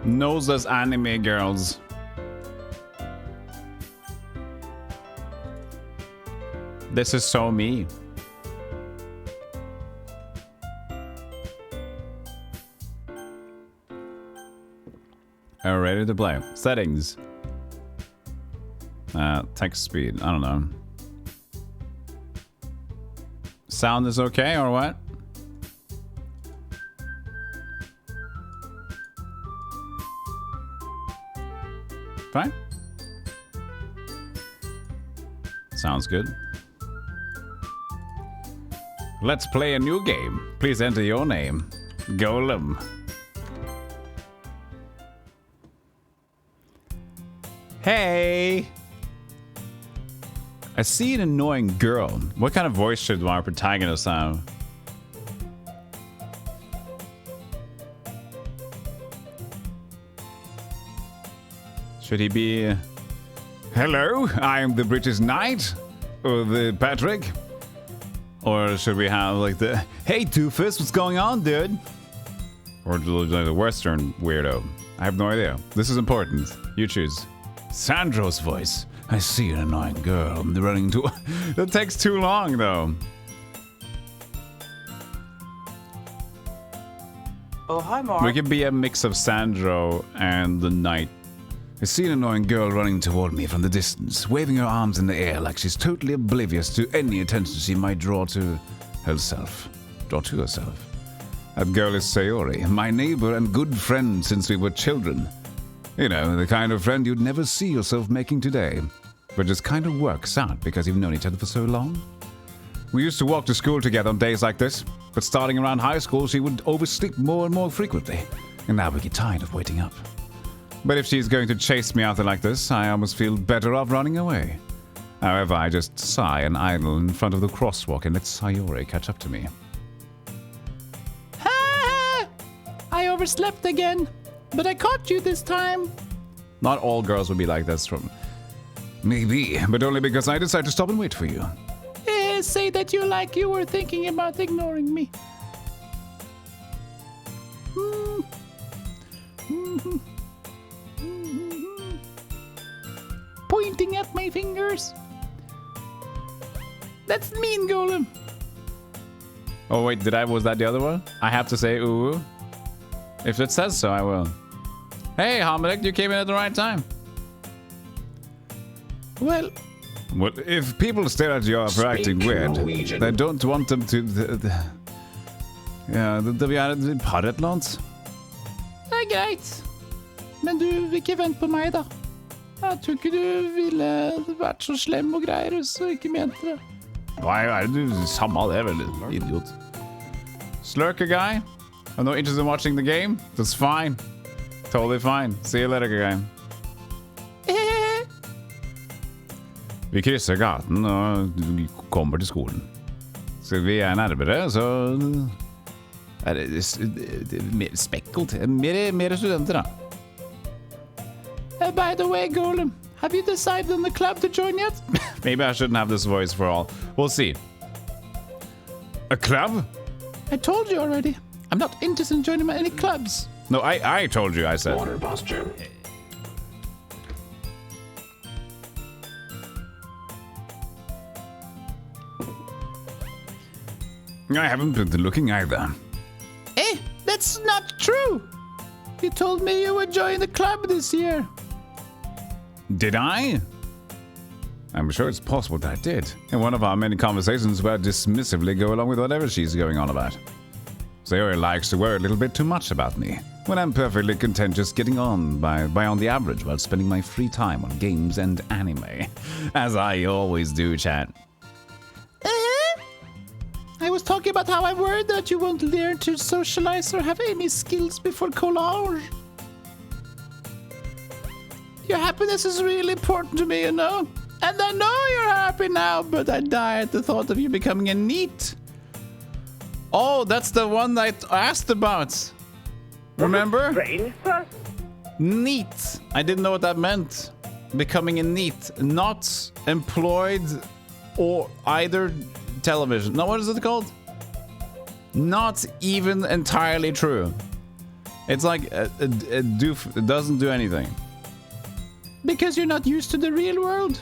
Noseless anime girls. This is so me. Ready to play. Settings. Text speed. I don't know. Sound is okay or what? Fine. Sounds good. Let's play a new game. Please enter your name. Golem. Hey! I see an annoying girl. What kind of voice should our protagonist have? Should he be... Hello, I am the British Knight? Or the Patrick? Or should we have like the... Hey Doofus, what's going on, dude? Or the Western weirdo? I have no idea. This is important. You choose. Sandro's voice. I see an annoying girl running to... That takes too long, though. Oh, hi, Mark. We could be a mix of Sandro and the knight. I see an annoying girl running toward me from the distance, waving her arms in the air like she's totally oblivious to any attention she might draw to herself. That girl is Sayori, my neighbor and good friend since we were children. You know, the kind of friend you'd never see yourself making today. But just kind of works out because you've known each other for so long. We used to walk to school together on days like this, but starting around high school she would oversleep more and more frequently. And now we get tired of waiting up. But if she's going to chase me out there like this, I almost feel better off running away. However, I just sigh and idle in front of the crosswalk and let Sayori catch up to me. Ha! I overslept again. But I caught you this time. Not all girls would be like this from... Maybe, but only because I decided to stop and wait for you. Say that you were thinking about ignoring me. Pointing at my fingers. That's mean, Golem. Oh wait, was that the other one? I have to say ooh. If it says so, I will. Hey, Hominic, you came in at the right time. Well, if people stare at you for acting weird, they don't want them to... Ja, det vi et par et eller annet. Det greit. Men du vil ikke vente på meg, da. Jeg tror ikke du ville vært så slem og greier, så ikke mente det. Hva det du... Samme det vel, idiot. Slurker guy? I'm not interested in watching the game? That's fine. Totally fine. See you later, guy. Vi krysser gaten og kommer til skolen. Så vi nærmere, så... det mer spekkelt. Mer studenter, da. By the way, Golem, have you decided on the club to join yet? Maybe I shouldn't have this voice for all. We'll see. A club? I told you already. I'm not interested in joining any clubs. No, I told you, I said. Water posture. I haven't been looking either. That's not true. You told me you would join the club this year. Did I? I'm sure it's possible that I did. In one of our many conversations where I dismissively go along with whatever she's going on about. Sayori likes to worry a little bit too much about me, when I'm perfectly content just getting on by on the average while spending my free time on games and anime. As I always do, chat. I was talking about how I'm worried that you won't learn to socialize or have any skills before college. Your happiness is really important to me, you know? And I know you're happy now, but I die at the thought of you becoming a NEET. Oh, that's the one I asked about. Remember? NEET. I didn't know what that meant. Becoming a NEET. Not employed or either television. No, what is it called? Not even entirely true. It's like it doesn't do anything. Because you're not used to the real world.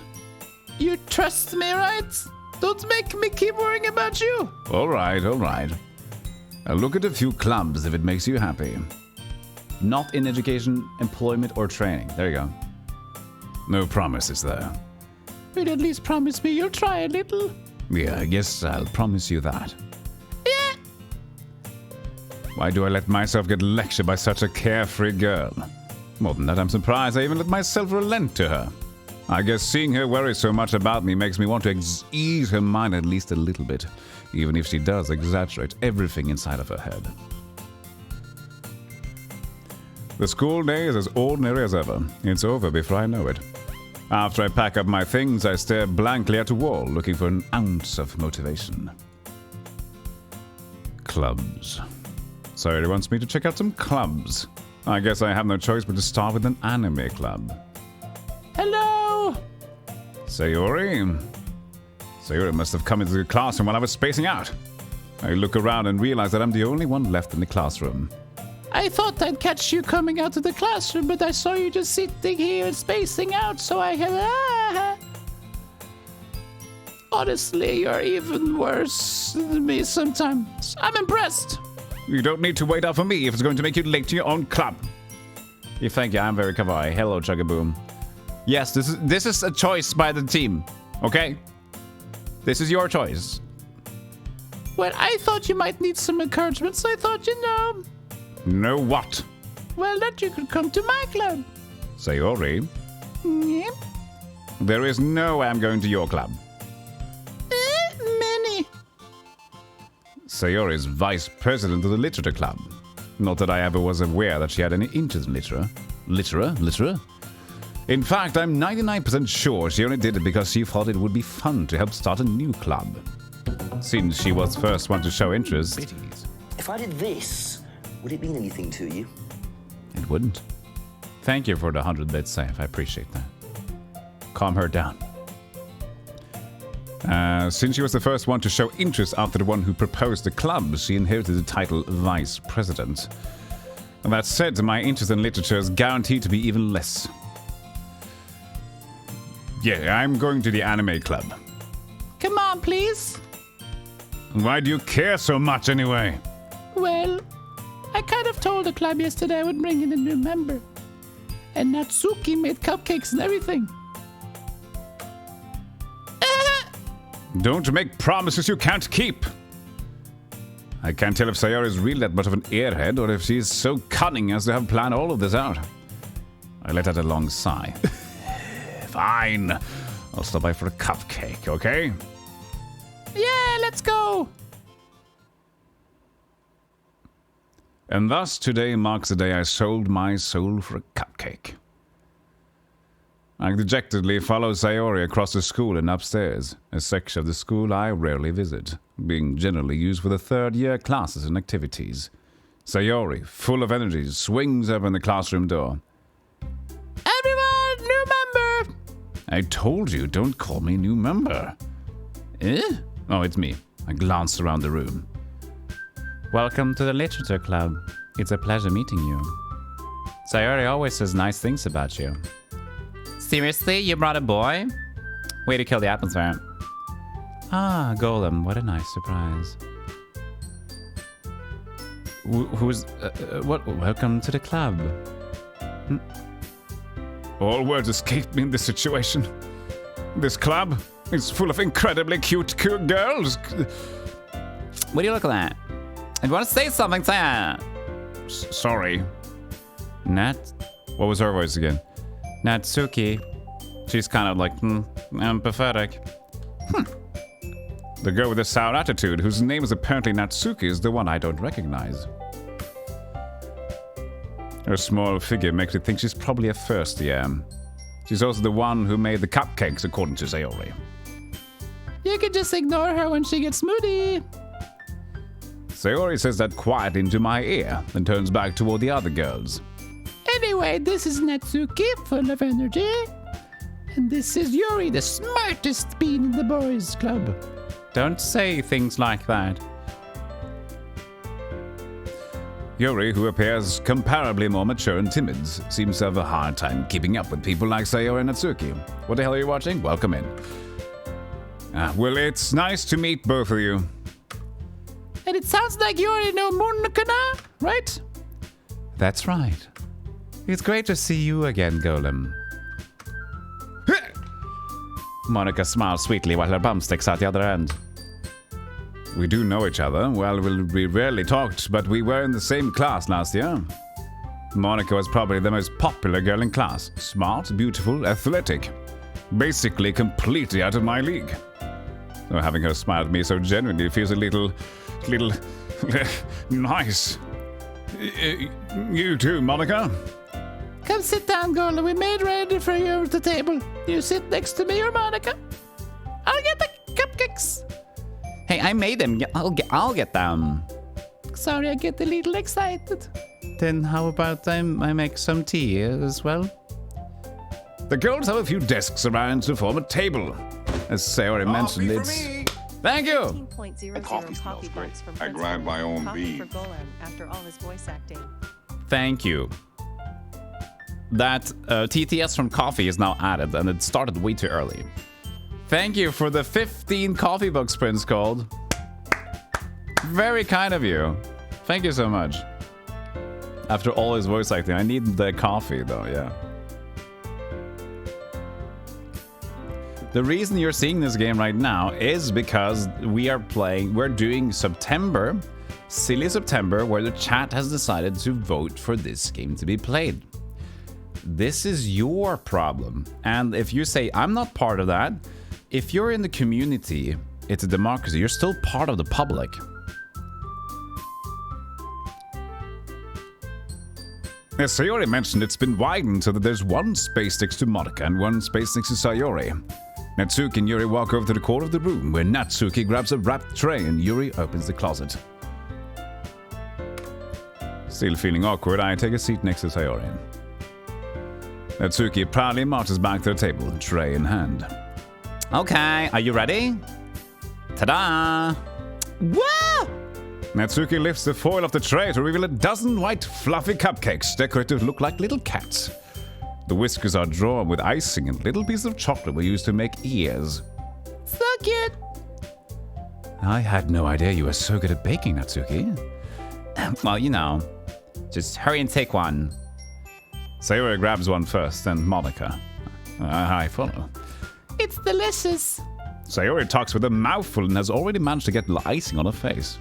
You trust me, right? Don't make me keep worrying about you. All right, all right. I'll look at a few clubs if it makes you happy. Not in education, employment, or training. There you go. No promises there. But at least promise me you'll try a little. Yeah, I guess I'll promise you that. Yeah. Why do I let myself get lectured by such a carefree girl? More than that, I'm surprised I even let myself relent to her. I guess seeing her worry so much about me makes me want to ease her mind at least a little bit, even if she does exaggerate everything inside of her head. The school day is as ordinary as ever. It's over before I know it. After I pack up my things, I stare blankly at the wall, looking for an ounce of motivation. Clubs. Sayori wants me to check out some clubs. I guess I have no choice but to start with an anime club. Hello! Sayori? Sayori must have come into the classroom while I was spacing out. I look around and realize that I'm the only one left in the classroom. I thought I'd catch you coming out of the classroom, but I saw you just sitting here and spacing out, so I had... Honestly, you're even worse than me sometimes. I'm impressed. You don't need to wait out for me if it's going to make you late to your own club. You think I'm very kawaii. Hello, Chugaboom. Yes, this is a choice by the team, okay? This is your choice. Well, I thought you might need some encouragement, so I thought, Know what? Well, that you could come to my club. Sayori? Yeah. There is no way I'm going to your club. Many. Sayori is vice president of the literature club. Not that I ever was aware that she had any interest in literature. Literature? In fact, I'm 99% sure she only did it because she thought it would be fun to help start a new club. Since she was first one to show interest. If I did this, would it mean anything to you? It wouldn't. Thank you for the 100 bed save. I appreciate that. Calm her down. Since she was the first one to show interest after the one who proposed the club, she inherited the title Vice President. And that said, my interest in literature is guaranteed to be even less. Yeah, I'm going to the anime club. Come on, please. Why do you care so much anyway? Well, I kind of told the club yesterday I would bring in a new member. And Natsuki made cupcakes and everything. Don't make promises you can't keep. I can't tell if Sayori is really that much of an airhead or if she's so cunning as to have planned all of this out. I let out a long sigh. Fine. I'll stop by for a cupcake, okay? Yeah, let's go. And thus today marks the day I sold my soul for a cupcake. I dejectedly follow Sayori across the school and upstairs, a section of the school I rarely visit, being generally used for the third-year classes and activities. Sayori, full of energy, swings open the classroom door. Everyone, new member! I told you, don't call me new member. Eh? Oh, it's me. I glanced around the room. Welcome to the Literature Club. It's a pleasure meeting you. Sayori always says nice things about you. Seriously? You brought a boy? Way to kill the atmosphere. Ah, Golem. What a nice surprise. Welcome to the club. All words escaped me in this situation. This club is full of incredibly cute girls. What do you look at? If you want to say something, say it. Sorry. Nat? What was her voice again? Natsuki. She's kind of like, pathetic. The girl with the sour attitude, whose name is apparently Natsuki, is the one I don't recognize. Her small figure makes me think she's probably a first year. She's also the one who made the cupcakes, according to Sayori. You can just ignore her when she gets moody. Sayori says that quietly into my ear, then turns back toward the other girls. Anyway, this is Natsuki, full of energy. And this is Yuri, the smartest bean in the boys' club. Don't say things like that. Yuri, who appears comparably more mature and timid, seems to have a hard time keeping up with people like Sayori and Natsuki. What the hell are you watching? Welcome in. Well, it's nice to meet both of you. And it sounds like you already know Monika now, right? That's right. It's great to see you again, Golem. Monica smiles sweetly while her bum sticks out the other end. We do know each other. Well, we rarely talked, but we were in the same class last year. Monica was probably the most popular girl in class. Smart, beautiful, athletic. Basically completely out of my league. So having her smile at me so genuinely feels a little nice. You too, Monica. Come sit down, Gola. We made ready for you at the table. You sit next to me or Monica. I'll get the cupcakes. Hey, I made them. I'll get them. Sorry, I get a little excited. Then how about I make some tea as well? The girls have a few desks around to form a table. As Sayori mentioned, it's... Thank you! The coffee smells great. I grind my own beans. After all his voice acting. Thank you. That TTS from coffee is now added, and it started way too early. Thank you for the 15 coffee books, Prince Cold. Very kind of you. Thank you so much. After all his voice acting, I need the coffee though, yeah. The reason you're seeing this game right now is because we're doing September, Silly September, where the chat has decided to vote for this game to be played. This is your problem. And if you say, I'm not part of that, if you're in the community, it's a democracy, you're still part of the public. As Sayori mentioned, it's been widened so that there's one space next to Monica and one space next to Sayori. Natsuki and Yuri walk over to the corner of the room, where Natsuki grabs a wrapped tray and Yuri opens the closet. Still feeling awkward, I take a seat next to Sayori. Natsuki proudly marches back to the table, tray in hand. Okay, are you ready? Ta-da! Whoa! Natsuki lifts the foil off the tray to reveal a dozen white, fluffy cupcakes decorated to look like little cats. The whiskers are drawn with icing and little pieces of chocolate were used to make ears. So cute! I had no idea you were so good at baking, Natsuki. Well, you know, just hurry and take one. Sayori grabs one first, then Monica. I follow. It's delicious. Sayori talks with a mouthful and has already managed to get the icing on her face.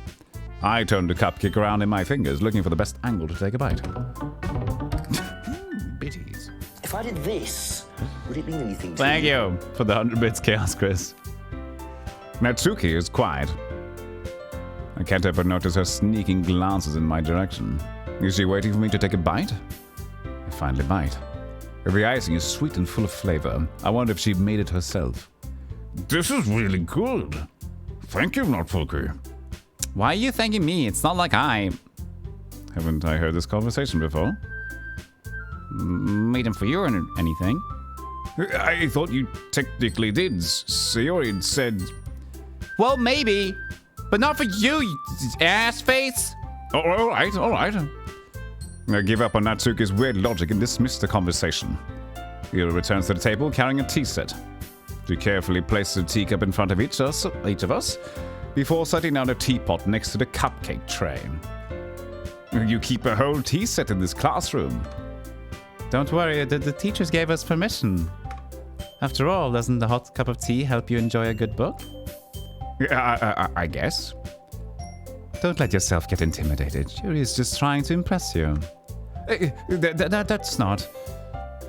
I turn the cupcake around in my fingers, looking for the best angle to take a bite. Bitties. If I did this, would it mean anything to Thank you for the 100 bits, Chaos Chris. Natsuki is quiet. I can't help but notice her sneaking glances in my direction. Is she waiting for me to take a bite? I finally bite. The icing is sweet and full of flavor. I wonder if she made it herself. This is really good. Thank you, Notfolky. Why are you thanking me? It's not like I... Haven't I heard this conversation before? Made him for you or anything? I thought you technically did. Sayori said... Well, maybe. But not for you ass face. Oh, all right. I give up on Natsuki's weird logic and dismiss the conversation. Yuri returns to the table carrying a tea set. She carefully places a teacup in front of each of us before setting down a teapot next to the cupcake tray. You keep a whole tea set in this classroom. Don't worry, the teachers gave us permission. After all, doesn't a hot cup of tea help you enjoy a good book? Yeah, I guess. Don't let yourself get intimidated. Yuri is just trying to impress you. That's not...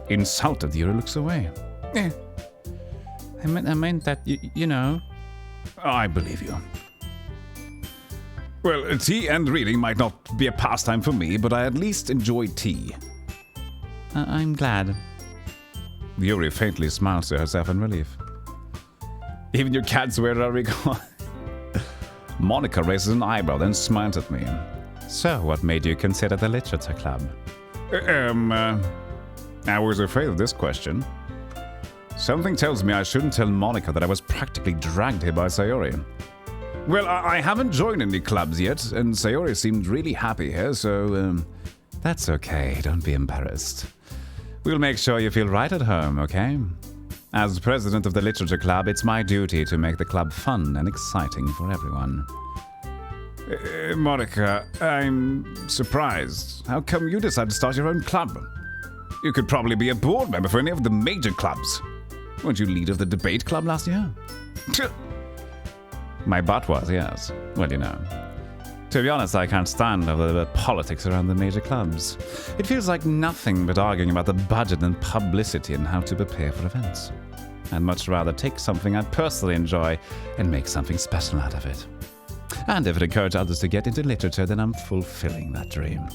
Insulted, Yuri looks away. I meant that, you know... I believe you. Well, tea and reading might not be a pastime for me, but I at least enjoy tea. I'm glad. Yuri faintly smiles to herself in relief. Even your cats wear a recall. Monica raises an eyebrow, then smiles at me. So, what made you consider the literature club? I was afraid of this question. Something tells me I shouldn't tell Monica that I was practically dragged here by Sayori. Well, I haven't joined any clubs yet, and Sayori seemed really happy here, so, that's okay. Don't be embarrassed. We'll make sure you feel right at home, okay? As president of the Literature Club, it's my duty to make the club fun and exciting for everyone. Monica, I'm surprised. How come you decided to start your own club? You could probably be a board member for any of the major clubs. Weren't you leader of the debate club last year? My butt was, yes. Well, you know. To be honest, I can't stand all the politics around the major clubs. It feels like nothing but arguing about the budget and publicity and how to prepare for events. I'd much rather take something I personally enjoy and make something special out of it. And if it encourages others to get into literature, then I'm fulfilling that dream.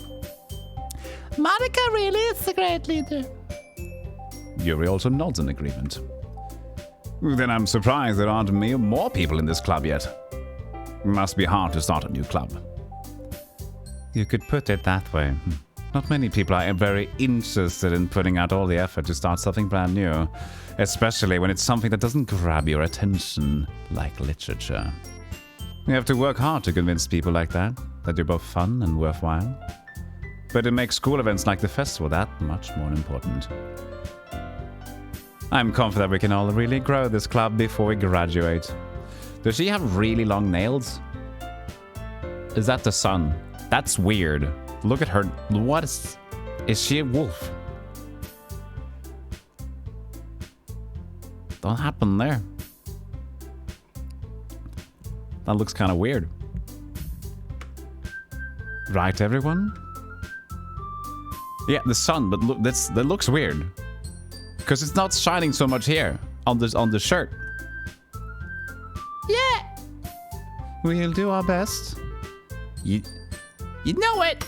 Monica really is a great leader. Yuri also nods in agreement. Then I'm surprised there aren't more people in this club yet. Must be hard to start a new club. You could put it that way. Not many people are very interested in putting out all the effort to start something brand new, especially when it's something that doesn't grab your attention, like literature. You have to work hard to convince people like that you're both fun and worthwhile. But it makes school events like the festival that much more important. I'm confident we can all really grow this club before we graduate. Does she have really long nails? Is that the sun? That's weird. Look at her. What is she a wolf? What happened there? That looks kind of weird. Right, everyone? Yeah, the sun, but look, that looks weird. Because it's not shining so much here on the shirt. Yeah. We'll do our best. You know it.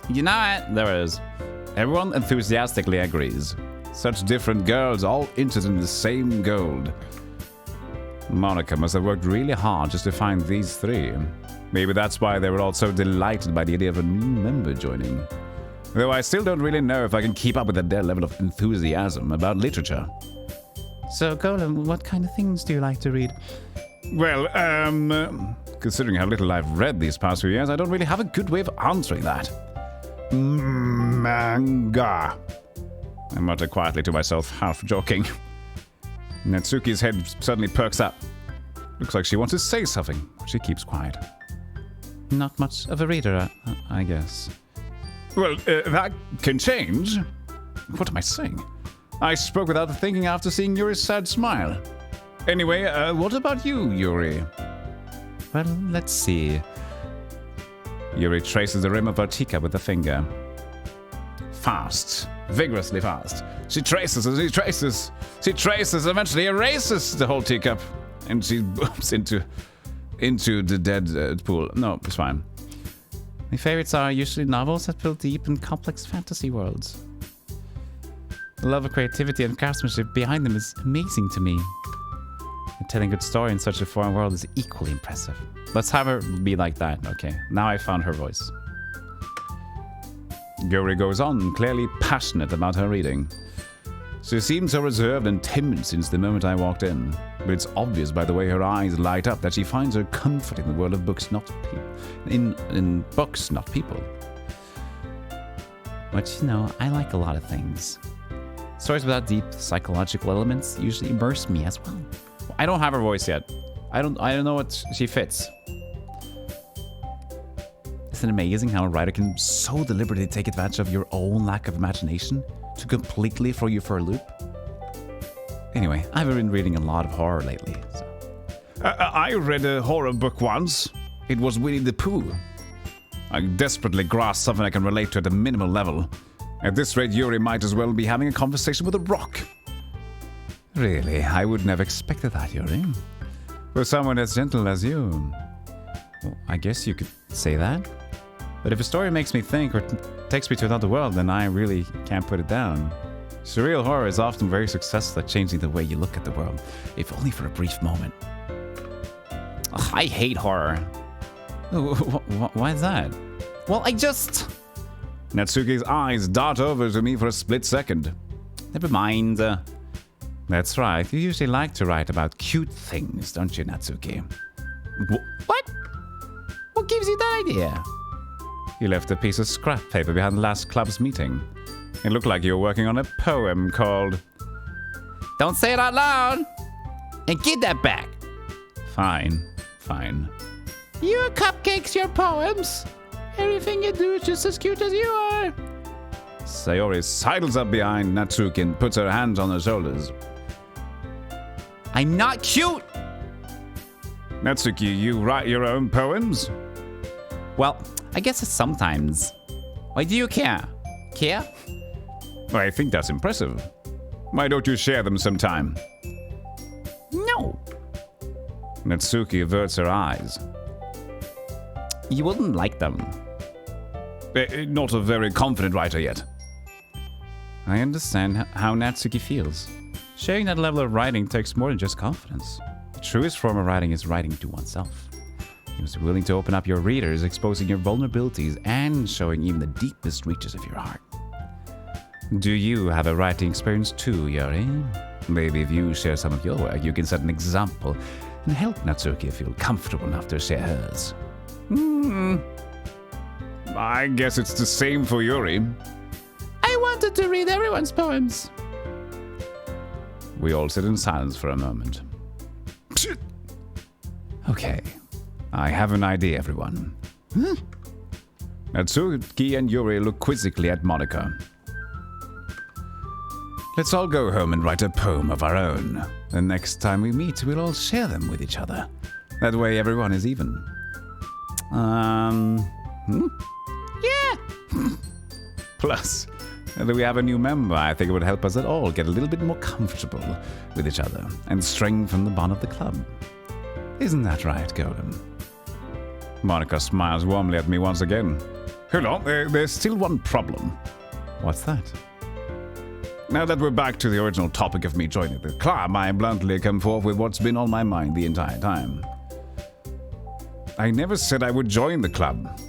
You know it. There it is. Everyone enthusiastically agrees. Such different girls, all interested in the same gold. Monica must have worked really hard just to find these three. Maybe that's why they were all so delighted by the idea of a new member joining. Though I still don't really know if I can keep up with their level of enthusiasm about literature. So, Golem, what kind of things do you like to read? Well, considering how little I've read these past few years, I don't really have a good way of answering that. Manga. I mutter quietly to myself, half joking. Natsuki's head suddenly perks up. Looks like she wants to say something, but she keeps quiet. Not much of a reader, I guess. Well, that can change. What am I saying? I spoke without thinking after seeing Yuri's sad smile. Anyway, what about you, Yuri? Well, let's see. Yuri traces the rim of her teacup with a finger. Fast. Vigorously fast. She traces and she traces. She traces, eventually erases the whole teacup. And she bumps into the dead pool. No, it's fine. My favorites are usually novels that build deep and complex fantasy worlds. The love of creativity and craftsmanship behind them is amazing to me. And telling a good story in such a foreign world is equally impressive. Let's have her be like that. Okay, now I found her voice. Yuri goes on, clearly passionate about her reading. She seemed so reserved and timid since the moment I walked in, but it's obvious by the way her eyes light up that she finds her comfort in the world of books, not people. In books, not people. But you know, I like a lot of things. Stories without deep psychological elements usually immerse me as well. I don't have her voice yet. I don't know what she fits. Isn't it amazing how a writer can so deliberately take advantage of your own lack of imagination to completely throw you for a loop? Anyway, I've been reading a lot of horror lately. So. I read a horror book once. It was Winnie the Pooh. I desperately grasped something I can relate to at a minimal level. At this rate, Yuri might as well be having a conversation with a rock. Really, I would never expected that, Yuri. For someone as gentle as you. Well, I guess you could say that. But if a story makes me think or takes me to another world, then I really can't put it down. Surreal horror is often very successful at changing the way you look at the world, if only for a brief moment. Ugh, I hate horror. Why is that? Well, Natsuki's eyes dart over to me for a split second. Never mind. That's right. You usually like to write about cute things, don't you, Natsuki? What? What gives you that idea? You left a piece of scrap paper behind the last club's meeting. It looked like you were working on a poem called... Don't say it out loud! And get that back! Fine. Your cupcakes, your poems. Everything you do is just as cute as you are. Sayori sidles up behind Natsuki and puts her hands on her shoulders. I'm not cute! Natsuki, you write your own poems? Well, I guess sometimes. Why do you care? Care? I think that's impressive. Why don't you share them sometime? No. Natsuki averts her eyes. You wouldn't like them. Not a very confident writer yet. I understand how Natsuki feels. Sharing that level of writing takes more than just confidence. The truest form of writing is writing to oneself. You must be willing to open up your readers, exposing your vulnerabilities and showing even the deepest reaches of your heart. Do you have a writing experience too, Yuri? Maybe if you share some of your work, you can set an example and help Natsuki feel comfortable enough to share hers. I guess it's the same for Yuri. I wanted to read everyone's poems. We all sit in silence for a moment. Okay. I have an idea, everyone. Natsuki and Yuri look quizzically at Monica. Let's all go home and write a poem of our own. The next time we meet, we'll all share them with each other. That way everyone is even. Yeah! Plus, that we have a new member, I think it would help us at all get a little bit more comfortable with each other and strengthen the bond of the club. Isn't that right, Golem? Monica smiles warmly at me once again. Hold on, there's still one problem. What's that? Now that we're back to the original topic of me joining the club, I bluntly come forth with what's been on my mind the entire time. I never said I would join the club.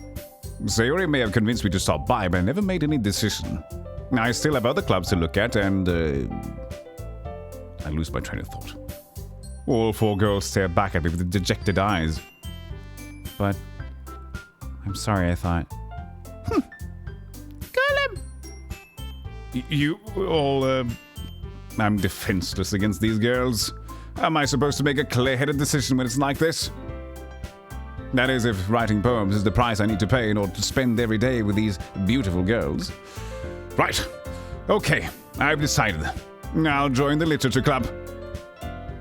Sayori may have convinced me to stop by, but I never made any decision. I still have other clubs to look at, and I lose my train of thought. All four girls stare back at me with dejected eyes. But I'm sorry, I thought. Golem! You all, I'm defenseless against these girls. Am I supposed to make a clear-headed decision when it's like this? That is, if writing poems is the price I need to pay in order to spend every day with these beautiful girls. Right. Okay, I've decided. I'll join the literature club.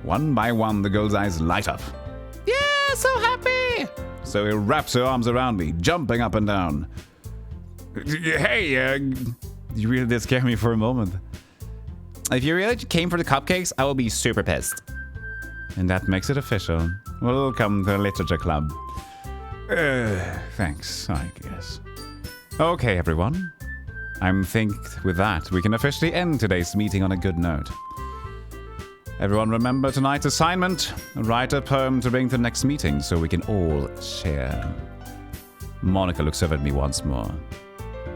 One by one, the girl's eyes light up. Yeah, so happy! So he wraps her arms around me, jumping up and down. Hey, You really did scare me for a moment. If you really came for the cupcakes, I will be super pissed. And that makes it official. Welcome to the literature club. Thanks, I guess. Okay, everyone. I think with that, we can officially end today's meeting on a good note. Everyone remember tonight's assignment? Write a poem to bring to the next meeting so we can all share. Monica looks over at me once more.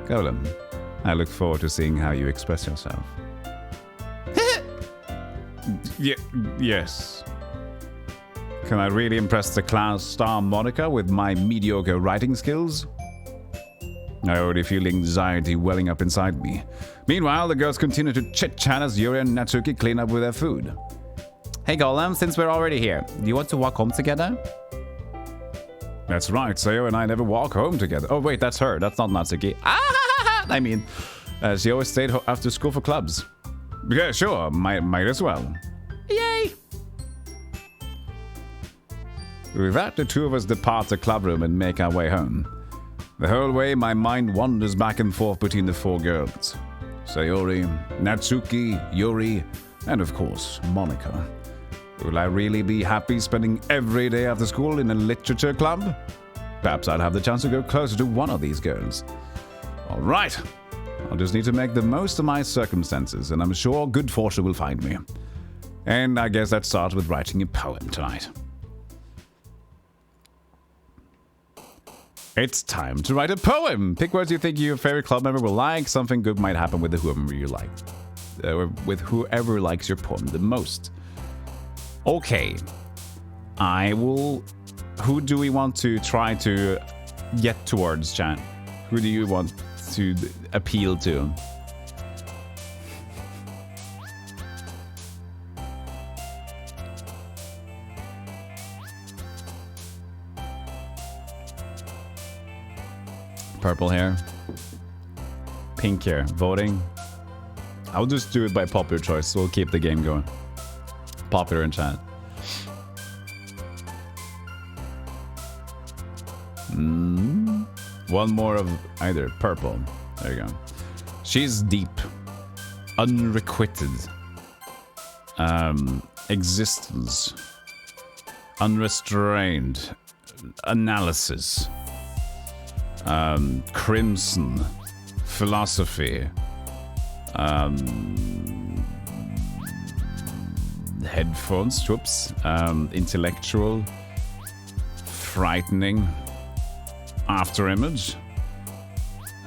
Golem, I look forward to seeing how you express yourself. Yes. Can I really impress the class star Monica with my mediocre writing skills? I already feel anxiety welling up inside me. Meanwhile, the girls continue to chit-chat as Yuri and Natsuki clean up with their food. Hey Golem, since we're already here, do you want to walk home together? That's right, Sayo and I never walk home together. Oh wait, that's her, that's not Natsuki. I mean, she always stayed after school for clubs. Yeah, sure, might as well. Yay! With that, the two of us depart the club room and make our way home. The whole way, my mind wanders back and forth between the four girls. Sayori, Natsuki, Yuri, and of course, Monica. Will I really be happy spending every day after school in a literature club? Perhaps I'll have the chance to go closer to one of these girls. Alright, I'll just need to make the most of my circumstances, and I'm sure good fortune will find me. And I guess that starts with writing a poem tonight. It's time to write a poem. Pick words you think your favorite club member will like. Something good might happen with whoever you like. With whoever likes your poem the most. Okay. I will Who do we want to try to get towards, chat? Who do you want to appeal to? Purple hair. Pink hair. Voting. I'll just do it by popular choice, so we'll keep the game going. Popular in chat. One more of either. Purple. There you go. She's deep. Unrequited. Existence. Unrestrained. Analysis. Crimson. Philosophy. Headphones. Whoops. Intellectual. Frightening. Afterimage.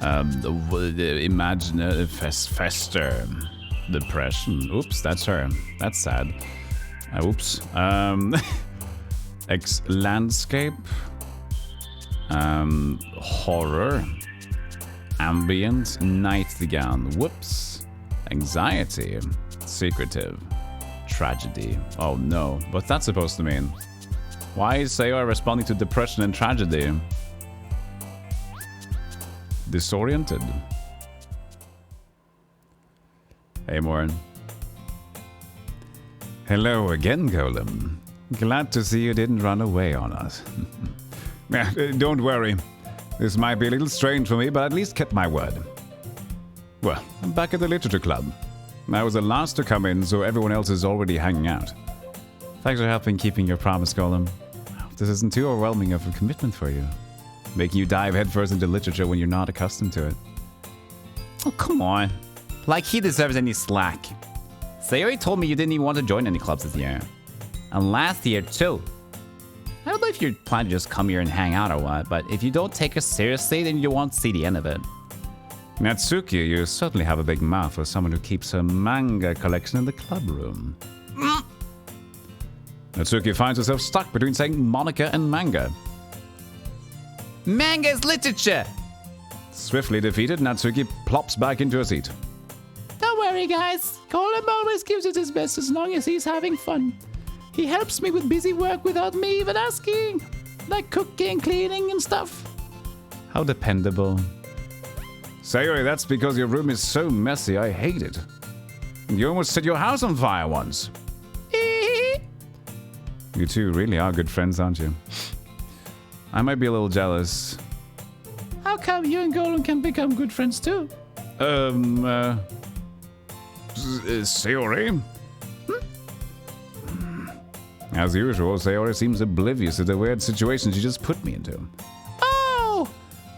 The imaginative fester. Depression. Oops, that's her. That's sad. Oops. Landscape. Horror. Ambient. Nightgown. Whoops. Anxiety. Secretive. Tragedy. Oh no. What's that supposed to mean? Why is Sayori responding to depression and tragedy? Disoriented. Hey, Morin. Hello again, Golem. Glad to see you didn't run away on us. Don't worry. This might be a little strange for me, but at least kept my word. Well, I'm back at the Literature Club. I was the last to come in, so everyone else is already hanging out. Thanks for helping keeping your promise, Golem. I hope this isn't too overwhelming of a commitment for you. Making you dive headfirst into literature when you're not accustomed to it. Oh, come on. Like he deserves any slack. Sayori told me you didn't even want to join any clubs this year. And last year, too. I don't know if you're planning to just come here and hang out or what, but if you don't take us seriously, then you won't see the end of it. Natsuki, you certainly have a big mouth for someone who keeps her manga collection in the club room. Natsuki finds herself stuck between saying Monica and manga. Manga is literature! Swiftly defeated, Natsuki plops back into her seat. Don't worry, guys. Golem always gives it his best as long as he's having fun. He helps me with busy work without me even asking. Like cooking, cleaning, and stuff. How dependable. Sayori, that's because your room is so messy, I hate it. You almost set your house on fire once. You two really are good friends, aren't you? I might be a little jealous. How come you and Golem can become good friends too? Sayori? As usual, Sayori seems oblivious to the weird situations you just put me into. Oh!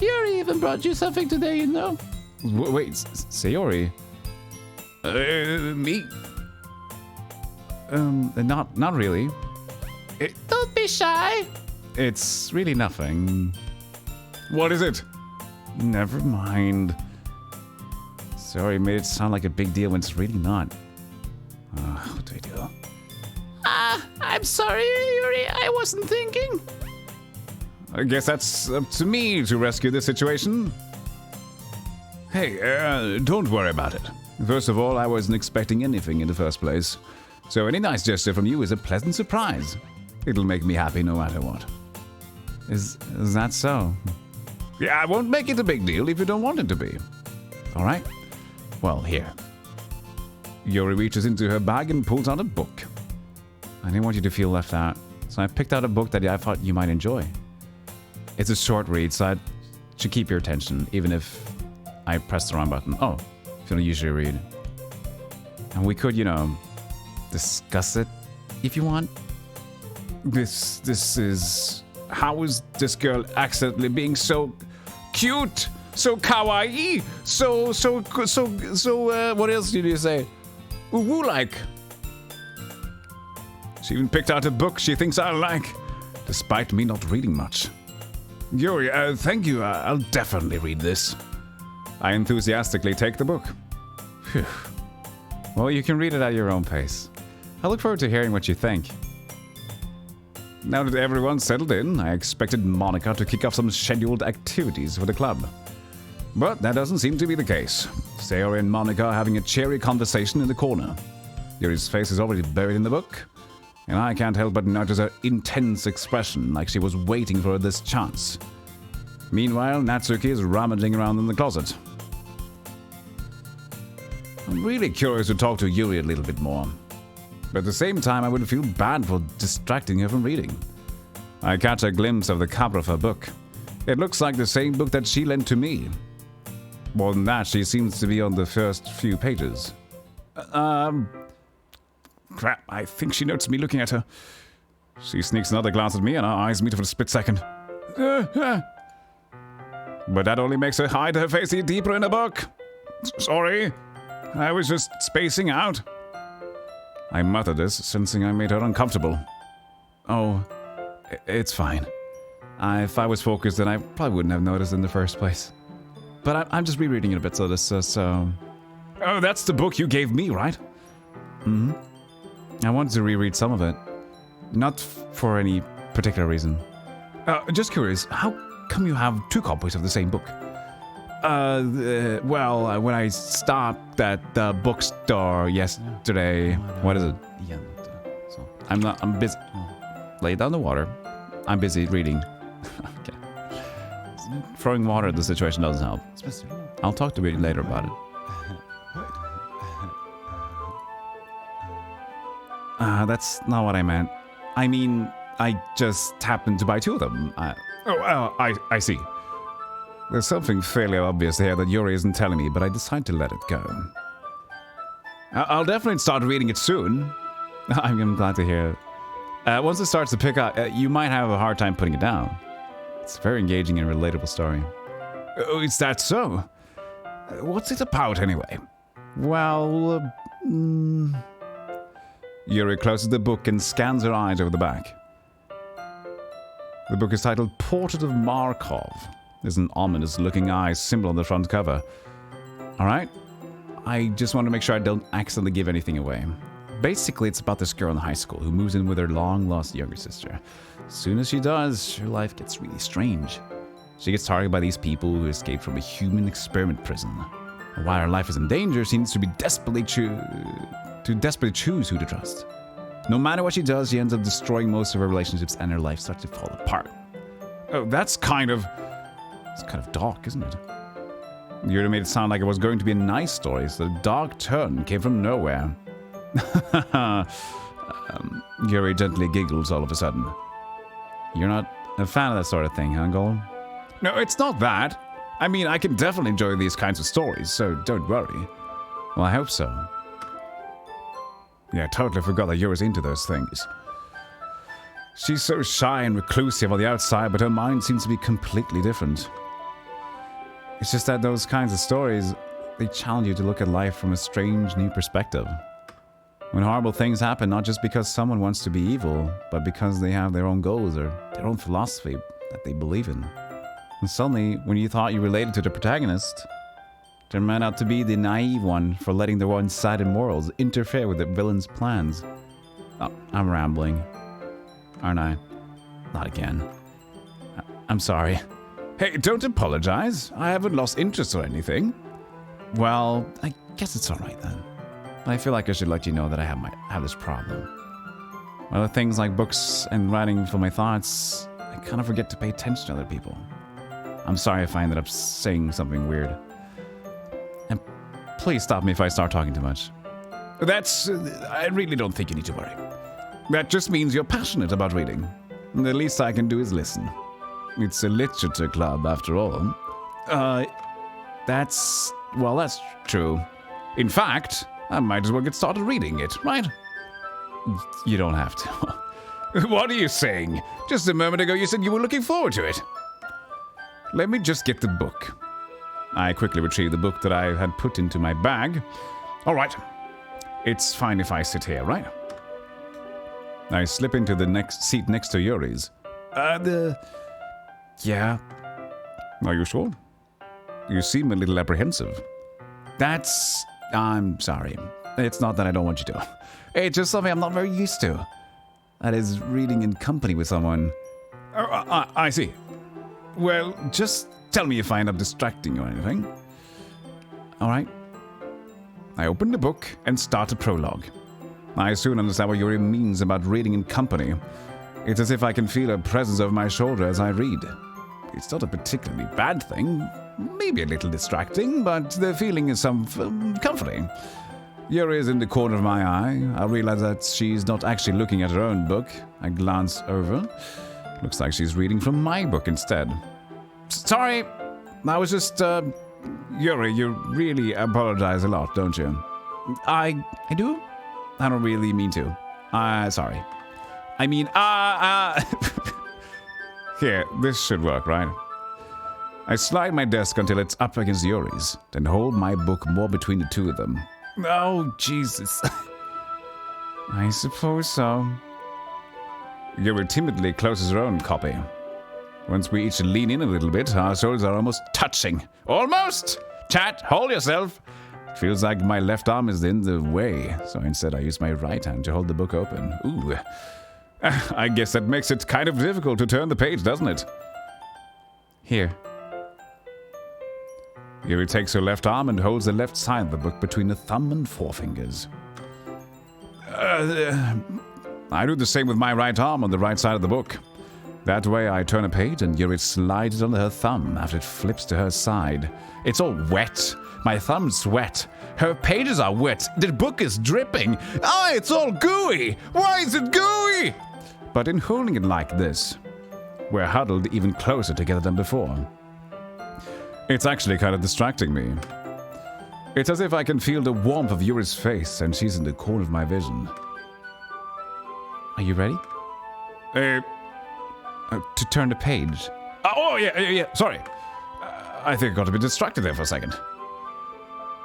Yuri even brought you something today, you know? Wait, Sayori? Me? Not really. Don't be shy! It's really nothing. What is it? Never mind. Sorry, made it sound like a big deal when it's really not. What do I do? I'm sorry, Yuri. I wasn't thinking. I guess that's up to me to rescue the situation. Hey, don't worry about it. First of all, I wasn't expecting anything in the first place. So any nice gesture from you is a pleasant surprise. It'll make me happy no matter what. Is that so? Yeah, I won't make it a big deal if you don't want it to be. All right? Well, here. Yuri reaches into her bag and pulls out a book. I didn't want you to feel left out, so I picked out a book that I thought you might enjoy. It's a short read, so I should keep your attention, even if I pressed the wrong button. Oh, if you don't usually read. And we could, discuss it if you want. This is... How is this girl accidentally being so cute? So kawaii? So, what else did you say? Woo-like. She even picked out a book she thinks I like, despite me not reading much. Yuri, thank you. I'll definitely read this. I enthusiastically take the book. Phew. Well, you can read it at your own pace. I look forward to hearing what you think. Now that everyone's settled in, I expected Monica to kick off some scheduled activities for the club. But that doesn't seem to be the case. Sayori and Monica are having a cheery conversation in the corner. Yuri's face is already buried in the book, and I can't help but notice her intense expression, like she was waiting for this chance. Meanwhile, Natsuki is rummaging around in the closet. I'm really curious to talk to Yuri a little bit more. But at the same time, I would feel bad for distracting her from reading. I catch a glimpse of the cover of her book. It looks like the same book that she lent to me. More than that, she seems to be on the first few pages. Crap, I think she noticed me looking at her. She sneaks another glance at me and our eyes meet for a split second. But that only makes her hide her face deeper in the book. Sorry, I was just spacing out. I mutter this, sensing I made her uncomfortable. Oh, it's fine. If I was focused, then I probably wouldn't have noticed in the first place. But I'm just rereading it a bit, so this is, Oh, that's the book you gave me, right? Mm-hmm. I wanted to reread some of it. Not for any particular reason. Just curious, how come you have two copies of the same book? Well, when I stopped at the bookstore yesterday... What is it? I'm busy. Lay down the water. I'm busy reading. Okay. Throwing water at the situation doesn't help. I'll talk to you later about it. That's not what I meant. I mean, I just happened to buy two of them. I see. There's something fairly obvious here that Yuri isn't telling me, but I decided to let it go. I'll definitely start reading it soon. I'm glad to hear it. Once it starts to pick up, you might have a hard time putting it down. It's a very engaging and relatable story. Oh, is that so? What's it about, anyway? Well, Yuri closes the book and scans her eyes over the back. The book is titled Portrait of Markov. There's an ominous-looking eye symbol on the front cover. Alright, I just want to make sure I don't accidentally give anything away. Basically, it's about this girl in high school who moves in with her long-lost younger sister. As soon as she does, her life gets really strange. She gets targeted by these people who escaped from a human experiment prison. And while her life is in danger, she needs to be desperately choose who to trust. No matter what she does, she ends up destroying most of her relationships and her life starts to fall apart. Oh, it's kind of dark, isn't it? Yuri made it sound like it was going to be a nice story, so the dark turn came from nowhere. Yuri gently giggles all of a sudden. You're not a fan of that sort of thing, huh, Golem? No, it's not that. I mean, I can definitely enjoy these kinds of stories, so don't worry. Well, I hope so. Yeah, I totally forgot that Yuri's into those things. She's so shy and reclusive on the outside, but her mind seems to be completely different. It's just that those kinds of stories, they challenge you to look at life from a strange new perspective. When horrible things happen, not just because someone wants to be evil, but because they have their own goals or their own philosophy that they believe in. And suddenly, when you thought you related to the protagonist, turned out to be the naive one for letting their one-sided morals interfere with the villain's plans. Oh, I'm rambling. Aren't I? Not again. I'm sorry. Hey, don't apologize. I haven't lost interest or anything. Well, I guess it's alright then. I feel like I should let you know that I have this problem. Other things like books and writing for my thoughts, I kind of forget to pay attention to other people. I'm sorry if I ended up saying something weird. And please stop me if I start talking too much. I really don't think you need to worry. That just means you're passionate about reading. The least I can do is listen. It's a literature club, after all. That's true. In fact, I might as well get started reading it, right? You don't have to. What are you saying? Just a moment ago you said you were looking forward to it. Let me just get the book. I quickly retrieved the book that I had put into my bag. All right. It's fine if I sit here, right? I slip into the next seat next to Yuri's. Yeah. Are you sure? You seem a little apprehensive. I'm sorry. It's not that I don't want you to. It's just something I'm not very used to. That is, reading in company with someone. Oh, I see. Well, just tell me if I end up distracting you or anything. All right. I open the book and start a prologue. I soon understand what Yuri means about reading in company. It's as if I can feel her presence over my shoulder as I read. It's not a particularly bad thing. Maybe a little distracting, but the feeling is comforting. Yuri is in the corner of my eye. I realize that she's not actually looking at her own book. I glance over. Looks like she's reading from my book instead. Sorry, I was just, Yuri, you really apologize a lot, don't you? I do? I don't really mean to. Sorry. I mean, Here, this should work, right? I slide my desk until it's up against Yuri's, then hold my book more between the two of them. Oh, Jesus. I suppose so. Yuri timidly closes her own copy. Once we each lean in a little bit, our shoulders are almost touching. Almost! Chat, hold yourself! It feels like my left arm is in the way, so instead I use my right hand to hold the book open. Ooh. I guess that makes it kind of difficult to turn the page, doesn't it? Here. Yuri takes her left arm and holds the left side of the book between the thumb and forefingers. I do the same with my right arm on the right side of the book. That way I turn a page and Yuri slides it under her thumb after it flips to her side. It's all wet. My thumb's wet. Her pages are wet. The book is dripping. It's all gooey. Why is it gooey? But in holding it like this, we're huddled even closer together than before. It's actually kind of distracting me. It's as if I can feel the warmth of Yuri's face and she's in the corner of my vision. Are you ready? To turn the page. Yeah, sorry. I think I got a bit distracted there for a second.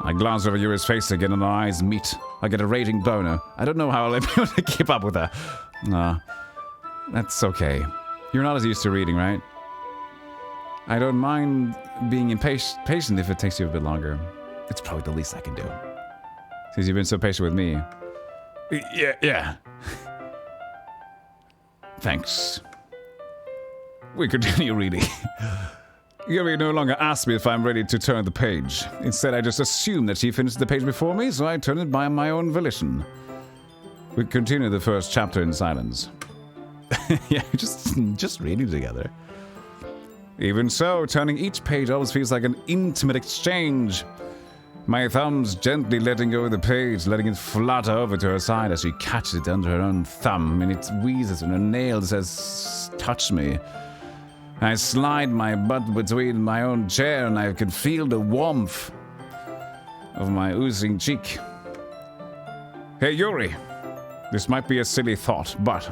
I glance over Yuri's face again and our eyes meet. I get a raging boner. I don't know how I'll be able to keep up with her. That's okay. You're not as used to reading, right? I don't mind being patient if it takes you a bit longer. It's probably the least I can do. Since you've been so patient with me. Yeah. Thanks. We continue reading. Yuri no longer asks me if I'm ready to turn the page. Instead, I just assume that she finished the page before me, so I turn it by my own volition. We continue the first chapter in silence. Yeah, just reading together. Even so, turning each page always feels like an intimate exchange. My thumb's gently letting go of the page, letting it flutter over to her side as she catches it under her own thumb, and it wheezes and her nail says, "Touch me." I slide my butt between my own chair and I can feel the warmth of my oozing cheek. Hey, Yuri. This might be a silly thought, but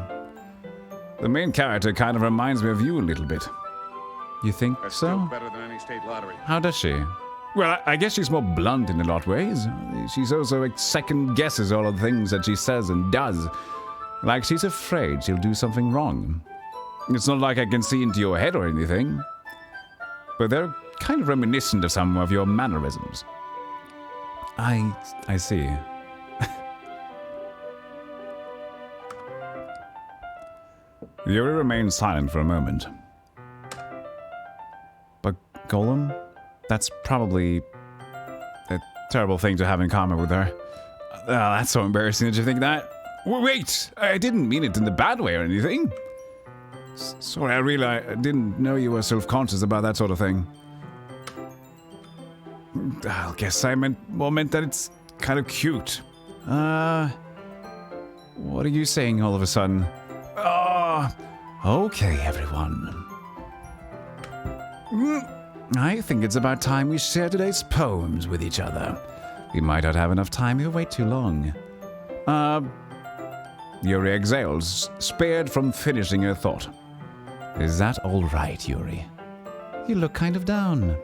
the main character kind of reminds me of you a little bit. You think so? Still better than any state lottery. How does she? Well, I guess she's more blunt in a lot of ways. She's also second guesses all of the things that she says and does. Like she's afraid she'll do something wrong. It's not like I can see into your head or anything. But they're kind of reminiscent of some of your mannerisms. I see. Yuri remains silent for a moment. But Golem? That's probably a terrible thing to have in common with her. That's so embarrassing that you think that. Wait! I didn't mean it in the bad way or anything. Sorry, I didn't know you were self-conscious about that sort of thing. I guess I meant that it's kind of cute. What are you saying all of a sudden? Okay, everyone. I think it's about time we share today's poems with each other. We might not have enough time if we wait too long. Yuri exhales, spared from finishing her thought. Is that all right, Yuri? You look kind of down.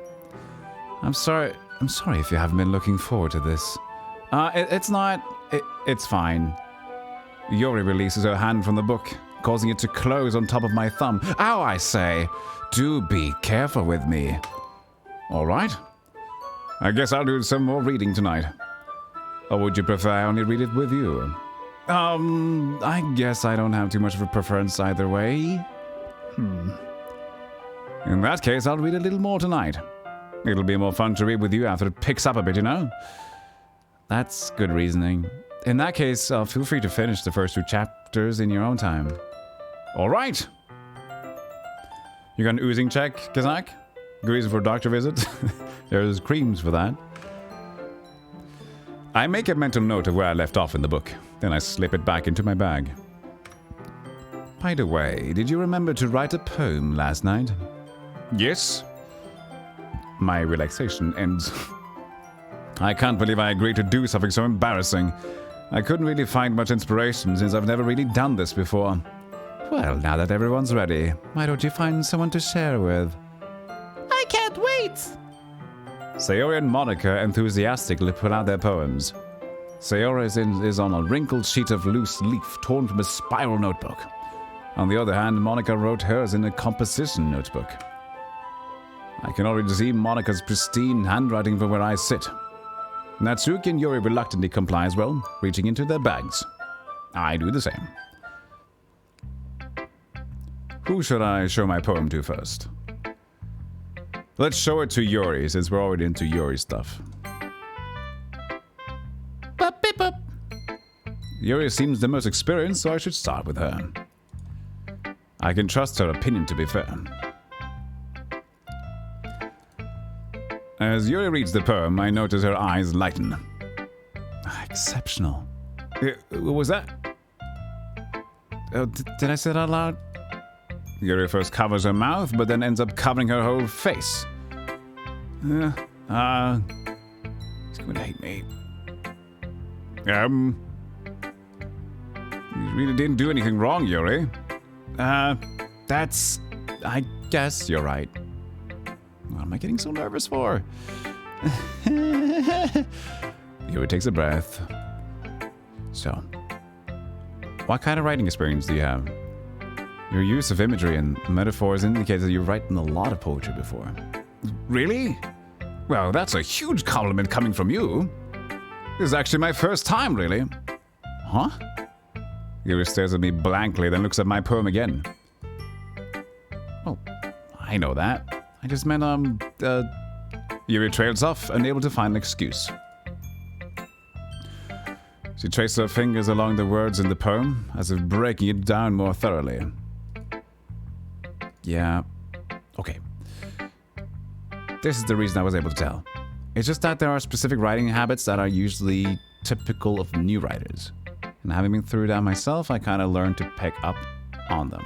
I'm sorry if you haven't been looking forward to this. It's fine. Yuri releases her hand from the book, causing it to close on top of my thumb. Ow, I say. Do be careful with me. All right. I guess I'll do some more reading tonight. Or would you prefer I only read it with you? I guess I don't have too much of a preference either way. In that case, I'll read a little more tonight. It'll be more fun to read with you after it picks up a bit, you know? That's good reasoning. In that case, feel free to finish the first 2 chapters in your own time. All right. You got an oozing check, Kazak? Good reason for a doctor visit? There's creams for that. I make a mental note of where I left off in the book. Then I slip it back into my bag. By the way, did you remember to write a poem last night? Yes. My relaxation ends. I can't believe I agreed to do something so embarrassing. I couldn't really find much inspiration since I've never really done this before. Well, now that everyone's ready, why don't you find someone to share with? I can't wait! Sayori and Monica enthusiastically pull out their poems. Sayori is on a wrinkled sheet of loose leaf torn from a spiral notebook. On the other hand, Monica wrote hers in a composition notebook. I can already see Monica's pristine handwriting from where I sit. Natsuki and Yuri reluctantly comply as well, reaching into their bags. I do the same. Who should I show my poem to first? Let's show it to Yuri, since we're already into Yuri stuff. Bup, beep, bup. Yuri seems the most experienced, so I should start with her. I can trust her opinion, to be fair. As Yuri reads the poem, I notice her eyes lighten. Exceptional. What was that? Did I say that out loud? Yuri first covers her mouth, but then ends up covering her whole face. He's going to hate me. You really didn't do anything wrong, Yuri. That's... I guess you're right. What am I getting so nervous for? Yuri takes a breath. So, what kind of writing experience do you have? Your use of imagery and metaphors indicates that you've written a lot of poetry before. Really? Well, that's a huge compliment coming from you. This is actually my first time, really. Huh? Yuri stares at me blankly, then looks at my poem again. Oh, I know that. I just meant, Yuri trails off, unable to find an excuse. She traces her fingers along the words in the poem, as if breaking it down more thoroughly. Yeah, okay. This is the reason I was able to tell. It's just that there are specific writing habits that are usually typical of new writers. And having been through that myself, I kind of learned to pick up on them.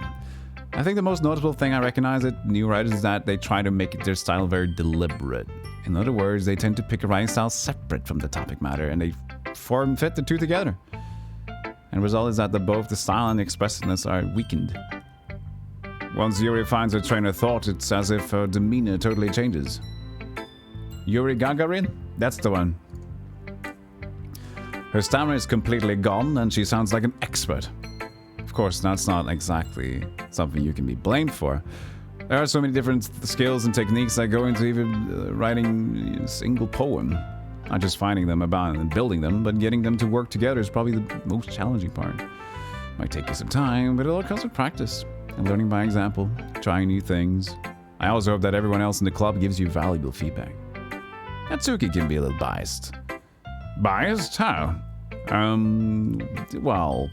I think the most notable thing I recognize at new writers is that they try to make their style very deliberate. In other words, they tend to pick a writing style separate from the topic matter, and they form fit the two together. And the result is that both the style and the expressiveness are weakened. Once Yuri finds her train of thought, it's as if her demeanor totally changes. Yuri Gagarin? That's the one. Her stammer is completely gone, and she sounds like an expert. Of course, that's not exactly something you can be blamed for. There are so many different skills and techniques that go into even writing a single poem. Not just finding them about and building them, but getting them to work together is probably the most challenging part. Might take you some time, but it all comes with practice. And learning by example, trying new things. I also hope that everyone else in the club gives you valuable feedback. Natsuki can be a little biased. Biased? How? Well,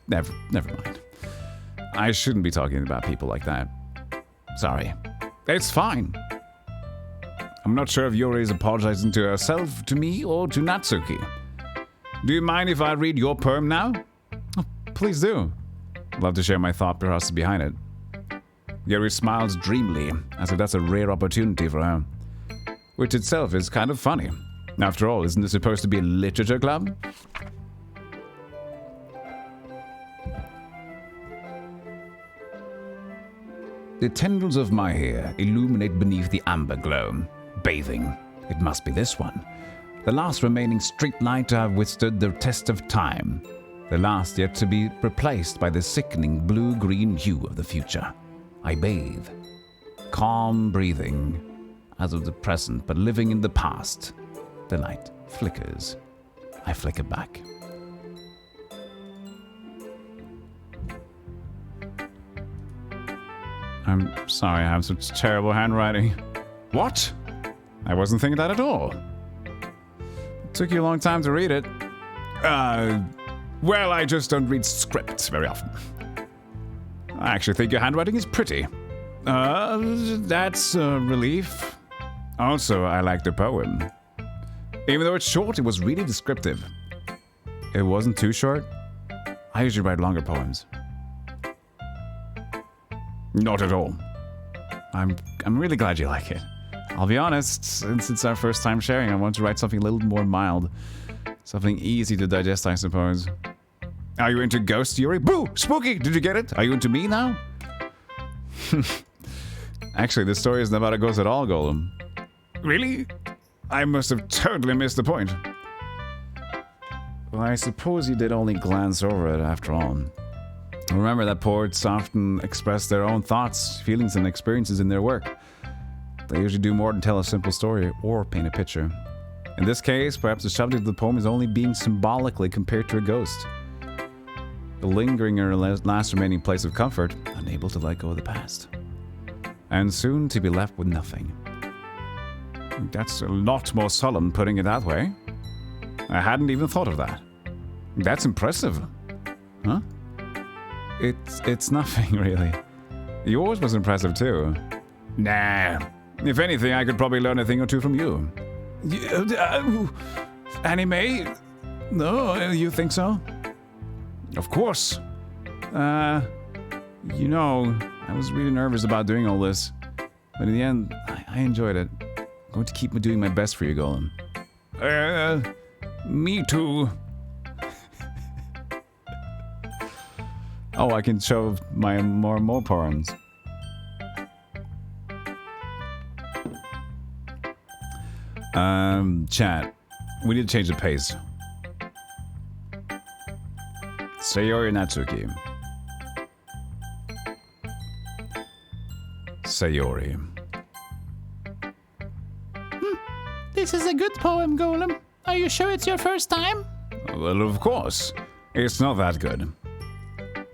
never mind. I shouldn't be talking about people like that. Sorry. It's fine. I'm not sure if Yuri is apologizing to herself, to me, or to Natsuki. Do you mind if I read your poem now? Oh, please do. I'd love to share my thought process behind it. Yuri smiles dreamily, as if that's a rare opportunity for her. Which itself is kind of funny. After all, isn't this supposed to be a literature club? The tendrils of my hair illuminate beneath the amber glow. Bathing. It must be this one. The last remaining street light to have withstood the test of time. The last yet to be replaced by the sickening blue-green hue of the future. I bathe. Calm breathing. As of the present, but living in the past. The light flickers. I flicker back. I'm sorry, I have such terrible handwriting. What? I wasn't thinking that at all. It took you a long time to read it. Well, I just don't read scripts very often. I actually think your handwriting is pretty. That's a relief. Also, I like the poem. Even though it's short, it was really descriptive. It wasn't too short. I usually write longer poems. Not at all. I'm really glad you like it. I'll be honest, since it's our first time sharing, I want to write something a little more mild. Something easy to digest, I suppose. Are you into ghost theory? Boo! Spooky! Did you get it? Are you into me now? Actually, this story isn't about a ghost at all, Golem. Really? I must have totally missed the point. Well, I suppose you did only glance over it after all. Remember that poets often express their own thoughts, feelings, and experiences in their work. They usually do more than tell a simple story or paint a picture. In this case, perhaps the subject of the poem is only being symbolically compared to a ghost. Lingering in her last remaining place of comfort, unable to let go of the past. And soon to be left with nothing. That's a lot more solemn putting it that way. I hadn't even thought of that. That's impressive. Huh? It's nothing, really. Yours was impressive, too. Nah. If anything, I could probably learn a thing or two from you. Anime? No, you think so? Of course. You know, I was really nervous about doing all this. But in the end, I enjoyed it. I'm going to keep doing my best for you, Golem. Me too. Oh, I can show my more poems. Chat. We need to change the pace. Sayori Natsuki. Sayori. This is a good poem, Golem. Are you sure it's your first time? Well, of course. It's not that good.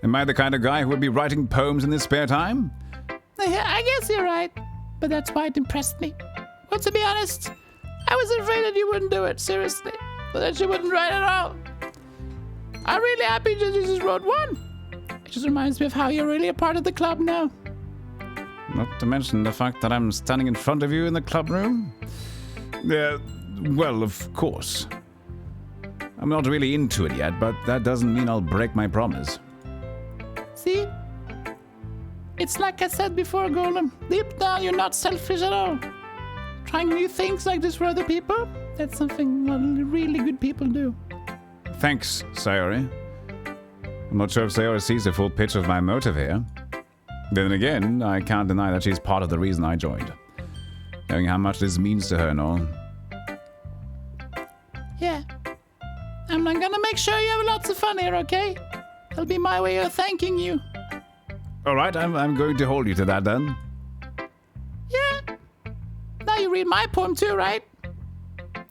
Am I the kind of guy who would be writing poems in his spare time? I guess you're right. But that's why it impressed me. But to be honest, I was afraid that you wouldn't do it, seriously. Or that you wouldn't write at all. I'm really happy that you just wrote one. It just reminds me of how you're really a part of the club now. Not to mention the fact that I'm standing in front of you in the club room. Well, of course. I'm not really into it yet, but that doesn't mean I'll break my promise. See? It's like I said before, Golem. Deep down, you're not selfish at all. Trying new things like this for other people, that's something only really good people do. Thanks, Sayori. I'm not sure if Sayori sees the full picture of my motive here. Then again, I can't deny that she's part of the reason I joined. Knowing how much this means to her and all. Yeah. I'm gonna make sure you have lots of fun here, okay? That'll be my way of thanking you. Alright, I'm going to hold you to that then. Yeah. Now you read my poem too, right?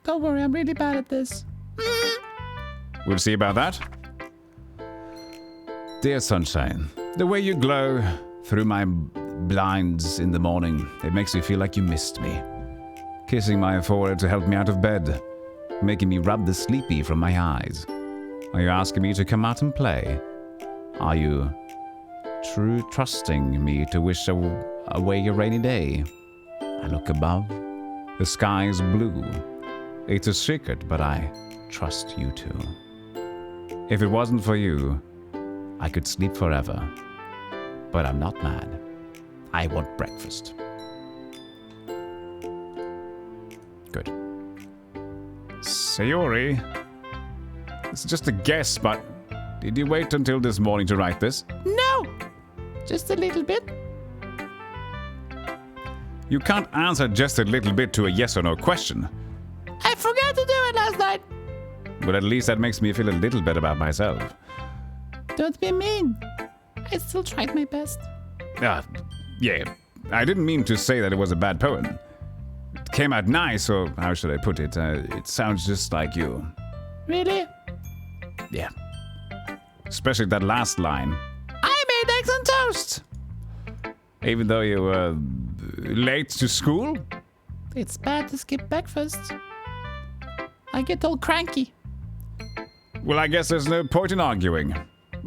Don't worry, I'm really bad at this. We'll see about that. Dear sunshine, the way you glow through my blinds in the morning, it makes me feel like you missed me. Kissing my forehead to help me out of bed, making me rub the sleepy from my eyes. Are you asking me to come out and play? Are you trusting me to wish away a rainy day? I look above. The sky is blue. It's a secret, but I trust you too. If it wasn't for you, I could sleep forever. But I'm not mad. I want breakfast. Good. Sayori, it's just a guess, but did you wait until this morning to write this? No! Just a little bit. You can't answer just a little bit to a yes or no question. I forgot to do it last night. But at least that makes me feel a little better about myself. Don't be mean. I still tried my best. Yeah. I didn't mean to say that it was a bad poem. It came out nice, or how should I put it? It sounds just like you. Really? Yeah. Especially that last line. I made eggs on toast. Even though you were late to school? It's bad to skip breakfast. I get all cranky. Well, I guess there's no point in arguing.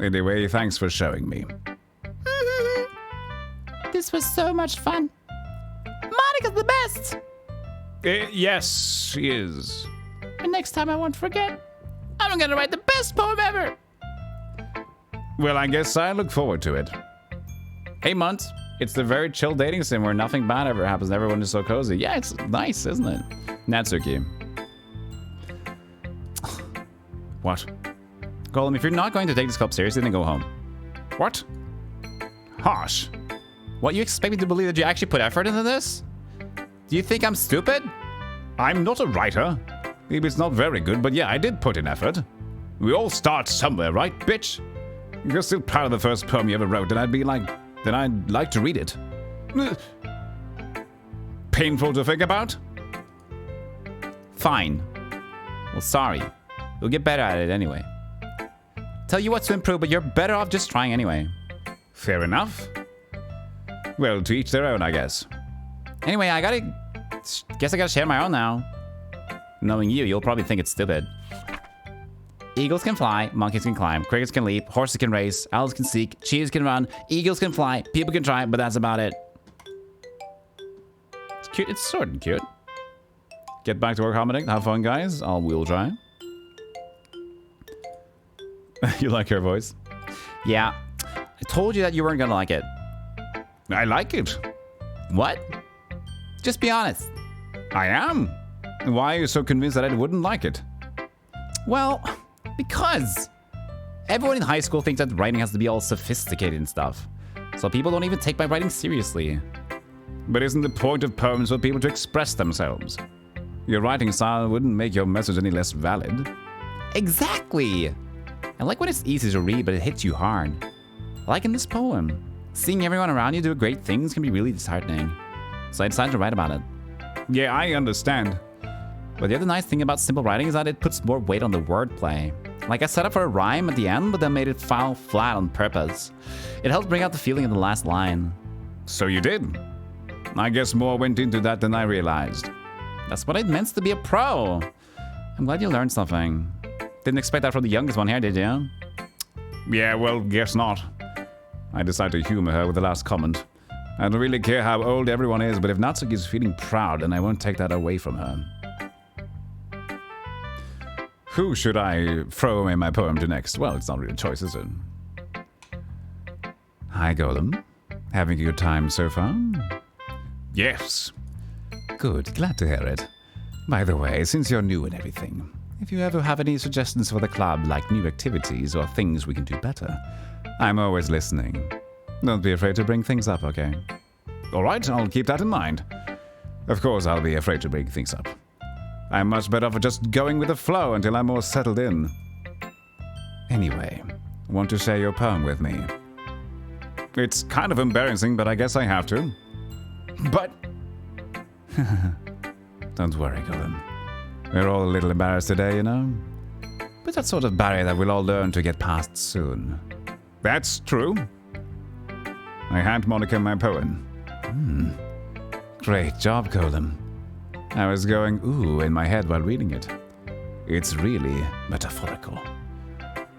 Anyway, thanks for showing me. This was so much fun. Monica's the best. Yes, she is. And next time I won't forget. I'm gonna write the best poem ever. Well, I guess I look forward to it. Hey, Munt. It's the very chill dating sim where nothing bad ever happens and everyone is so cozy. Yeah, it's nice, isn't it? Natsuki. What? Golem, if you're not going to take this club seriously, then go home. What? Harsh. What, you expect me to believe that you actually put effort into this? Do you think I'm stupid? I'm not a writer. Maybe it's not very good, but yeah, I did put in effort. We all start somewhere, right, bitch? If you're still proud of the first poem you ever wrote, then I'd like to read it. Painful to think about? Fine. Well, sorry. You'll get better at it anyway. Tell you what to improve, but you're better off just trying anyway. Fair enough. Well, to each their own, I guess. Anyway, guess I gotta share my own now. Knowing you, you'll probably think it's stupid. Eagles can fly, monkeys can climb, crickets can leap, horses can race, owls can seek, cheetahs can run, eagles can fly, people can try, but that's about it. It's cute. It's sort of cute. Get back to work, commenting. Have fun, guys. We'll try. You like her voice? Yeah. I told you that you weren't gonna like it. I like it. What? Just be honest. I am. Why are you so convinced that I wouldn't like it? Well, because everyone in high school thinks that writing has to be all sophisticated and stuff. So people don't even take my writing seriously. But isn't the point of poems for people to express themselves? Your writing style wouldn't make your message any less valid. Exactly. I like when it's easy to read, but it hits you hard. Like in this poem. Seeing everyone around you do great things can be really disheartening. So I decided to write about it. Yeah, I understand. But the other nice thing about simple writing is that it puts more weight on the wordplay. Like I set up for a rhyme at the end, but then made it fall flat on purpose. It helped bring out the feeling in the last line. So you did. I guess more went into that than I realized. That's what it meant to be a pro. I'm glad you learned something. Didn't expect that from the youngest one here, did you? Yeah, well, guess not. I decided to humor her with the last comment. I don't really care how old everyone is, but if Natsuki's feeling proud, then I won't take that away from her. Who should I throw away my poem to next? Well, it's not really a choice, is it? Hi, Golem. Having a good time so far? Yes. Good, glad to hear it. By the way, since you're new and everything, if you ever have any suggestions for the club, like new activities or things we can do better, I'm always listening. Don't be afraid to bring things up, okay? Alright, I'll keep that in mind. Of course, I'll be afraid to bring things up. I'm much better for just going with the flow until I'm more settled in. Anyway, want to share your poem with me? It's kind of embarrassing, but I guess I have to. But... Don't worry, Golem. We're all a little embarrassed today, you know? But that sort of barrier that we'll all learn to get past soon. That's true. I hand Monica my poem. Great job, Golem. I was going ooh in my head while reading it. It's really metaphorical.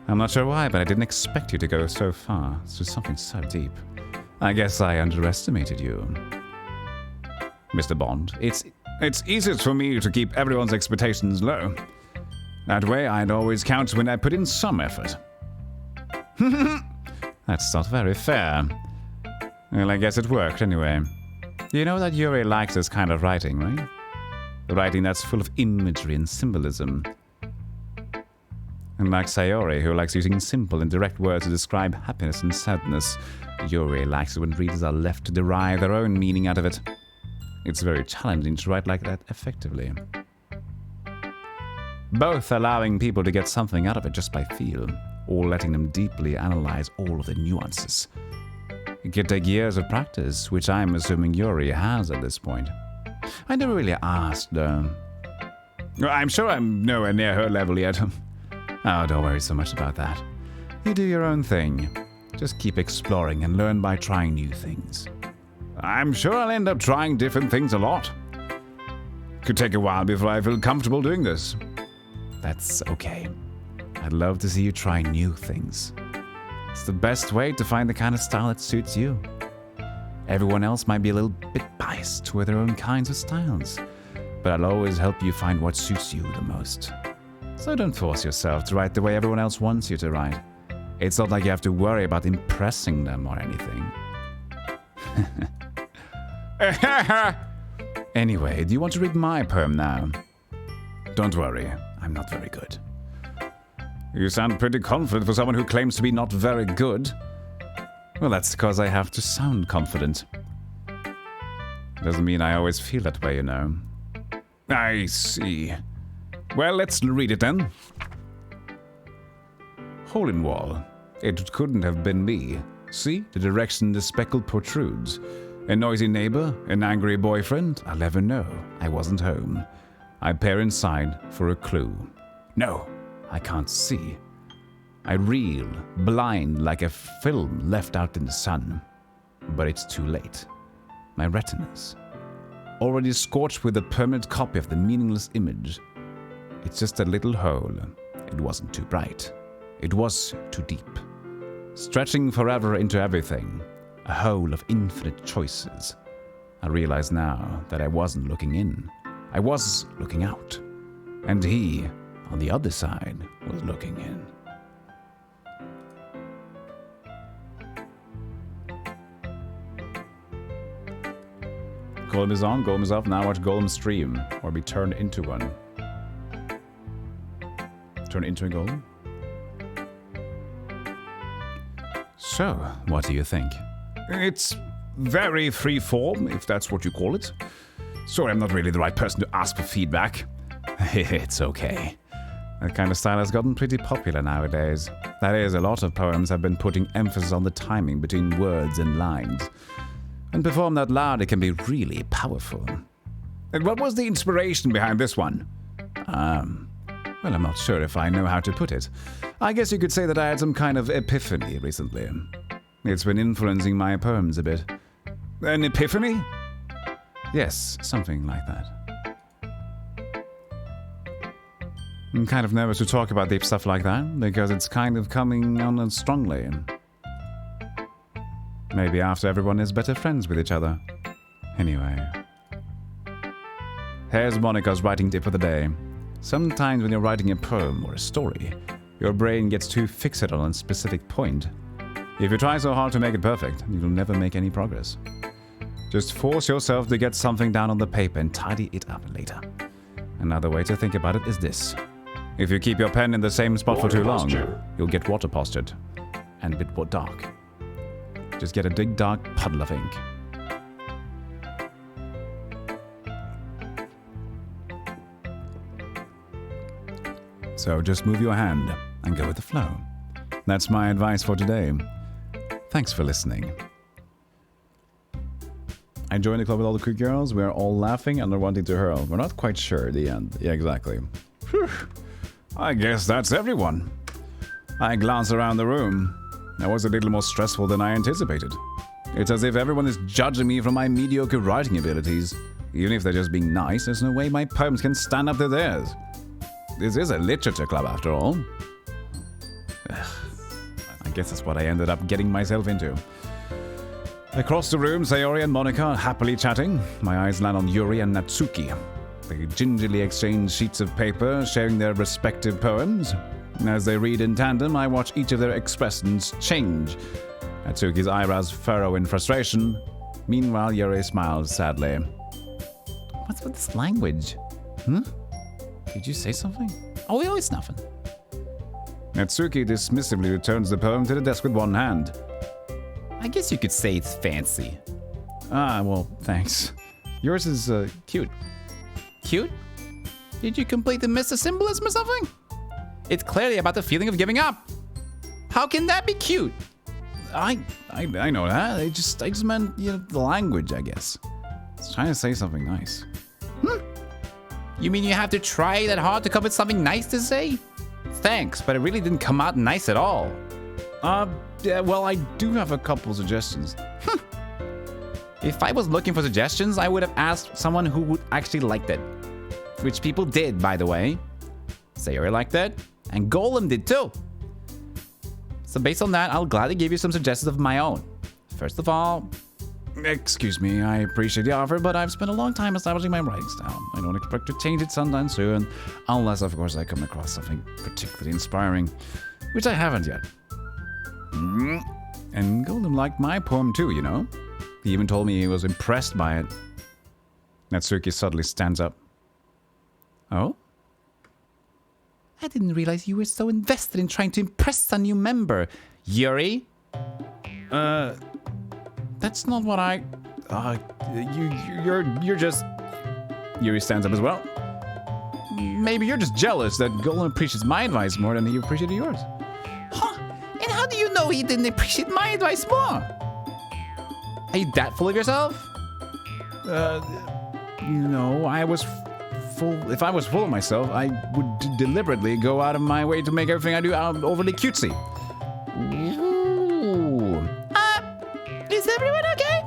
I'm not sure why, but I didn't expect you to go so far to something so deep. I guess I underestimated you. Mr. Bond, it's easiest for me to keep everyone's expectations low. That way I'd always count when I put in some effort. That's not very fair. Well, I guess it worked anyway. You know that Yuri likes this kind of writing, right? The writing that's full of imagery and symbolism. And like Sayori, who likes using simple and direct words to describe happiness and sadness, Yuri likes it when readers are left to derive their own meaning out of it. It's very challenging to write like that effectively. Both allowing people to get something out of it just by feel, or letting them deeply analyze all of the nuances. It could take years of practice, which I'm assuming Yuri has at this point. I never really asked, though. I'm sure I'm nowhere near her level yet. Oh, don't worry so much about that. You do your own thing. Just keep exploring and learn by trying new things. I'm sure I'll end up trying different things a lot. Could take a while before I feel comfortable doing this. That's okay. I'd love to see you try new things. It's the best way to find the kind of style that suits you. Everyone else might be a little bit biased toward their own kinds of styles, but I'll always help you find what suits you the most. So don't force yourself to write the way everyone else wants you to write. It's not like you have to worry about impressing them or anything. Anyway, do you want to read my poem now? Don't worry, I'm not very good. You sound pretty confident for someone who claims to be not very good. Well, that's because I have to sound confident. Doesn't mean I always feel that way, you know. I see. Well, let's read it then. Hole in wall. It couldn't have been me. See, the direction the speckle protrudes. A noisy neighbor, an angry boyfriend. I'll never know. I wasn't home. I peer inside for a clue. No, I can't see. I reel, blind like a film left out in the sun. But it's too late. My retinas, already scorched with a permanent copy of the meaningless image. It's just a little hole. It wasn't too bright. It was too deep. Stretching forever into everything. A hole of infinite choices. I realize now that I wasn't looking in. I was looking out. And he, on the other side, was looking in. Golem is on, Golem is off. Now watch Golem stream, or be turned into one. Turn into a golem? So, what do you think? It's very free-form, if that's what you call it. Sorry, I'm not really the right person to ask for feedback. It's okay. That kind of style has gotten pretty popular nowadays. That is, a lot of poems have been putting emphasis on the timing between words and lines. When performed out loud, it can be really powerful. And what was the inspiration behind this one? Well, I'm not sure if I know how to put it. I guess you could say that I had some kind of epiphany recently. It's been influencing my poems a bit. An epiphany? Yes, something like that. I'm kind of nervous to talk about deep stuff like that, because it's kind of coming on strongly. Maybe after everyone is better friends with each other. Anyway. Here's Monica's writing tip for the day. Sometimes when you're writing a poem or a story, your brain gets too fixated on a specific point. If you try so hard to make it perfect, you will never make any progress. Just force yourself to get something down on the paper and tidy it up later. Another way to think about it is this. If you keep your pen in the same spot for too long, you'll get water postured and a bit more dark. Just get a big dark puddle of ink. So just move your hand and go with the flow. That's my advice for today. Thanks for listening. I joined the club with all the cute girls. We're all laughing and they're wanting to hurl. We're not quite sure at the end. Yeah, exactly. Whew. I guess that's everyone. I glance around the room. That was a little more stressful than I anticipated. It's as if everyone is judging me for my mediocre writing abilities. Even if they're just being nice, there's no way my poems can stand up to theirs. This is a literature club after all. I guess that's what I ended up getting myself into. Across the room, Sayori and Monica are happily chatting. My eyes land on Yuri and Natsuki. They gingerly exchange sheets of paper, sharing their respective poems. As they read in tandem, I watch each of their expressions change. Natsuki's eyebrows furrow in frustration. Meanwhile, Yuri smiles sadly. What's with this language? Did you say something? Oh, it's nothing. Natsuki dismissively returns the poem to the desk with one hand. I guess you could say it's fancy. Ah, well, thanks. Yours is, cute. Cute? Did you complete the Mr. Symbolism or something? It's clearly about the feeling of giving up. How can that be cute? I know that. I just meant, the language, I guess. I was trying to say something nice. You mean you have to try that hard to come up with something nice to say? Thanks, but it really didn't come out nice at all. Yeah, well, I do have a couple suggestions. If I was looking for suggestions, I would have asked someone who would actually liked it. Which people did, by the way. Sayori liked it, and Golem did too. So based on that, I'll gladly give you some suggestions of my own. First of all, excuse me, I appreciate the offer, but I've spent a long time establishing my writing style. I don't expect to change it sometime soon, unless, of course, I come across something particularly inspiring, which I haven't yet. And Golem liked my poem too, you know? He even told me he was impressed by it. Natsuki suddenly stands up. Oh? I didn't realize you were so invested in trying to impress a new member. Yuri? That's not what I... You're just... Yuri stands up as well. Maybe you're just jealous that Golem appreciates my advice more than he appreciated yours. Huh? And how do you know he didn't appreciate my advice more? Are you that full of yourself? No, I was full... If I was full of myself, I would deliberately go out of my way to make everything I do overly cutesy. Ooh. Is everyone okay?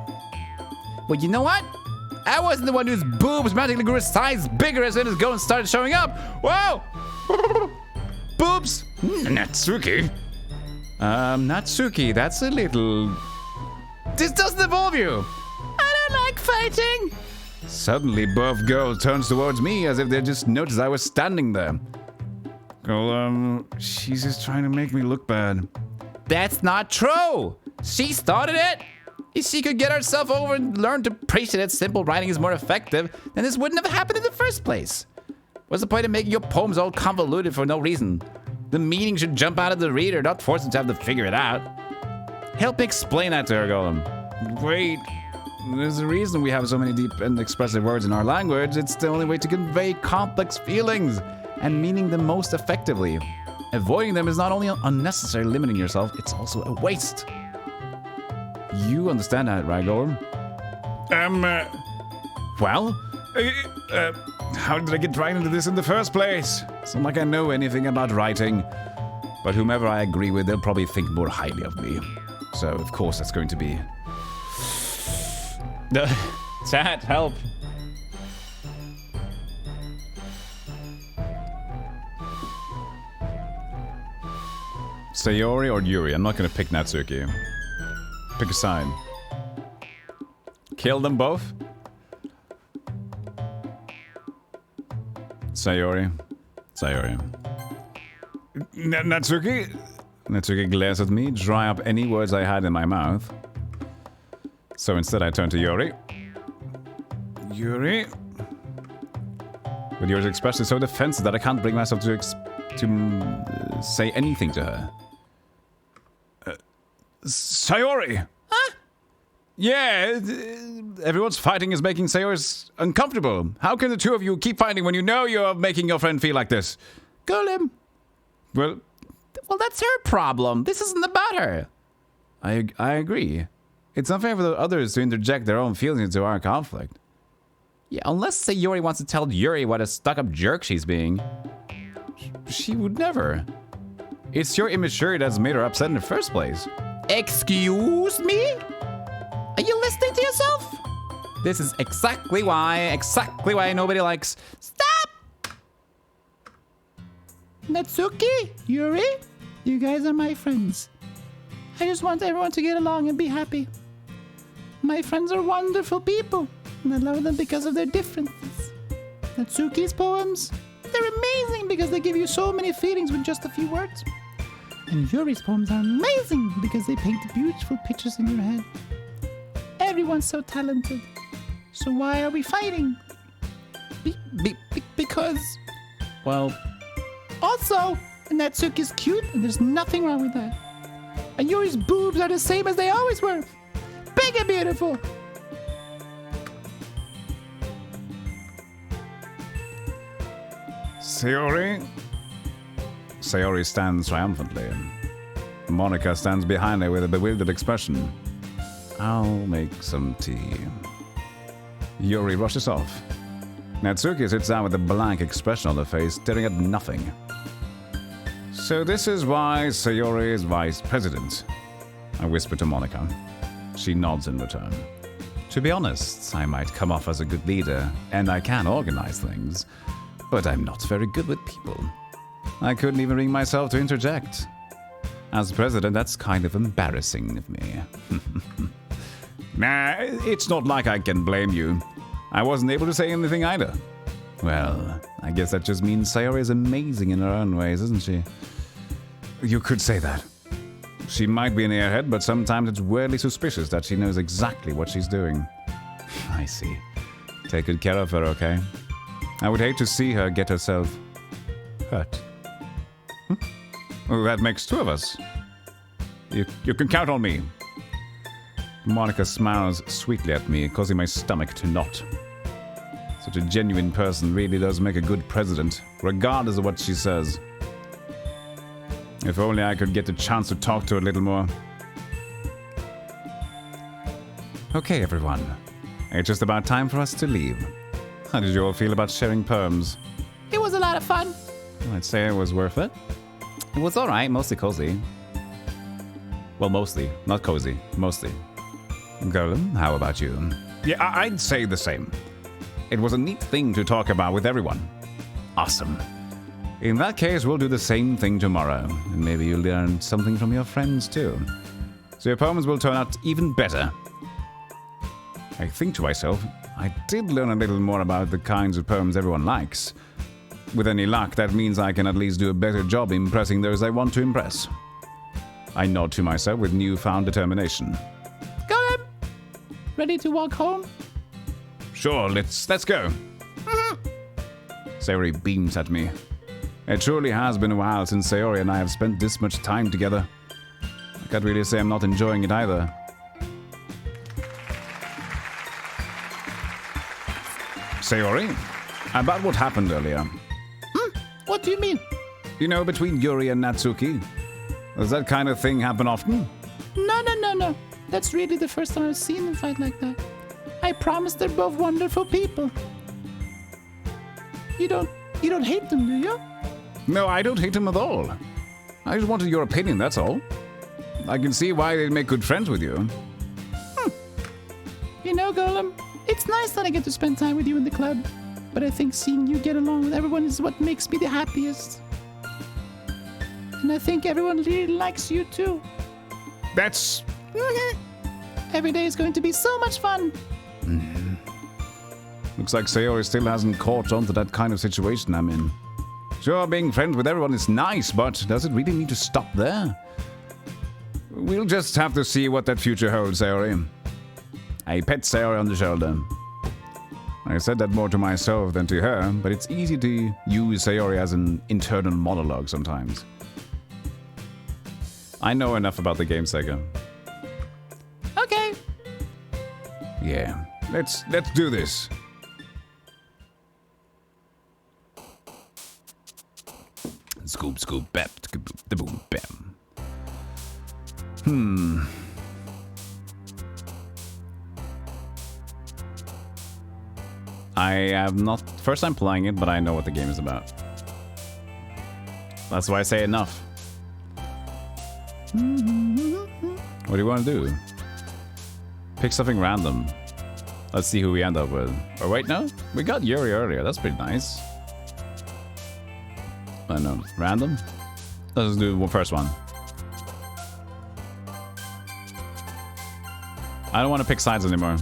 Well, you know what? I wasn't the one whose boobs magically grew a size bigger as soon as Golem started showing up. Whoa! Boobs! Natsuki? Natsuki, that's a little... This doesn't involve you! I don't like fighting! Suddenly, both girls turns towards me as if they just noticed I was standing there. Well, she's just trying to make me look bad. That's not true! She started it! If she could get herself over and learn to appreciate that simple writing is more effective, then this wouldn't have happened in the first place. What's the point of making your poems all convoluted for no reason? The meaning should jump out of the reader, not force them to have to figure it out. Help me explain that to her, Golem. Wait, there's a reason we have so many deep and expressive words in our language. It's the only way to convey complex feelings and meaning them most effectively. Avoiding them is not only unnecessary limiting yourself, it's also a waste. You understand that, right, Golem? Well? How did I get right into this in the first place? It's not like I know anything about writing. But whomever I agree with, they'll probably think more highly of me. So, of course, that's going to be... Chat, help. Sayori or Yuri? I'm not going to pick Natsuki. Pick a side. Kill them both? Sayori. Sayori. Natsuki? Natsuki glares at me, dry up any words I had in my mouth. So instead I turn to Yuri. Yuri? But Yuri's expression is so defensive that I can't bring myself to say anything to her. Sayori! Huh? Yeah, everyone's fighting is making Sayori uncomfortable. How can the two of you keep fighting when you know you're making your friend feel like this? Golem. Well, that's her problem. This isn't about her. I agree. It's unfair for the others to interject their own feelings into our conflict. Yeah, unless Sayori wants to tell Yuri what a stuck-up jerk she's being. She would never. It's your immaturity that's made her upset in the first place. Excuse me? Are you listening to yourself? This is exactly why nobody likes... Stop! Natsuki, Yuri, you guys are my friends. I just want everyone to get along and be happy. My friends are wonderful people, and I love them because of their differences. Natsuki's poems, they're amazing because they give you so many feelings with just a few words. And Yuri's poems are amazing because they paint beautiful pictures in your head. Everyone's so talented. So why are we fighting? Because... Well... Also, Natsuki's cute and there's nothing wrong with that. And Yuri's boobs are the same as they always were. Big and beautiful. Sayori? Sayori stands triumphantly. Monica stands behind her with a bewildered expression. I'll make some tea. Yuri rushes off. Natsuki sits down with a blank expression on her face, staring at nothing. So this is why Sayori is vice president, I whisper to Monica. She nods in return. To be honest, I might come off as a good leader, and I can organize things, but I'm not very good with people. I couldn't even bring myself to interject. As president, that's kind of embarrassing of me. Nah, it's not like I can blame you. I wasn't able to say anything either. Well, I guess that just means Sayori is amazing in her own ways, isn't she? You could say that. She might be an airhead, but sometimes it's weirdly suspicious that she knows exactly what she's doing. I see. Take good care of her, okay? I would hate to see her get herself hurt. Well, that makes two of us. You can count on me. Monica smiles sweetly at me, causing my stomach to knot. Such a genuine person really does make a good president, regardless of what she says. If only I could get a chance to talk to her a little more. Okay, everyone. It's just about time for us to leave. How did you all feel about sharing poems? It was a lot of fun. I'd say it was worth it. It was alright, mostly cozy. Well, mostly. Not cozy. Mostly. Golem, how about you? Yeah, I'd say the same. It was a neat thing to talk about with everyone. Awesome. In that case, we'll do the same thing tomorrow, and maybe you'll learn something from your friends too. So your poems will turn out even better. I think to myself, I did learn a little more about the kinds of poems everyone likes. With any luck, that means I can at least do a better job impressing those I want to impress. I nod to myself with newfound determination. Golem! Ready to walk home? Sure, let's go. Sayori beams at me. It truly has been a while since Sayori and I have spent this much time together. I can't really say I'm not enjoying it either. Sayori, about what happened earlier. What do you mean? You know, between Yuri and Natsuki. Does that kind of thing happen often? No. That's really the first time I've seen them fight like that. I promise they're both wonderful people. You don't hate them, do you? No, I don't hate him at all. I just wanted your opinion, that's all. I can see why they'd make good friends with you. You know, Golem, it's nice that I get to spend time with you in the club, but I think seeing you get along with everyone is what makes me the happiest. And I think everyone really likes you too. That's... Every day is going to be so much fun. Looks like Sayori still hasn't caught on to that kind of situation I'm in. Sure, being friends with everyone is nice, but does it really need to stop there? We'll just have to see what that future holds, Sayori. I pet Sayori on the shoulder. I said that more to myself than to her, but it's easy to use Sayori as an internal monologue sometimes. I know enough about the game, Sega. Okay. Yeah, let's do this. Scoop, scoop, bap, the boom, bam. I have not first time playing it, but I know what the game is about. That's why I say enough. What do you want to do? Pick something random. Let's see who we end up with. Or wait, no? We got Yuri earlier. That's pretty nice. I don't know. Random? Let's just do the first one. I don't want to pick sides anymore.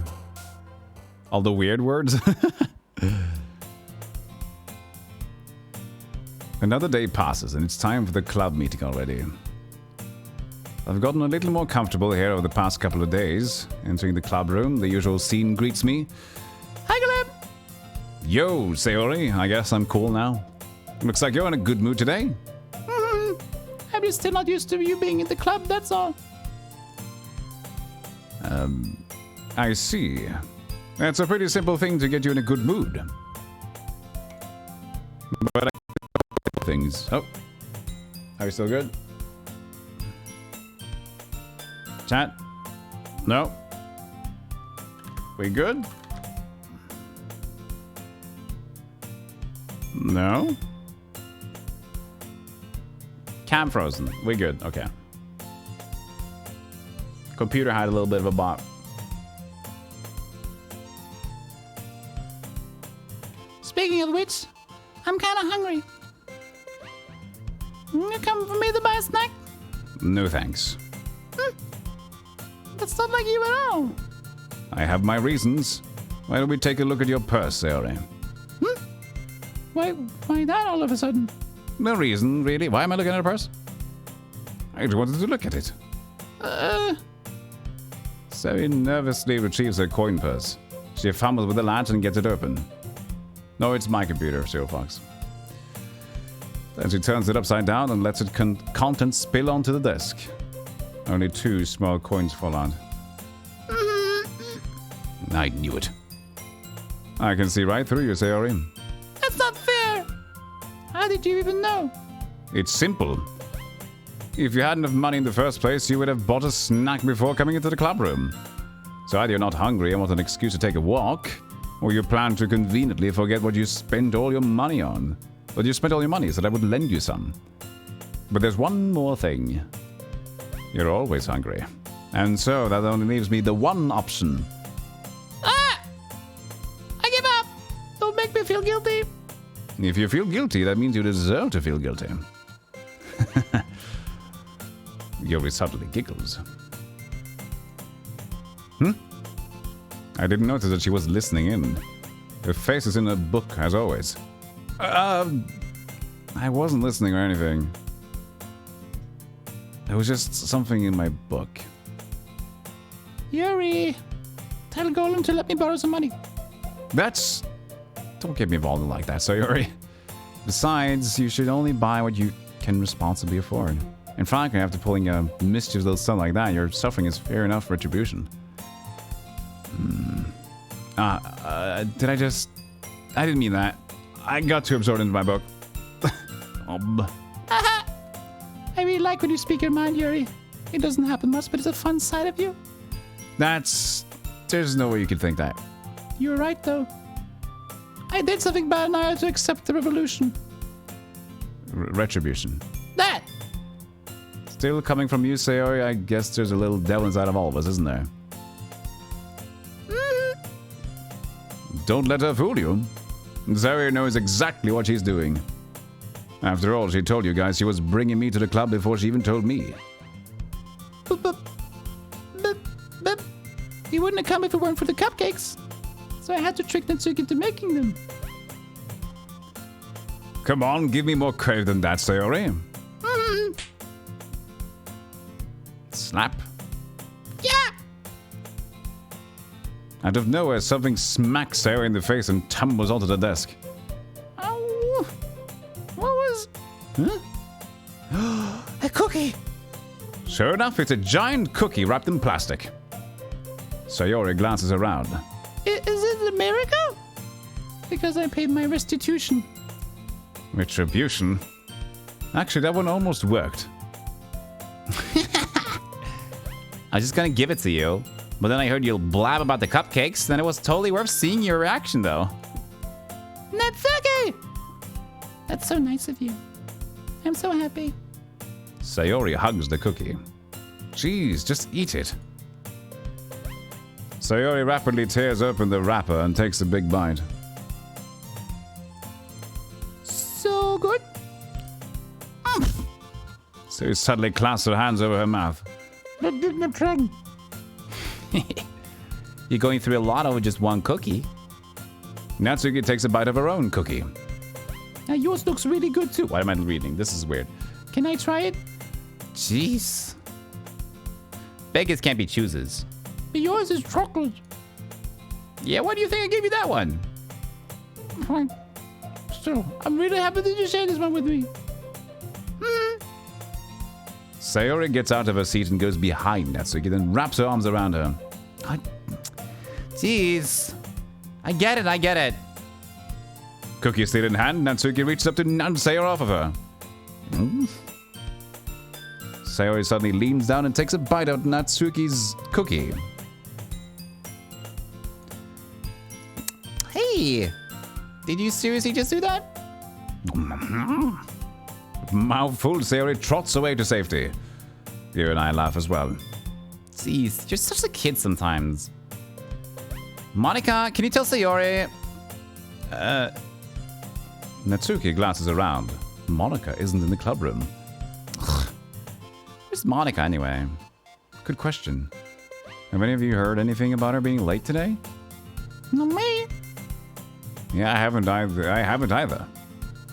All the weird words. Another day passes and it's time for the club meeting already. I've gotten a little more comfortable here over the past couple of days. Entering the club room, the usual scene greets me. Hi, Golem. Yo, Sayori, I guess I'm cool now. Looks like you're in a good mood today. I'm just still not used to you being in the club, that's all. I see. That's a pretty simple thing to get you in a good mood. But things. Oh. Are we still good? Chat? No? We good? No? Cam frozen. We good. Okay. Computer had a little bit of a bop. Speaking of which, I'm kind of hungry. You come for me to buy a snack? No thanks. That's not like you at all. I have my reasons. Why don't we take a look at your purse, Sayori? Why that all of a sudden? No reason, really. Why am I looking at her purse? I just wanted to look at it. Sayori nervously retrieves her coin purse. She fumbles with the latch and gets it open. No, it's my computer, Zero Fox. Then she turns it upside down and lets its contents spill onto the desk. Only 2 small coins fall out. I knew it. I can see right through you, Sayori. That's not fair. How did you even know? It's simple. If you had enough money in the first place, you would have bought a snack before coming into the club room. So either you're not hungry and want an excuse to take a walk, or you plan to conveniently forget what you spent all your money on. But you spent all your money, so I would lend you some. But there's one more thing. You're always hungry. And so that only leaves me the one option. I give up. Don't make me feel guilty. If you feel guilty, that means you deserve to feel guilty. Yuri suddenly giggles. I didn't notice that she was listening in. Her face is in a book, as always. I wasn't listening or anything. It was just something in my book. Yuri, tell Golem to let me borrow some money. That's... Don't get me involved like that, Sayori. Besides, you should only buy what you can responsibly afford. And frankly, after pulling a mischievous little stunt like that, your suffering is fair enough retribution. Did I just... I didn't mean that. I got too absorbed into my book. I really like when you speak your mind, Yuri. It doesn't happen much, but it's a fun side of you. That's... There's no way you could think that. You're right, though. I did something bad and I had to accept the revolution. Retribution. That! Still coming from you, Sayori, I guess there's a little devil inside of all of us, isn't there? Don't let her fool you. Sayori knows exactly what she's doing. After all, she told you guys she was bringing me to the club before she even told me. But he wouldn't have come if it weren't for the cupcakes. So I had to trick Natsuki into making them. Come on, give me more credit than that, Sayori. Slap. Yeah! Out of nowhere, something smacks Sayori in the face and tumbles onto the desk. Oh, what was... Huh? A cookie! Sure enough, it's a giant cookie wrapped in plastic. Sayori glances around. Is it a miracle? Because I paid my restitution. Retribution? Actually, that one almost worked. I was just gonna give it to you, but then I heard you blab about the cupcakes, then it was totally worth seeing your reaction, though. Natsuki! That's so nice of you. I'm so happy. Sayori hugs the cookie. Jeez, just eat it. Sayori rapidly tears open the wrapper and takes a big bite. So good. Sayori suddenly clasps her hands over her mouth. That did my tongue. You're going through a lot over just one cookie. Natsuki takes a bite of her own cookie. Now yours looks really good too. Why am I reading? This is weird. Can I try it? Jeez. Beggars can't be choosers. But yours is chocolate. Yeah, why do you think I gave you that one? Fine. Still, I'm really happy that you shared this one with me. Sayori gets out of her seat and goes behind Natsuki, then wraps her arms around her. Jeez. I get it. Cookie still in hand, Natsuki reaches up to nudge Sayori off of her. Sayori suddenly leans down and takes a bite out of Natsuki's cookie. Hey, did you seriously just do that? Mouthful, Sayori trots away to safety. You and I laugh as well. Jeez, you're such a kid sometimes. Monica, can you tell Sayori? Natsuki glances around. Monica isn't in the club room. Where's Monica anyway? Good question. Have any of you heard anything about her being late today? No, me. Yeah, I haven't either.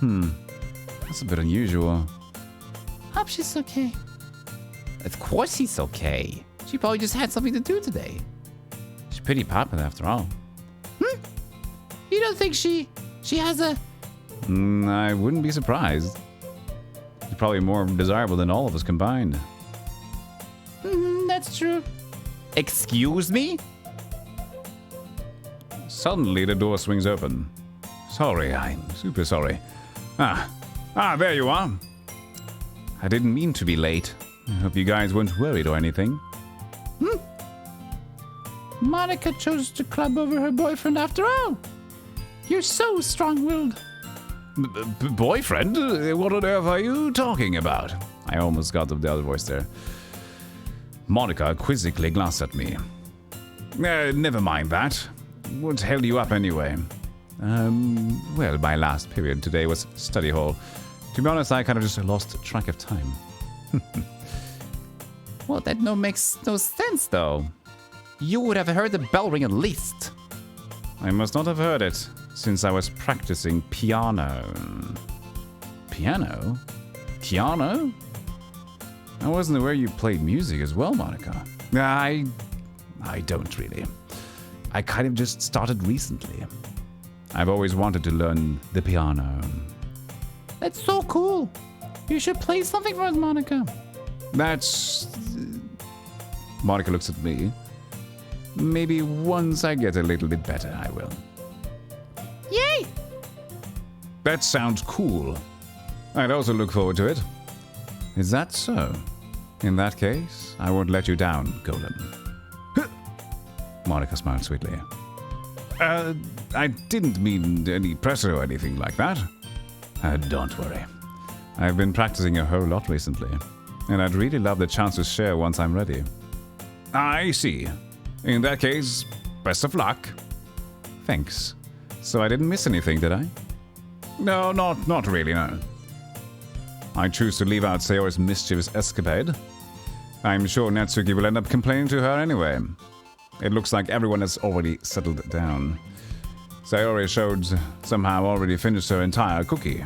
That's a bit unusual. Hope she's okay. Of course she's okay. She probably just had something to do today. She's pretty popular after all. You don't think she has a... I wouldn't be surprised. She's probably more desirable than all of us combined. That's true. Excuse me? Suddenly, the door swings open. Sorry, I'm super sorry. There you are. I didn't mean to be late. I hope you guys weren't worried or anything. Monica chose to club over her boyfriend after all. You're so strong-willed. Boyfriend? What on earth are you talking about? I almost got the other voice there. Monica quizzically glanced at me. Never mind that. What held you up anyway? Well, my last period today was study hall. To be honest, I kind of just lost track of time. Well, that makes no sense, though. You would have heard the bell ring at least. I must not have heard it, since I was practicing piano. Piano? Piano? I wasn't aware you played music as well, Monica. I don't really. I kind of just started recently. I've always wanted to learn the piano. That's so cool. You should play something for us, Monica. That's... Monica looks at me. Maybe once I get a little bit better, I will. Yay! That sounds cool. I'd also look forward to it. Is that so? In that case, I won't let you down, Golem. Monica smiled sweetly. I didn't mean any pressure or anything like that. Don't worry. I've been practicing a whole lot recently, and I'd really love the chance to share once I'm ready. I see. In that case, best of luck. Thanks. So I didn't miss anything, did I? No, not really, no. I choose to leave out Sayori's mischievous escapade. I'm sure Natsuki will end up complaining to her anyway. It looks like everyone has already settled down. Sayori showed somehow already finished her entire cookie.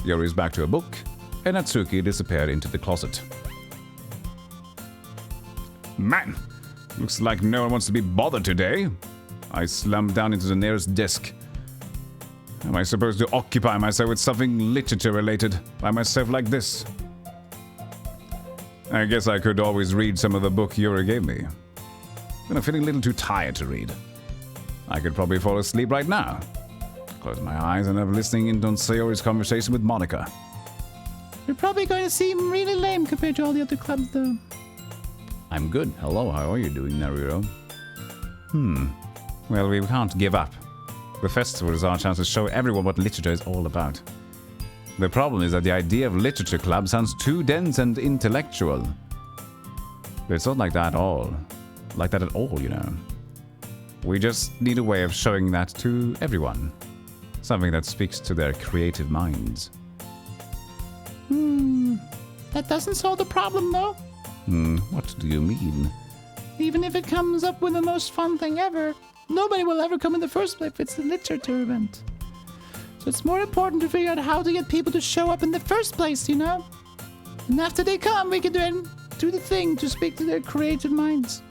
Yori's back to a book, and Natsuki disappeared into the closet. Man, looks like no one wants to be bothered today. I slumped down into the nearest desk. Am I supposed to occupy myself with something literature-related by myself like this? I guess I could always read some of the book Yuri gave me. But I'm feeling a little too tired to read. I could probably fall asleep right now. Close my eyes and I'm listening in on Sayori's conversation with Monica. You're probably going to seem really lame compared to all the other clubs, though. I'm good. Hello, how are you doing, Naruto? Well, we can't give up. The festival is our chance to show everyone what literature is all about. The problem is that the idea of literature club sounds too dense and intellectual. But it's not like that at all. Like that at all, you know. We just need a way of showing that to everyone. Something that speaks to their creative minds. That doesn't solve the problem, though. What do you mean? Even if it comes up with the most fun thing ever, nobody will ever come in the first place if it's a literature event. So it's more important to figure out how to get people to show up in the first place, you know? And after they come, we can then do the thing to speak to their creative minds.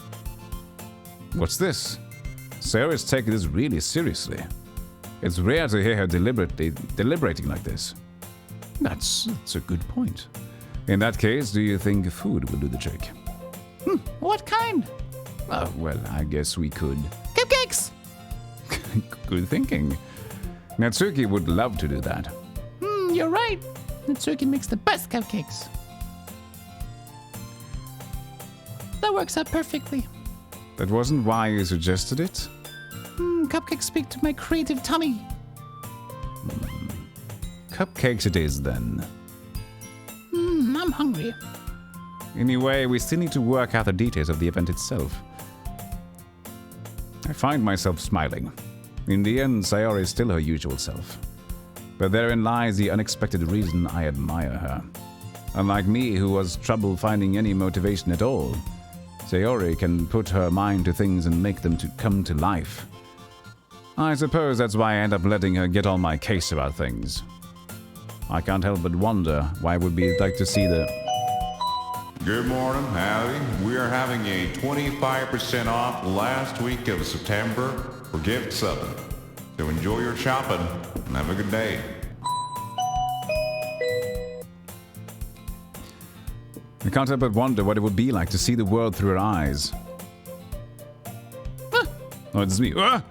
What's this? Sarah's taking this really seriously. It's rare to hear her deliberating like this. That's a good point. In that case, do you think food will do the trick? What kind? Well, I guess we could. Cupcakes! Good thinking. Natsuki would love to do that. You're right. Natsuki makes the best cupcakes. That works out perfectly. That wasn't why you suggested it? Cupcakes speak to my creative tummy. Cupcakes it is, then. I'm hungry. Anyway, we still need to work out the details of the event itself. I find myself smiling. In the end, Sayori is still her usual self. But therein lies the unexpected reason I admire her. Unlike me, who has trouble finding any motivation at all, Sayori can put her mind to things and make them to come to life. I suppose that's why I end up letting her get on my case about things. I can't help but wonder why it would be like to see the... Good morning, howdy. We are having a 25% off last week of September for gift subbing. So enjoy your shopping and have a good day. I can't help but wonder what it would be like to see the world through her eyes. Ah! Oh, it's me. Ah!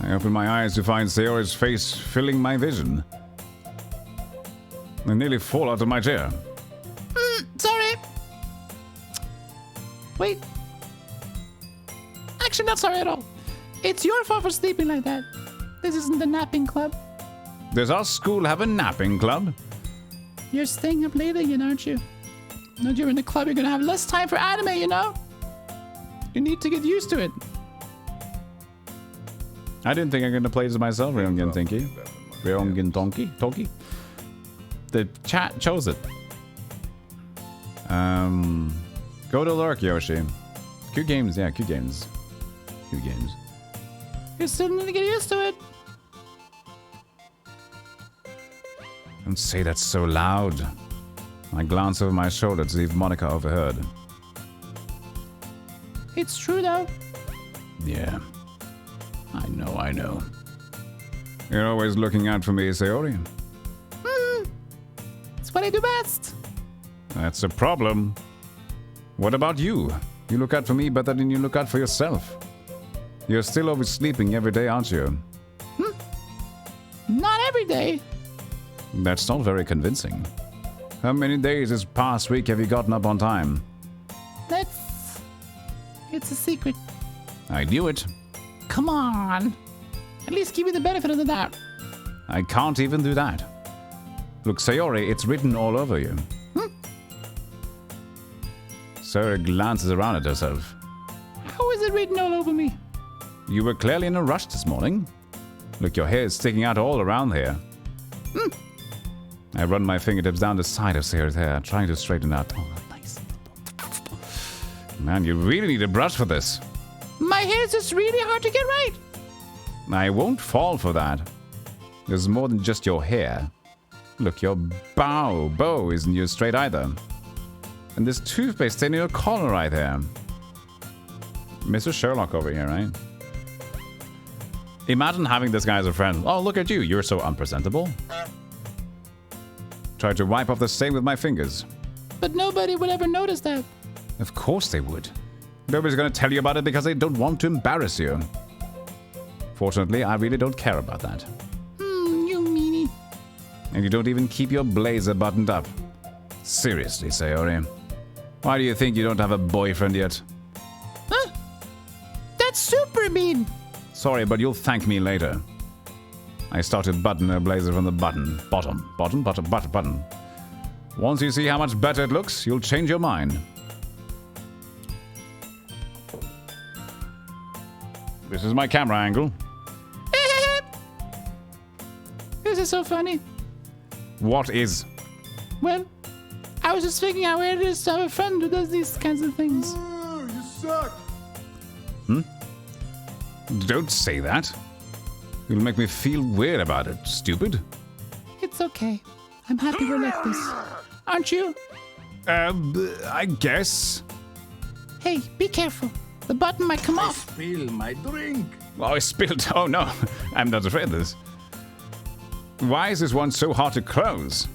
I open my eyes to find Sayori's face filling my vision. I nearly fall out of my chair. Sorry. Wait. Actually, not sorry at all. It's your fault for sleeping like that. This isn't the napping club. Does our school have a napping club? You're staying up late again, aren't you? Now you're in the club, you're gonna have less time for anime, you know? You need to get used to it. I didn't think I'm going to play this myself, Ryongin Tinky. Ryongin Toki? The chat chose it. Go to lurk, Yoshi. Q games, yeah, Q games. Q games. You still need to get used to it. Don't say that so loud. I glance over my shoulder to see if Monica overheard. It's true, though. Yeah. I know. You're always looking out for me, Sayori. It's what I do best. That's a problem. What about you? You look out for me better than you look out for yourself. You're still oversleeping every day, aren't you? Not every day. That's not very convincing. How many days this past week have you gotten up on time? It's a secret. I knew it. Come on. At least give me the benefit of the doubt. I can't even do that. Look, Sayori, it's written all over you. Sayori glances around at herself. How is it written all over me? You were clearly in a rush this morning. Look, your hair is sticking out all around here. I run my fingertips down the side of Sayori's hair, trying to straighten out. Oh, nice. Man, you really need a brush for this. My hair's just really hard to get right. I won't fall for that. There's more than just your hair. Look, your bow isn't used straight either. And this toothpaste stain in your collar right there. Mr. Sherlock over here, right? Imagine having this guy as a friend. Oh, look at you. You're so unpresentable. Try to wipe off the stain with my fingers. But nobody would ever notice that. Of course they would. Nobody's going to tell you about it because they don't want to embarrass you. Fortunately, I really don't care about that. You meanie. And you don't even keep your blazer buttoned up. Seriously, Sayori. Why do you think you don't have a boyfriend yet? Huh? That's super mean. Sorry, but you'll thank me later. I start to button her blazer from the bottom. Button. Once you see how much better it looks, you'll change your mind. This is my camera angle. This is so funny. What is? Well, I was just thinking how weird it is to have a friend who does these kinds of things. You suck. Don't say that. You'll make me feel weird about it, stupid. It's okay. I'm happy we're like this. Aren't you? I guess. Hey, be careful. The button might come off. Spill my drink. Oh, I spilled. Oh no, I'm not afraid of this. Why is this one so hard to close?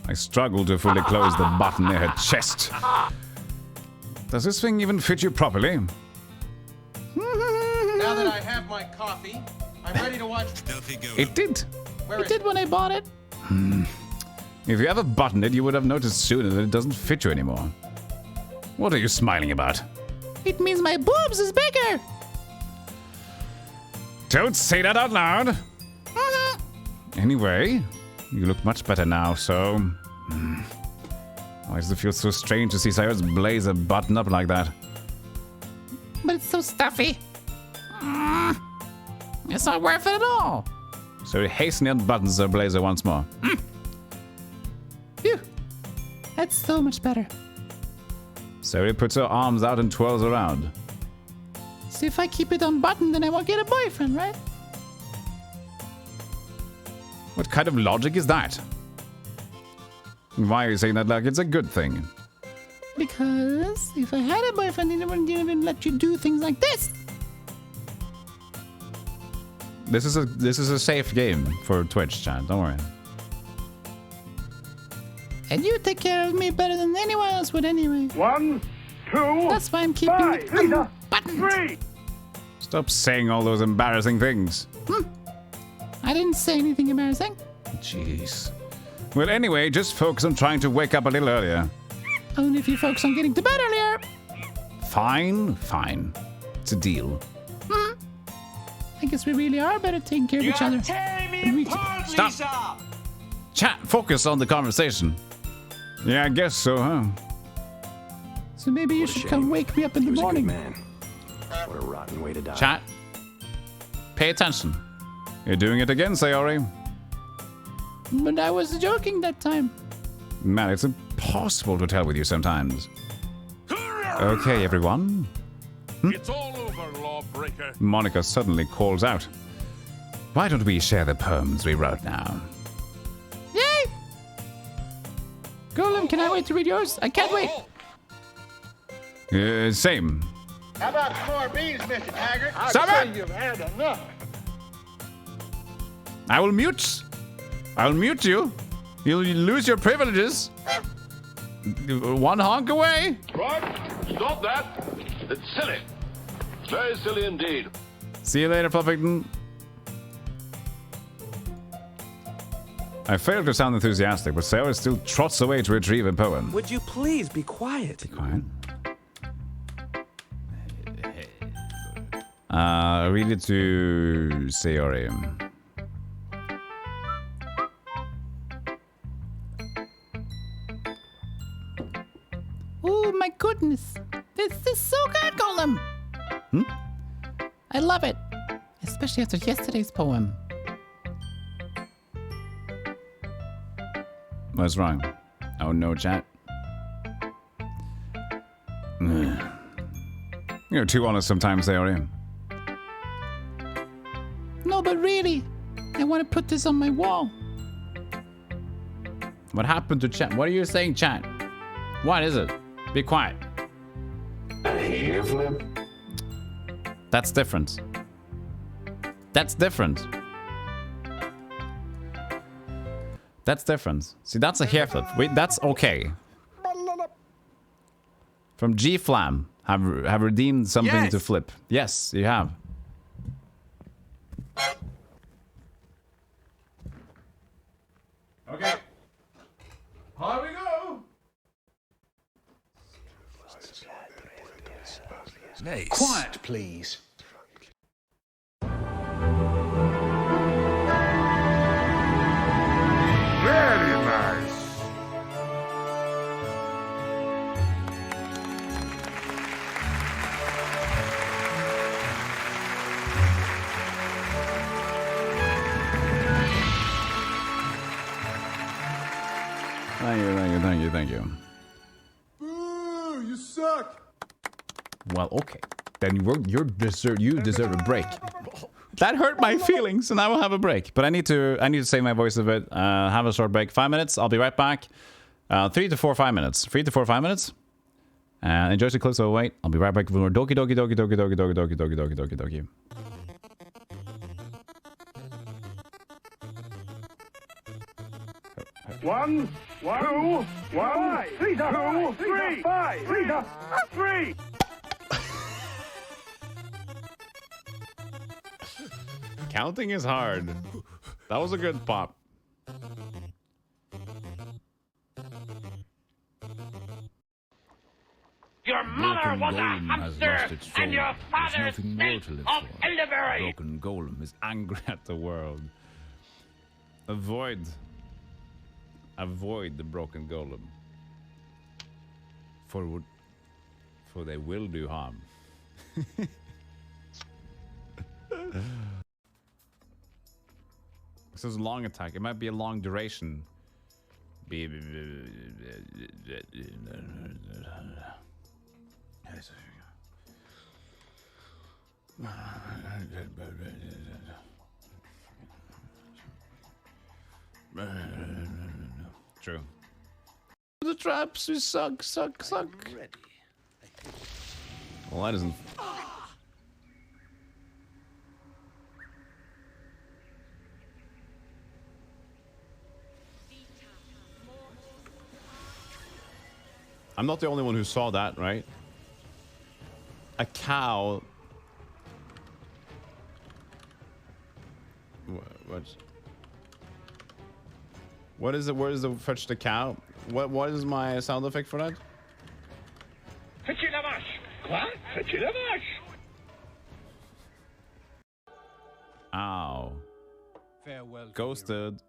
I struggle to fully close the button near her chest. Does this thing even fit you properly? Now that I have my coffee, I'm ready to watch Stealthygolem. It did. It did when I bought it. If you ever buttoned it, you would have noticed sooner that it doesn't fit you anymore. What are you smiling about? It means my boobs is bigger. Don't say that out loud. Anyway, you look much better now, so... Why does it feel so strange to see Sayori's blazer buttoned up like that? But it's so stuffy. It's not worth it at all. So he hastily unbuttons her blazer once more. Phew. That's so much better. So he puts her arms out and twirls around. So if I keep it unbuttoned, then I won't get a boyfriend, right? What kind of logic is that? Why are you saying that like it's a good thing? Because if I had a boyfriend, then I wouldn't even let you do things like this. This is a safe game for Twitch, chat. Don't worry. And you take care of me better than anyone else would anyway. 1, 2, That's why I'm keeping it unbuttoned. Stop saying all those embarrassing things. I didn't say anything embarrassing. Jeez. Well, anyway, just focus on trying to wake up a little earlier. Only if you focus on getting to bed earlier. Fine, fine. It's a deal. I guess we really are better taking care of each other. Stop. Chat, focus on the conversation. Yeah, I guess so, huh? So maybe you should come wake me up in the morning. What a rotten way to die. Chat, pay attention. You're doing it again, Sayori. But I was joking that time. Man, it's impossible to tell with you sometimes. Okay, everyone. It's all over, lawbreaker. Monica suddenly calls out. Why don't we share the poems we wrote now? Yay! Golem, can I wait to read yours? I can't wait. Same. How about more beans, Mr. Taggart? Stop I'd it! say you've had enough. I will mute. I'll mute you. You'll lose your privileges. One honk away. What? Stop that. It's silly. Very silly indeed. See you later, Fluffington. I failed to sound enthusiastic, but Sarah still trots away to retrieve a poem. Would you please be quiet? Be quiet. Read it to Sayori. Oh my goodness. This is so good, Golem. I love it. Especially after yesterday's poem. What's wrong? Oh no, chat. You're too honest sometimes, Sayori. No, but really, I want to put this on my wall. What happened to chat? What are you saying, chat? What is it? Be quiet. That's different. That's different. That's different. See, that's a hair flip. Wait, that's okay. From G Flam, have redeemed something to flip. Yes, you have. Okay. Here we go. Nice. Quiet, please. Very nice. Thank you. Boo, you suck. Well, okay. Then you deserve a break. That hurt my feelings, and I will have a break. But I need to save my voice a bit. Have a short break. 5 minutes. I'll be right back. 3 to 4, 5 minutes. 3 to 4, 5 minutes. Enjoy the clip, so wait. I'll be right back with more Doki Doki Doki Doki Doki Doki Doki Doki Doki Doki Doki. One, two, three, three. Counting is hard. That was a good pop. Your mother was a hamster, and your father stank of elderberry. Broken Golem is angry at the world. Avoid the broken Golem. For they will do harm. says long attack. It might be a long duration. True. The traps, we suck. Well, that isn't. I'm not the only one who saw that, right? A cow. What is it? Where is the fetch the cow? What is my sound effect for that? Fetchez la vache. Quoi? Fetchez la vache. Ow. Farewell. Ghosted.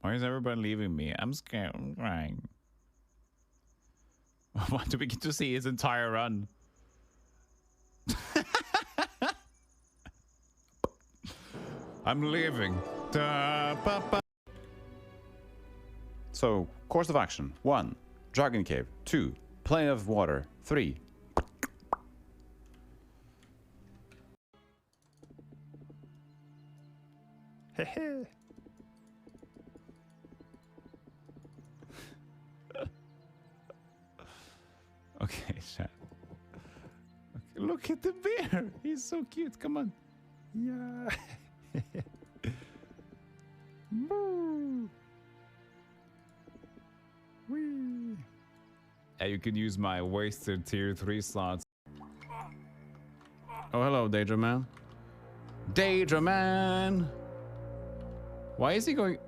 Why is everybody leaving me? I'm scared. I'm crying. Why do we get to see his entire run? I'm leaving. So, course of action. 1. Dragon Cave. 2. Plane of Water. 3. Hehe. Okay, chat. Okay, look at the bear. He's so cute. Come on. Yeah. Wee. Yeah, you can use my wasted tier 3 slots. Oh, hello, Daedra Man. Daedra Man! Why is he going...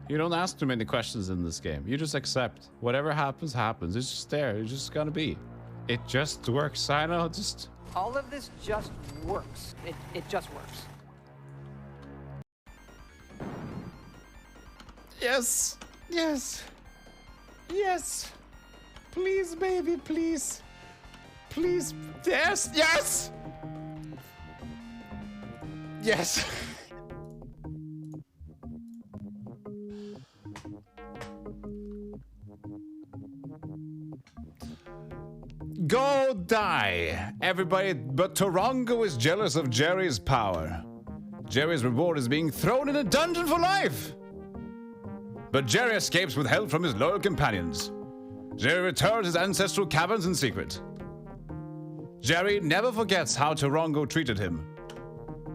You don't ask too many questions in this game. You just accept. Whatever happens, happens. It's just there. It's just gonna be. It just works. I know, just... All of this just works. It just works. Yes. Yes. Yes. Please, baby, please. Please. Yes. Yes. Yes. Go die! Everybody but Torongo is jealous of Jerry's power. Jerry's reward is being thrown in a dungeon for life! But Jerry escapes with help from his loyal companions. Jerry returns his ancestral caverns in secret. Jerry never forgets how Torongo treated him.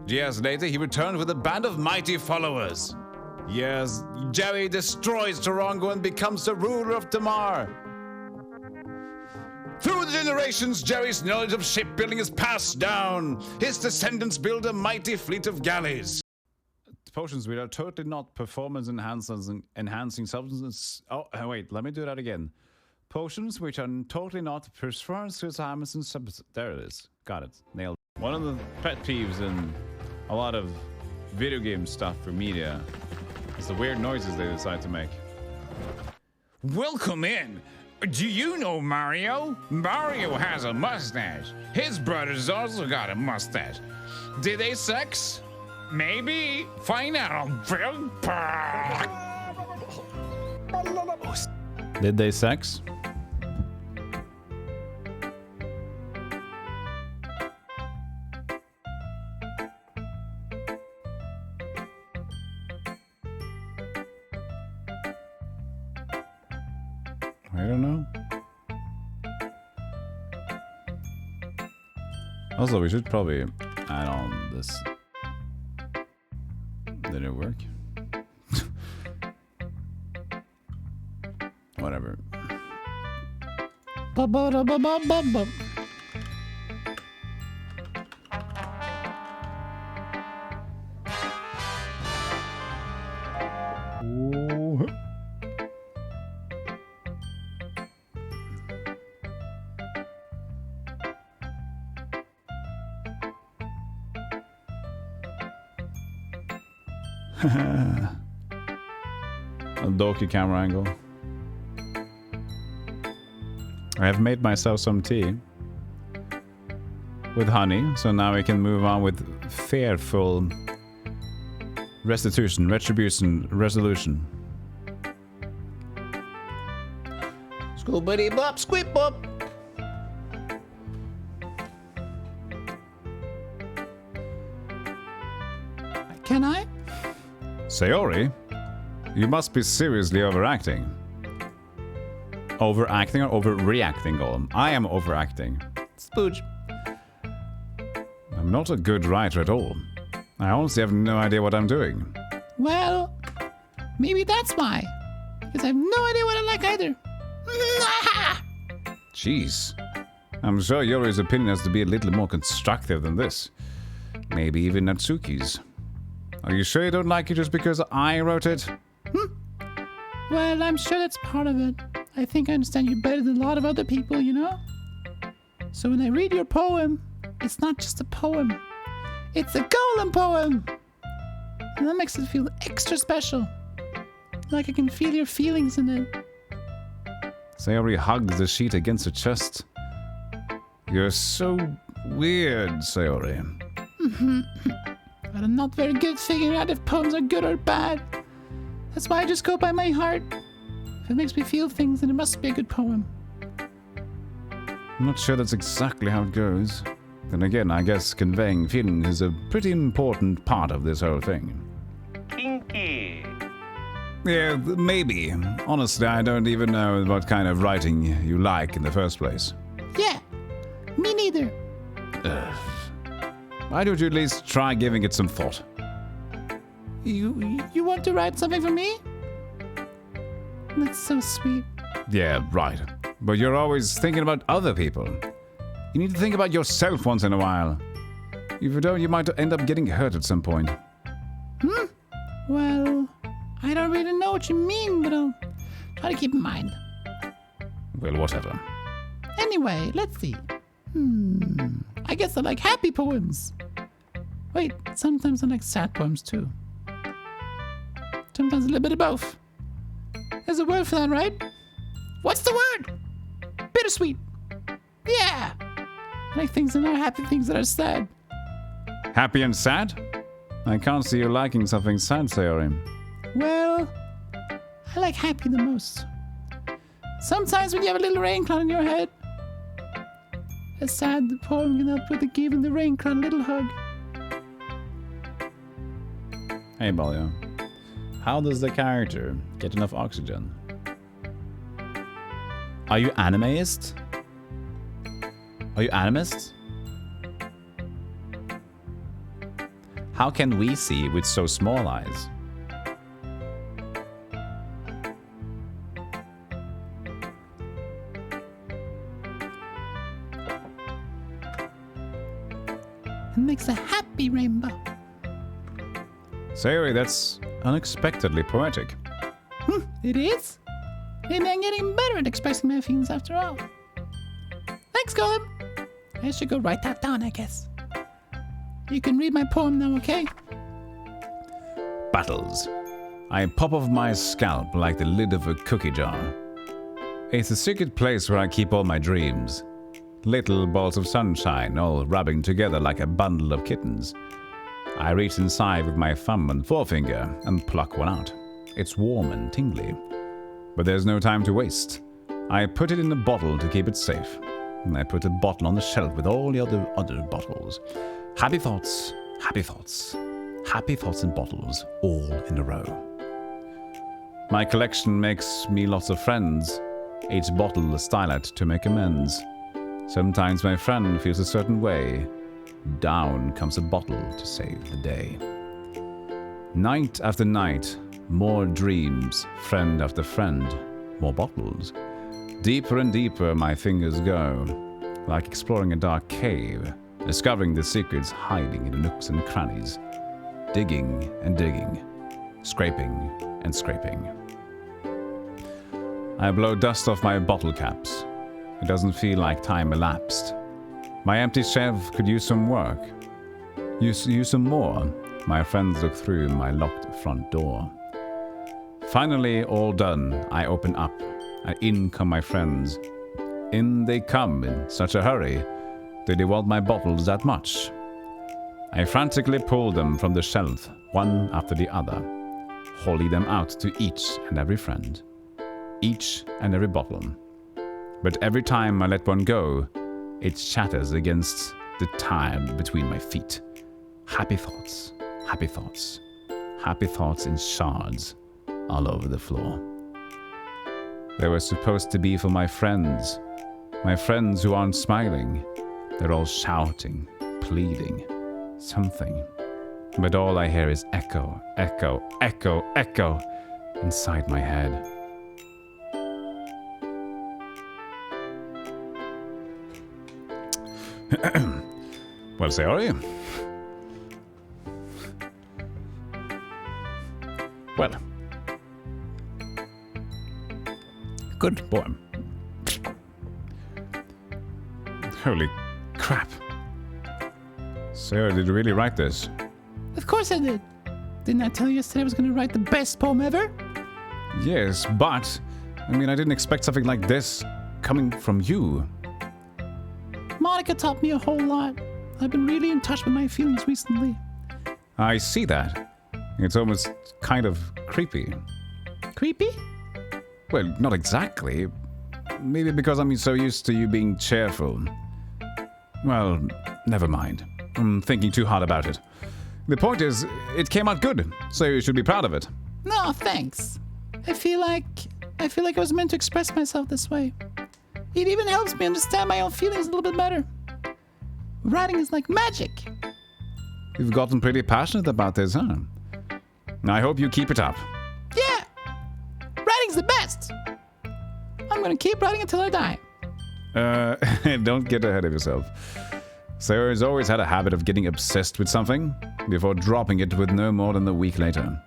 Years later, he returned with a band of mighty followers. Yes, Jerry destroys Torongo and becomes the ruler of Tamar. Through the generations, Jerry's knowledge of shipbuilding is passed down. His descendants build a mighty fleet of galleys. Potions which are totally not performance enhancing substances. Oh, wait, let me do that again. Potions which are totally not performance enhancing substances. There it is. Got it. Nailed it. One of the pet peeves in a lot of video game stuff for media is the weird noises they decide to make. Welcome in. Do you know Mario? Mario has a mustache. His brother's also got a mustache. Did they sex? Maybe. Find out on Film Park. Did they sex? I don't know. Also, we should probably add on this. Did it work? Whatever. a Doki camera angle. I have made myself some tea with honey, so now we can move on with fearful restitution, retribution, resolution. Scoobity bop, squip bop. Can I? Sayori, you must be seriously overacting. Overacting or overreacting, Golem? I am overacting. Spooge. I'm not a good writer at all. I honestly have no idea what I'm doing. Well, maybe that's why. Because I have no idea what I like either. Jeez. I'm sure Yori's opinion has to be a little more constructive than this. Maybe even Natsuki's. Are you sure you don't like it just because I wrote it? Well, I'm sure that's part of it. I think I understand you better than a lot of other people, you know? So when I read your poem, it's not just a poem. It's a golem poem! And that makes it feel extra special. Like I can feel your feelings in it. Sayori hugs the sheet against her chest. You're so weird, Sayori. But I'm not very good at figuring out if poems are good or bad. That's why I just go by my heart. If it makes me feel things, then it must be a good poem. I'm not sure that's exactly how it goes. Then again, I guess conveying feelings is a pretty important part of this whole thing. Kinky. Yeah, maybe. Honestly, I don't even know what kind of writing you like in the first place. Yeah, me neither. Why don't you at least try giving it some thought? You want to write something for me? That's so sweet. Yeah, right. But you're always thinking about other people. You need to think about yourself once in a while. If you don't, you might end up getting hurt at some point. Well, I don't really know what you mean, but I'll try to keep in mind. Well, whatever. Anyway, let's see. I guess I like happy poems. Wait, sometimes I like sad poems too. Sometimes a little bit of both. There's a word for that, right? What's the word? Bittersweet. Yeah. I like things that are happy, things that are sad. Happy and sad? I can't see you liking something sad, Sayori. Well, I like happy the most. Sometimes when you have a little rain cloud in your head, a sad poem can help with giving the rain cloud a little hug. Hey, Balio. How does the character get enough oxygen? Are you animist? Are you animist? How can we see with so small eyes? It makes a happy rainbow. Sayori, that's unexpectedly poetic. It is? Maybe I'm getting better at expressing my feelings after all. Thanks, Golem. I should go write that down, I guess. You can read my poem now, okay? Battles. I pop off my scalp like the lid of a cookie jar. It's a secret place where I keep all my dreams. Little balls of sunshine all rubbing together like a bundle of kittens. I reach inside with my thumb and forefinger and pluck one out. It's warm and tingly. But there's no time to waste. I put it in a bottle to keep it safe. And I put the bottle on the shelf with all the other bottles. Happy thoughts, happy thoughts. Happy thoughts in bottles, all in a row. My collection makes me lots of friends. Each bottle a stylet to make amends. Sometimes my friend feels a certain way. Down comes a bottle to save the day. Night after night, more dreams, friend after friend, more bottles. Deeper and deeper my fingers go, like exploring a dark cave, discovering the secrets hiding in the nooks and crannies. Digging and digging, scraping and scraping. I blow dust off my bottle caps. It doesn't feel like time elapsed. My empty shelf could use some work. Use some more. My friends look through my locked front door. Finally, all done, I open up, and in come my friends. In they come in such a hurry. Do they want my bottles that much? I frantically pull them from the shelf, one after the other, holding them out to each and every friend, each and every bottle. But every time I let one go, it shatters against the tile between my feet. Happy thoughts, happy thoughts, happy thoughts in shards all over the floor. They were supposed to be for my friends who aren't smiling. They're all shouting, pleading, something. But all I hear is echo, echo, echo, echo inside my head. Well, sorry. Well. Good boy. Holy crap. Sarah, did you really write this? Of course I did. Didn't I tell you yesterday I was going to write the best poem ever? Yes, but I mean, I didn't expect something like this coming from you. Monica taught me a whole lot. I've been really in touch with my feelings recently. I see that. It's almost kind of creepy. Creepy? Well, not exactly. Maybe because I'm so used to you being cheerful. Well, never mind. I'm thinking too hard about it. The point is, it came out good, so you should be proud of it. No, thanks. I feel like I was meant to express myself this way. It even helps me understand my own feelings a little bit better. Writing is like magic. You've gotten pretty passionate about this, huh? I hope you keep it up. Yeah! Writing's the best! I'm gonna keep writing until I die. Don't get ahead of yourself. Sarah's always had a habit of getting obsessed with something before dropping it with no more than a week later.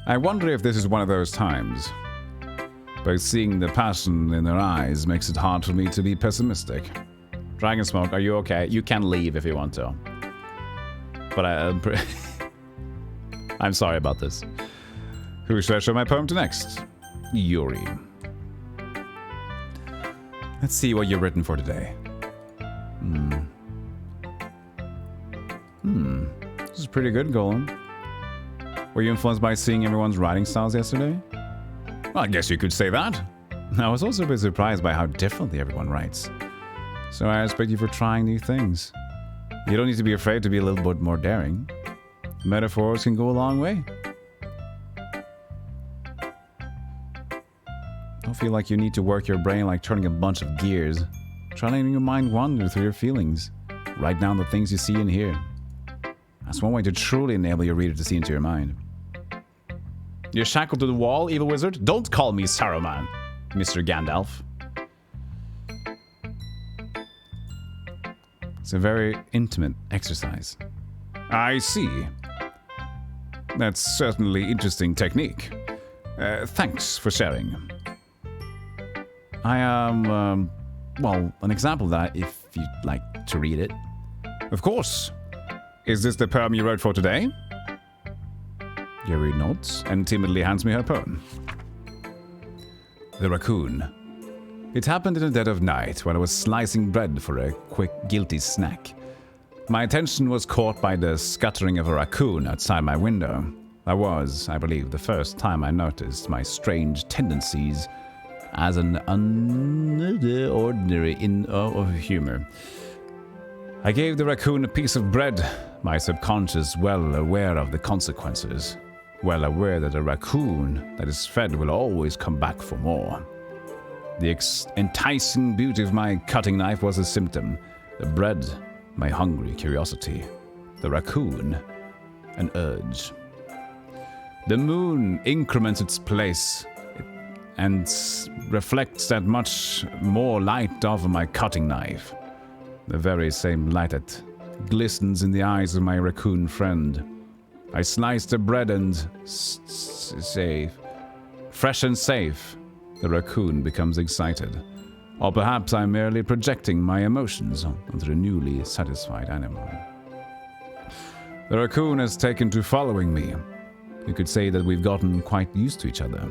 I wonder if this is one of those times. But seeing the passion in her eyes makes it hard for me to be pessimistic. Dragon Smoke, are you okay? You can leave if you want to. But I'm sorry about this. Who should I show my poem to next? Yuri. Let's see what you've written for today. This is pretty good, Golem. Were you influenced by seeing everyone's writing styles yesterday? Well, I guess you could say that. I was also a bit surprised by how differently everyone writes. So I respect you for trying new things. You don't need to be afraid to be a little bit more daring. Metaphors can go a long way. Don't feel like you need to work your brain like turning a bunch of gears. Try letting your mind wander through your feelings. Write down the things you see and hear. That's one way to truly enable your reader to see into your mind. You're shackled to the wall, evil wizard? Don't call me Saruman, Mr. Gandalf. It's a very intimate exercise. I see. That's certainly interesting technique. Thanks for sharing. I am, well, an example of that if you'd like to read it. Of course. Is this the poem you wrote for today? Yuri nods and timidly hands me her poem. The Raccoon. It happened in the dead of night when I was slicing bread for a quick, guilty snack. My attention was caught by the scuttering of a raccoon outside my window. That was, I believe, the first time I noticed my strange tendencies as an ordinary of humor. I gave the raccoon a piece of bread, my subconscious well aware of the consequences, well aware that a raccoon that is fed will always come back for more. The enticing beauty of my cutting knife was a symptom, the bread, my hungry curiosity, the raccoon, an urge. The moon increments its place and reflects that much more light off of my cutting knife. The very same light that glistens in the eyes of my raccoon friend. I slice the bread and safe. Fresh and safe, the raccoon becomes excited. Or perhaps I'm merely projecting my emotions onto the newly satisfied animal. The raccoon has taken to following me. You could say that we've gotten quite used to each other.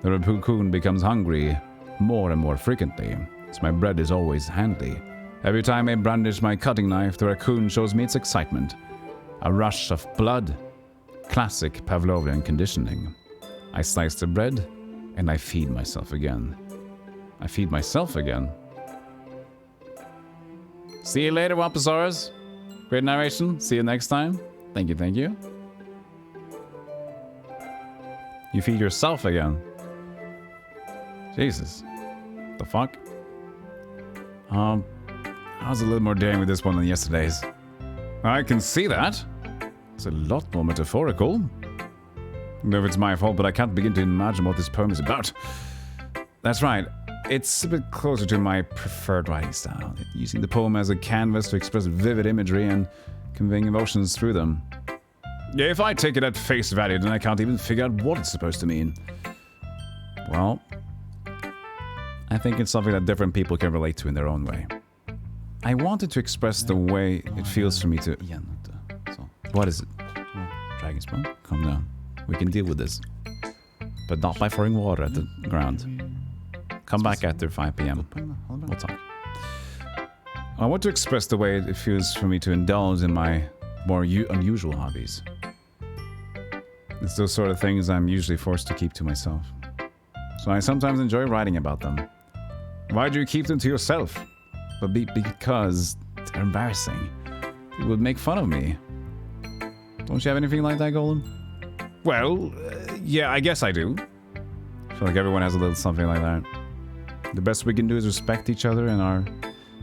The raccoon becomes hungry more and more frequently, so my bread is always handy. Every time I brandish my cutting knife, the raccoon shows me its excitement. A rush of blood. Classic Pavlovian conditioning. I slice the bread, and I feed myself again. I feed myself again? See you later, Wamposaurus. Great narration. See you next time. Thank you, thank you. You feed yourself again. Jesus. The fuck? I was a little more daring with this one than yesterday's. I can see that. It's a lot more metaphorical. I don't know if it's my fault, but I can't begin to imagine what this poem is about. That's right. It's a bit closer to my preferred writing style, using the poem as a canvas to express vivid imagery and conveying emotions through them. Yeah, if I take it at face value, then I can't even figure out what it's supposed to mean. Well, I think it's something that different people can relate to in their own way. I wanted to express the way it feels for me to... What is it? Dragon spawn? Calm down. We can deal with this. But not by throwing water at the ground. Come back after 5 p.m. We'll talk. I want to express the way it feels for me to indulge in my more unusual hobbies. It's those sort of things I'm usually forced to keep to myself. So I sometimes enjoy writing about them. Why do you keep them to yourself? But because they're embarrassing. People would make fun of me. Don't you have anything like that, Golem? Well, yeah, I guess I do. I feel like everyone has a little something like that. The best we can do is respect each other and our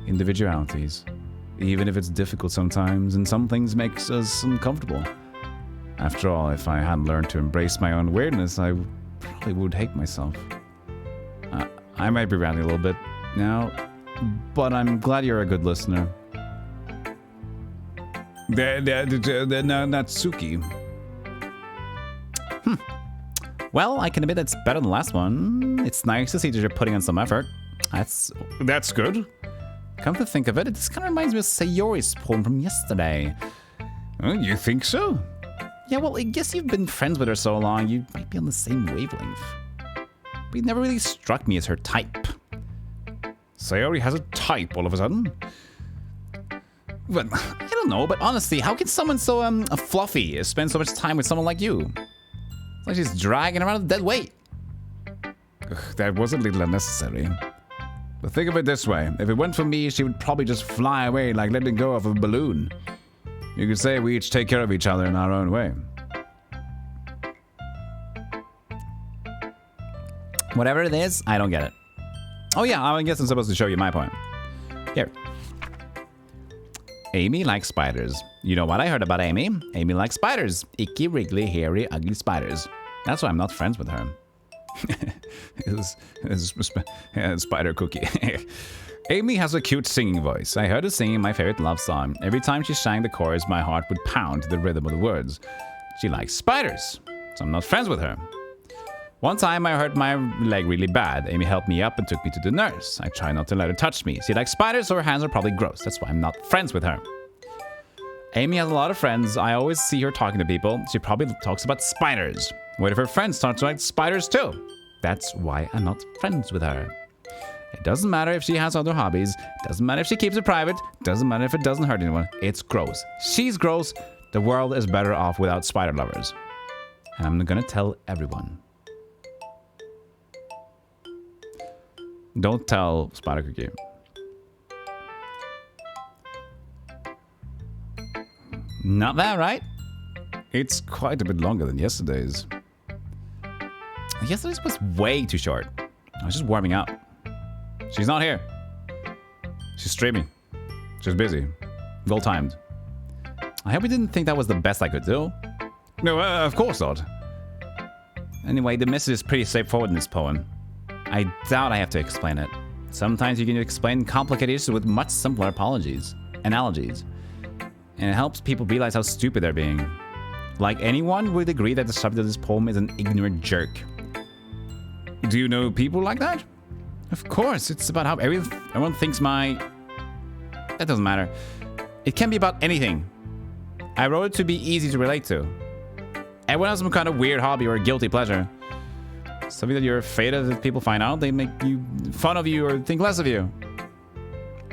individualities. Even if it's difficult sometimes, and some things makes us uncomfortable. After all, if I hadn't learned to embrace my own weirdness, I probably would hate myself. I might be ranting a little bit now, but I'm glad you're a good listener. Natsuki. Well, I can admit it's better than the last one. It's nice to see that you're putting in some effort. That's good. Come to think of it, this kind of reminds me of Sayori's poem from yesterday. Oh, you think so? Yeah, well, I guess you've been friends with her so long, you might be on the same wavelength. But it never really struck me as her type. Sayori has a type all of a sudden? Well, I don't know, but honestly, how can someone so fluffy spend so much time with someone like you? It's like she's dragging around a dead weight. Ugh, that was a little unnecessary. But think of it this way. If it weren't for me, she would probably just fly away like letting go of a balloon. You could say we each take care of each other in our own way. Whatever it is, I don't get it. Oh yeah, I guess I'm supposed to show you my poem. Here. Amy likes spiders. You know what I heard about Amy? Amy likes spiders. Icky, wriggly, hairy, ugly spiders. That's why I'm not friends with her. It's spider cookie. Amy has a cute singing voice. I heard her singing my favorite love song. Every time she sang the chorus, my heart would pound to the rhythm of the words. She likes spiders, so I'm not friends with her. One time I hurt my leg really bad. Amy helped me up and took me to the nurse. I try not to let her touch me. She likes spiders, so her hands are probably gross. That's why I'm not friends with her. Amy has a lot of friends. I always see her talking to people. She probably talks about spiders. What if her friends start to like spiders too? That's why I'm not friends with her. It doesn't matter if she has other hobbies. It doesn't matter if she keeps it private. It doesn't matter if it doesn't hurt anyone. It's gross. She's gross. The world is better off without spider lovers. And I'm gonna tell everyone. Don't tell Spider Cookie. Not that, right? It's quite a bit longer than yesterday's. Yesterday's was way too short. I was just warming up. She's not here. She's streaming. She's busy. Well timed. I hope you didn't think that was the best I could do. No, of course not. Anyway, the message is pretty straightforward in this poem. I doubt I have to explain it. Sometimes you can explain complicated issues with much simpler analogies. And it helps people realize how stupid they're being. Like, anyone would agree that the subject of this poem is an ignorant jerk. Do you know people like that? Of course, it's about how everyone thinks That doesn't matter. It can be about anything. I wrote it to be easy to relate to. Everyone has some kind of weird hobby or guilty pleasure. Something that you're afraid of if people find out, they make you fun of you or think less of you.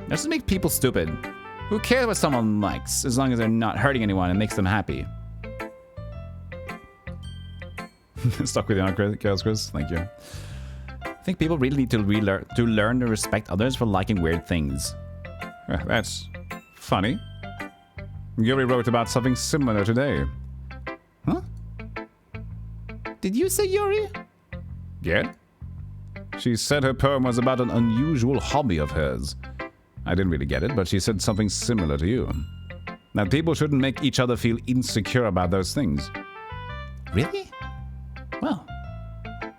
That's to make people stupid. Who cares what someone likes, as long as they're not hurting anyone and makes them happy? Stuck with you, Chaos Chris. Thank you. I think people really need to learn to respect others for liking weird things. That's funny. Yuri wrote about something similar today. Huh? Did you say Yuri? Yeah. She said her poem was about an unusual hobby of hers. I didn't really get it, but she said something similar to you. That people shouldn't make each other feel insecure about those things. Really? Well,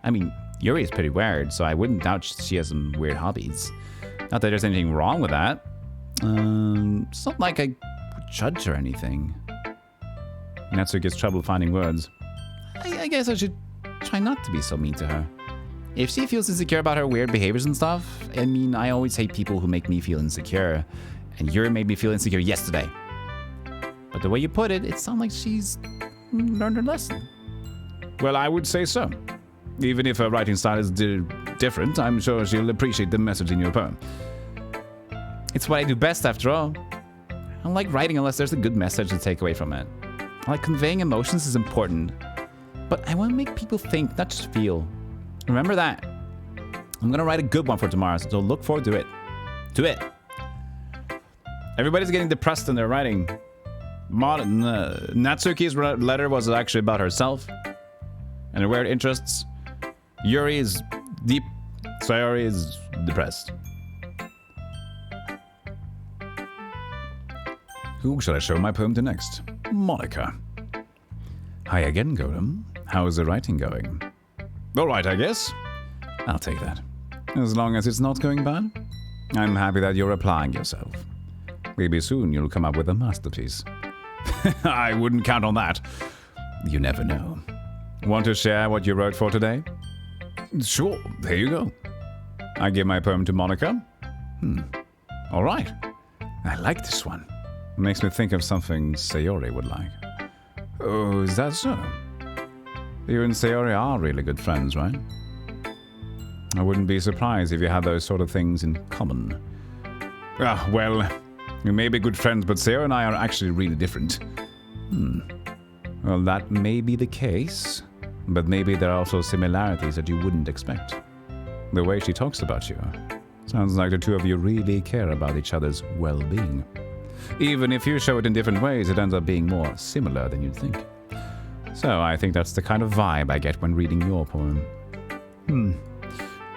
I mean, Yuri is pretty weird, so I wouldn't doubt she has some weird hobbies. Not that there's anything wrong with that. It's not like I would judge or anything. Natsu gets trouble finding words. I guess I should try not to be so mean to her. If she feels insecure about her weird behaviors and stuff, I mean, I always hate people who make me feel insecure. And Yuri made me feel insecure yesterday. But the way you put it, it sounds like she's learned her lesson. Well, I would say so. Even if her writing style is different, I'm sure she'll appreciate the message in your poem. It's what I do best, after all. I don't like writing unless there's a good message to take away from it. I like conveying emotions is important. But I want to make people think, not just feel. Remember that. I'm going to write a good one for tomorrow, so look forward to it. Everybody's getting depressed in their writing. Natsuki's letter was actually about herself and her weird interests. Yuri is deep. Sayori is depressed. Who shall I show my poem to next? Monica. Hi again, Golem. How's the writing going? All right, I guess. I'll take that. As long as it's not going bad. I'm happy that you're applying yourself. Maybe soon you'll come up with a masterpiece. I wouldn't count on that. You never know. Want to share what you wrote for today? Sure, here you go. I give my poem to Monica. All right. I like this one. Makes me think of something Sayori would like. Oh, is that so? You and Sayori are really good friends, right? I wouldn't be surprised if you had those sort of things in common. Well, we may be good friends, but Sayori and I are actually really different. Well, that may be the case, but maybe there are also similarities that you wouldn't expect. The way she talks about you sounds like the two of you really care about each other's well-being. Even if you show it in different ways, it ends up being more similar than you'd think. So I think that's the kind of vibe I get when reading your poem.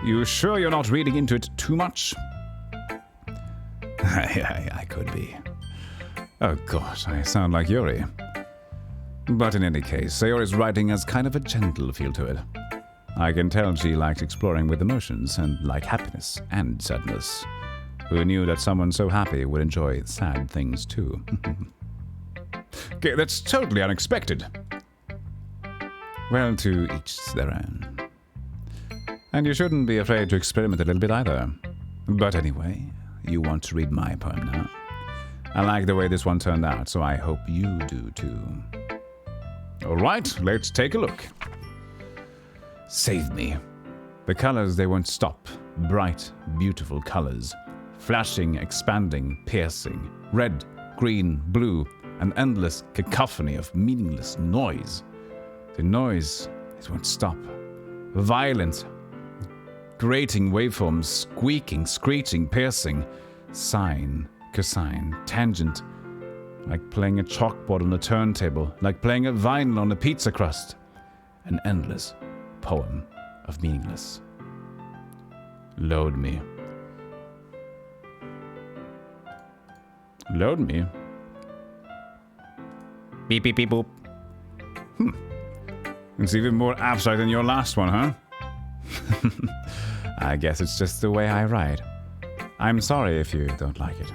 You sure you're not reading into it too much? I could be. Oh gosh, I sound like Yuri. But in any case, Sayori's writing has kind of a gentle feel to it. I can tell she likes exploring with emotions and like happiness and sadness. Who knew that someone so happy would enjoy sad things too? Okay, that's totally unexpected. Well, to each their own. And you shouldn't be afraid to experiment a little bit either. But anyway, you want to read my poem now. I like the way this one turned out, so I hope you do too. Alright, let's take a look. Save me. The colors, they won't stop. Bright, beautiful colors. Flashing, expanding, piercing. Red, green, blue. An endless cacophony of meaningless noise. The noise, it won't stop. Violent, grating waveforms, squeaking, screeching, piercing. Sine, cosine, tangent. Like playing a chalkboard on a turntable. Like playing a vinyl on a pizza crust. An endless poem of meaningless. Load me. Load me? Beep, beep, beep, boop. It's even more abstract than your last one, huh? I guess it's just the way I write. I'm sorry if you don't like it.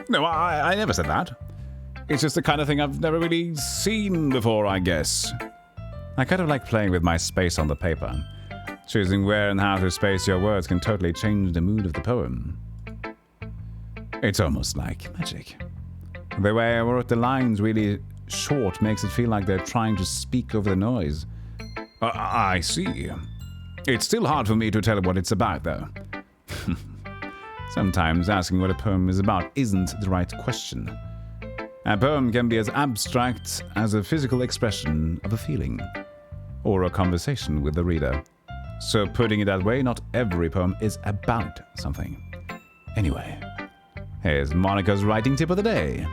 No, I never said that. It's just the kind of thing I've never really seen before, I guess. I kind of like playing with my space on the paper. Choosing where and how to space your words can totally change the mood of the poem. It's almost like magic. The way I wrote the lines really short makes it feel like they're trying to speak over the noise. I see. It's still hard for me to tell what it's about, though. Sometimes asking what a poem is about isn't the right question. A poem can be as abstract as a physical expression of a feeling, or a conversation with the reader. So putting it that way, not every poem is about something. Anyway, here's Monica's writing tip of the day.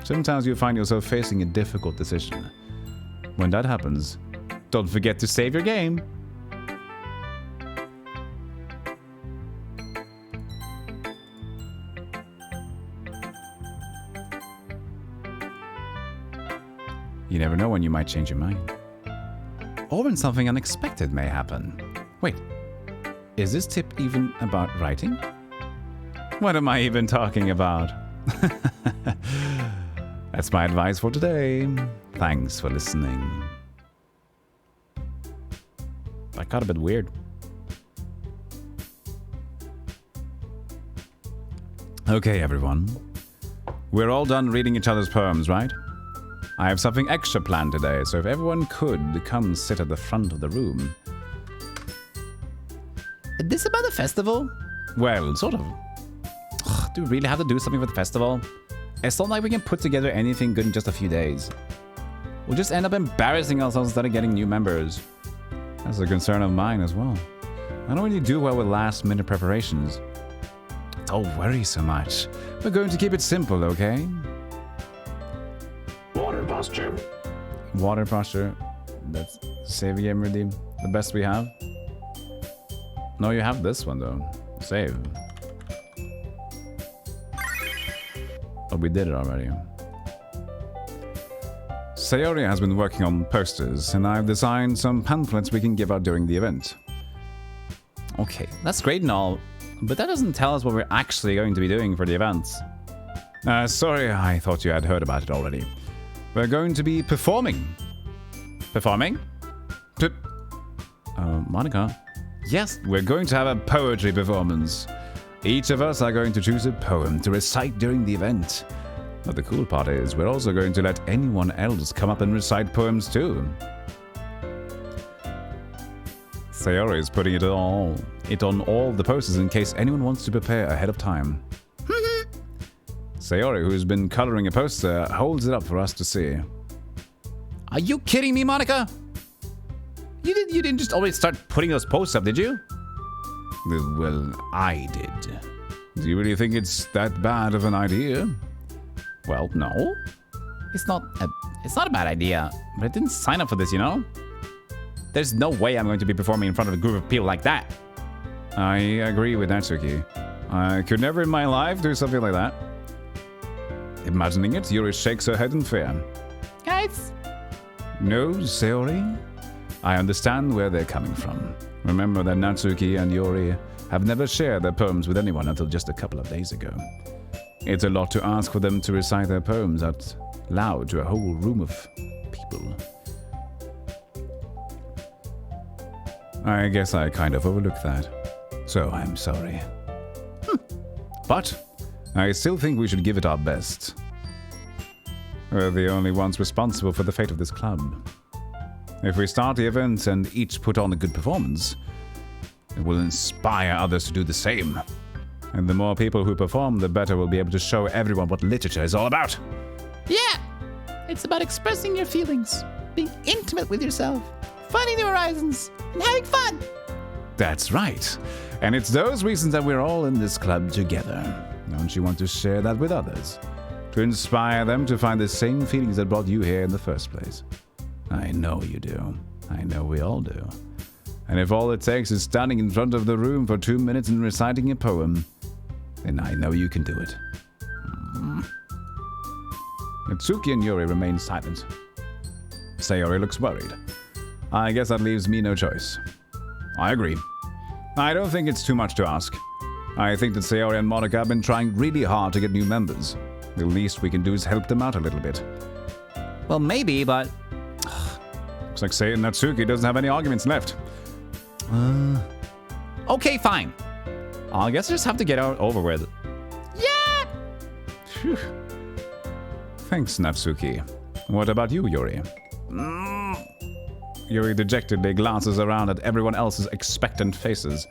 Sometimes you find yourself facing a difficult decision. When that happens, don't forget to save your game. You never know when you might change your mind. Or when something unexpected may happen. Wait, is this tip even about writing? What am I even talking about? That's my advice for today. Thanks for listening. That got a bit weird. Okay, everyone. We're all done reading each other's poems, right? I have something extra planned today, so if everyone could come sit at the front of the room. Is this about the festival? Well, sort of. Ugh, do we really have to do something for the festival? It's not like we can put together anything good in just a few days. We'll just end up embarrassing ourselves instead of getting new members. That's a concern of mine as well. I don't really do well with last-minute preparations. Don't worry so much. We're going to keep it simple, okay? Water posture. Water posture. That's save game redeem. The best we have. No, you have this one though. Save. But we did it already. Sayori has been working on posters, and I've designed some pamphlets we can give out during the event. Okay, that's great and all, but that doesn't tell us what we're actually going to be doing for the events. Sorry, I thought you had heard about it already. We're going to be performing. Performing? Monica? Yes. We're going to have a poetry performance. Each of us are going to choose a poem to recite during the event. But the cool part is, we're also going to let anyone else come up and recite poems too. Sayori is putting it on all the posters in case anyone wants to prepare ahead of time. Sayori, who's been coloring a poster, holds it up for us to see. Are you kidding me, Monica? You didn't just always start putting those posts up, did you? Well, I did. Do you really think it's that bad of an idea? Well, no. It's not a bad idea, but I didn't sign up for this, you know? There's no way I'm going to be performing in front of a group of people like that. I agree with Natsuki. I could never in my life do something like that. Imagining it, Yuri shakes her head in fear. Guys? No, Sayori. I understand where they're coming from. Remember that Natsuki and Yuri have never shared their poems with anyone until just a couple of days ago. It's a lot to ask for them to recite their poems out loud to a whole room of people. I guess I kind of overlooked that. So I'm sorry. But I still think we should give it our best. We're the only ones responsible for the fate of this club. If we start the event and each put on a good performance, it will inspire others to do the same. And the more people who perform, the better we'll be able to show everyone what literature is all about. Yeah! It's about expressing your feelings, being intimate with yourself, finding new horizons, and having fun! That's right. And it's those reasons that we're all in this club together. Don't you want to share that with others? To inspire them to find the same feelings that brought you here in the first place. I know you do. I know we all do. And if all it takes is standing in front of the room for 2 minutes and reciting a poem, then I know you can do it. Natsuki and Yuri remain silent. Sayori looks worried. I guess that leaves me no choice. I agree. I don't think it's too much to ask. I think that Sayori and Monica have been trying really hard to get new members. The least we can do is help them out a little bit. Well, maybe, but... Looks like Say and Natsuki doesn't have any arguments left. Okay, fine. I guess I just have to get it over with. Yeah! Phew. Thanks, Natsuki. What about you, Yuri? Yuri dejectedly glances around at everyone else's expectant faces.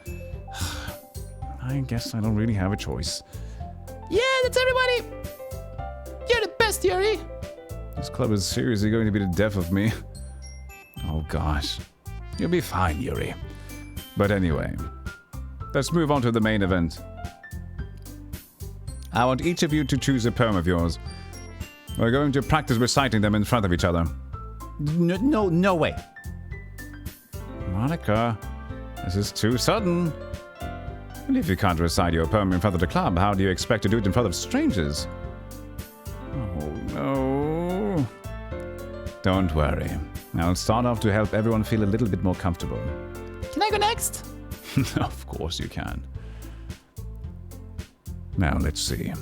I guess I don't really have a choice. Yeah, that's everybody. You're the best, Yuri. This club is seriously going to be the death of me. Oh gosh. You'll be fine, Yuri. But anyway, let's move on to the main event. I want each of you to choose a poem of yours. We're going to practice reciting them in front of each other. No way. Monica, this is too sudden. And if you can't recite your poem in front of the club, how do you expect to do it in front of strangers? Oh no. Don't worry. I'll start off to help everyone feel a little bit more comfortable. Can I go next? Of course you can. Now let's see.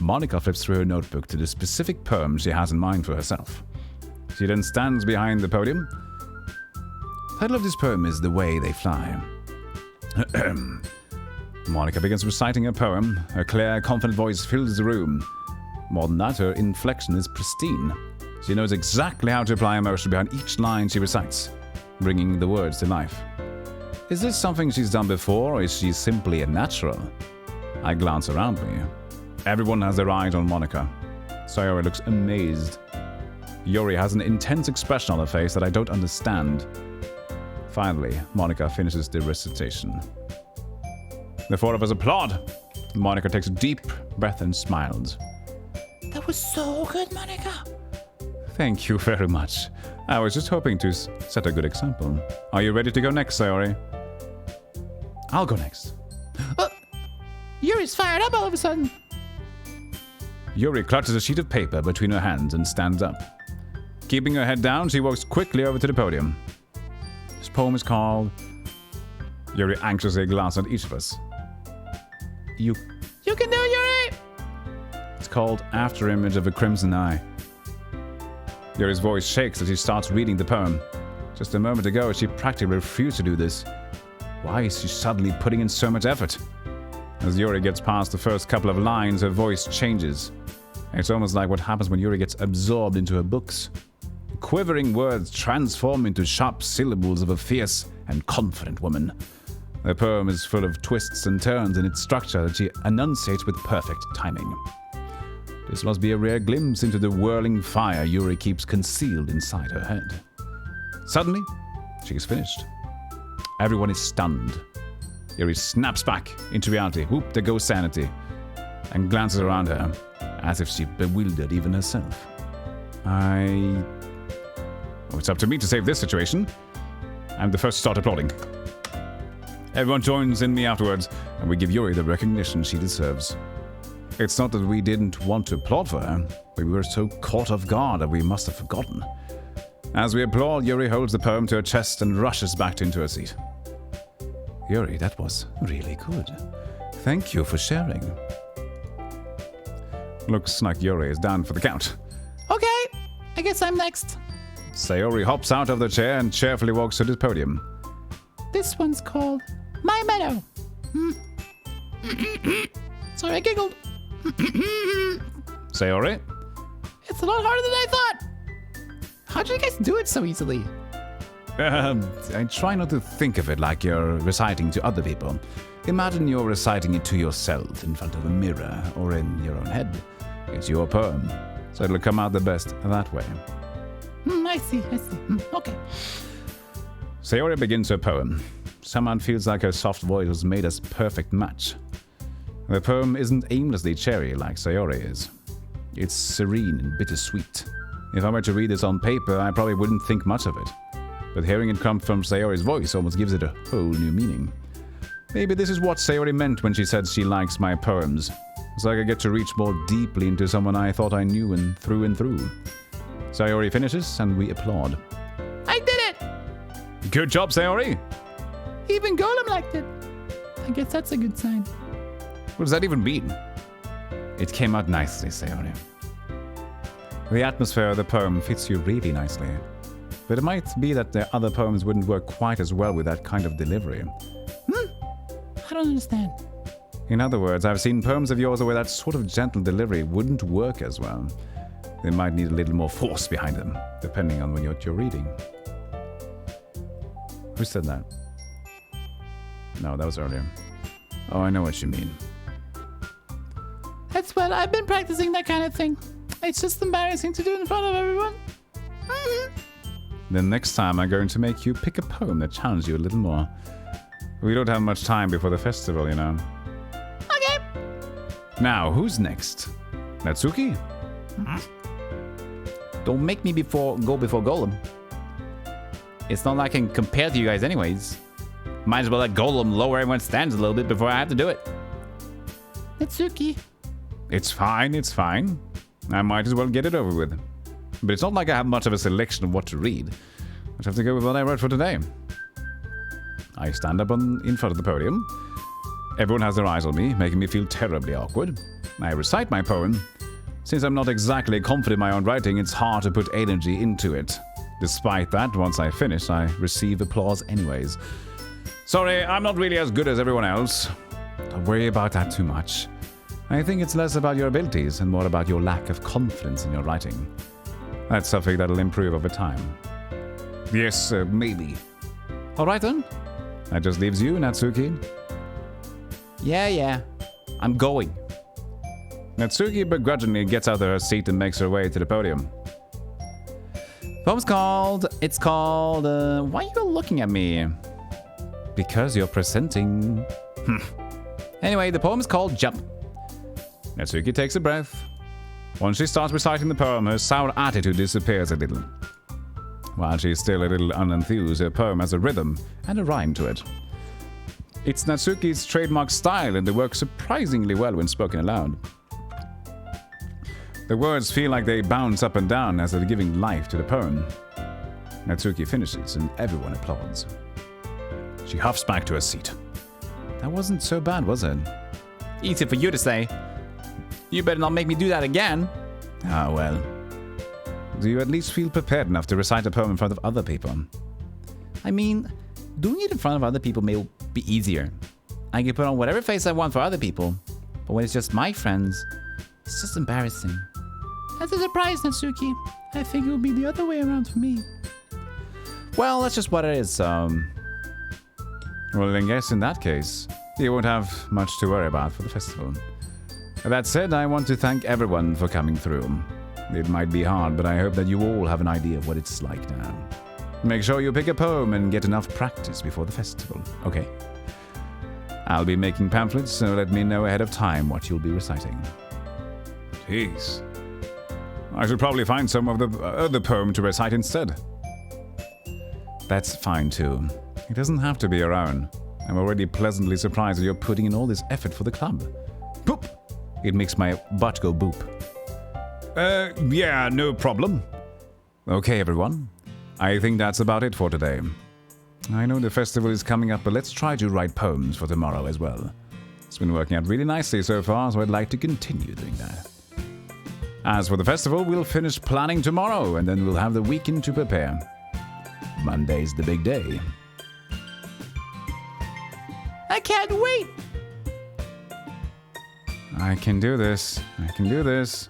Monica flips through her notebook to the specific poem she has in mind for herself. She then stands behind the podium. The title of this poem is The Way They Fly. Monica begins reciting her poem. Her clear, confident voice fills the room. More than that, her inflection is pristine. She knows exactly how to apply emotion behind each line she recites, bringing the words to life. Is this something she's done before, or is she simply a natural? I glance around me. Everyone has their eyes on Monica. Sayori looks amazed. Yuri has an intense expression on her face that I don't understand. Finally, Monica finishes the recitation. The four of us applaud. Monica takes a deep breath and smiles. That was so good, Monica. Thank you very much. I was just hoping to set a good example. Are you ready to go next, Sayori? I'll go next. Yuri's fired up all of a sudden. Yuri clutches a sheet of paper between her hands and stands up. Keeping her head down, she walks quickly over to the podium. This poem is called... Yuri anxiously glances at each of us. You can do it, Yuri! It's called After Image of a Crimson Eye. Yuri's voice shakes as she starts reading the poem. Just a moment ago, she practically refused to do this. Why is she suddenly putting in so much effort? As Yuri gets past the first couple of lines, her voice changes. It's almost like what happens when Yuri gets absorbed into her books. Quivering words transform into sharp syllables of a fierce and confident woman. The poem is full of twists and turns in its structure that she enunciates with perfect timing. This must be a rare glimpse into the whirling fire Yuri keeps concealed inside her head. Suddenly, she is finished. Everyone is stunned. Yuri snaps back into reality. Whoop, there goes sanity. And glances around her, as if she bewildered even herself. It's up to me to save this situation. I'm the first to start applauding. Everyone joins in me afterwards, and we give Yuri the recognition she deserves. It's not that we didn't want to applaud for her, but we were so caught off guard that we must have forgotten. As we applaud, Yuri holds the poem to her chest and rushes back into her seat. Yuri, that was really good. Thank you for sharing. Looks like Yuri is down for the count. Okay, I guess I'm next. Sayori hops out of the chair and cheerfully walks to the podium. This one's called My Meadow. Sorry, I giggled. Sayori? It's a lot harder than I thought. How'd you guys do it so easily? I try not to think of it like you're reciting to other people. Imagine you're reciting it to yourself in front of a mirror or in your own head. It's your poem, so it'll come out the best that way. I see. Okay. Sayori begins her poem. Someone feels like her soft voice was made as perfect match. The poem isn't aimlessly cherry like Sayori is. It's serene and bittersweet. If I were to read this on paper, I probably wouldn't think much of it. But hearing it come from Sayori's voice almost gives it a whole new meaning. Maybe this is what Sayori meant when she said she likes my poems. It's like I get to reach more deeply into someone I thought I knew and through. Sayori finishes and we applaud. I did it! Good job, Sayori! Even Golem liked it. I guess that's a good sign. What does that even mean? It came out nicely, Sayori. The atmosphere of the poem fits you really nicely. But it might be that the other poems wouldn't work quite as well with that kind of delivery. I don't understand. In other words, I've seen poems of yours where that sort of gentle delivery wouldn't work as well. they might need a little more force behind them, depending on what you're reading. Who said that? No, that was earlier. Oh, I know what you mean. That's well, I've been practicing that kind of thing. It's just embarrassing to do in front of everyone. Then next time I'm going to make you pick a poem that challenges you a little more. We don't have much time before the festival, you know. Okay. Now, who's next? Natsuki? Don't make me go before Golem. It's not like I can compare to you guys anyways. Might as well let Golem lower everyone's standards a little bit before I have to do it. Natsuki. It's fine, it's fine. I might as well get it over with. But it's not like I have much of a selection of what to read. I just have to go with what I wrote for today. I stand up in front of the podium. Everyone has their eyes on me, making me feel terribly awkward. I recite my poem. Since I'm not exactly confident in my own writing, it's hard to put energy into it. Despite that, once I finish, I receive applause anyways. Sorry, I'm not really as good as everyone else. Don't worry about that too much. I think it's less about your abilities and more about your lack of confidence in your writing. That's something that'll improve over time. Yes, maybe. Alright then. That just leaves you, Natsuki. Yeah. I'm going. Natsuki begrudgingly gets out of her seat and makes her way to the podium. Poem's called... It's called... why are you looking at me? Because you're presenting. Anyway, the poem is called Jump. Natsuki takes a breath. Once she starts reciting the poem, her sour attitude disappears a little. While she's still a little unenthused, her poem has a rhythm and a rhyme to it. It's Natsuki's trademark style, and they work surprisingly well when spoken aloud. The words feel like they bounce up and down as they're giving life to the poem. Natsuki finishes, and everyone applauds. She huffs back to her seat. That wasn't so bad, was it? Easy for you to say. You better not make me do that again. Ah, well. Do you at least feel prepared enough to recite a poem in front of other people? I mean, doing it in front of other people may be easier. I can put on whatever face I want for other people, but when it's just my friends, it's just embarrassing. That's a surprise, Natsuki. I think it will be the other way around for me. Well, that's just what it is, Well, I guess in that case, you won't have much to worry about for the festival. That said, I want to thank everyone for coming through. It might be hard, but I hope that you all have an idea of what it's like now. Make sure you pick a poem and get enough practice before the festival, okay? I'll be making pamphlets, so let me know ahead of time what you'll be reciting. Jeez. I should probably find some of the other poem to recite instead. That's fine too. It doesn't have to be your own. I'm already pleasantly surprised that you're putting in all this effort for the club. Boop! It makes my butt go boop. Yeah, no problem. Okay, everyone. I think that's about it for today. I know the festival is coming up, but let's try to write poems for tomorrow as well. It's been working out really nicely so far, so I'd like to continue doing that. As for the festival, we'll finish planning tomorrow, and then we'll have the weekend to prepare. Monday's the big day. I can't wait! I can do this. I can do this.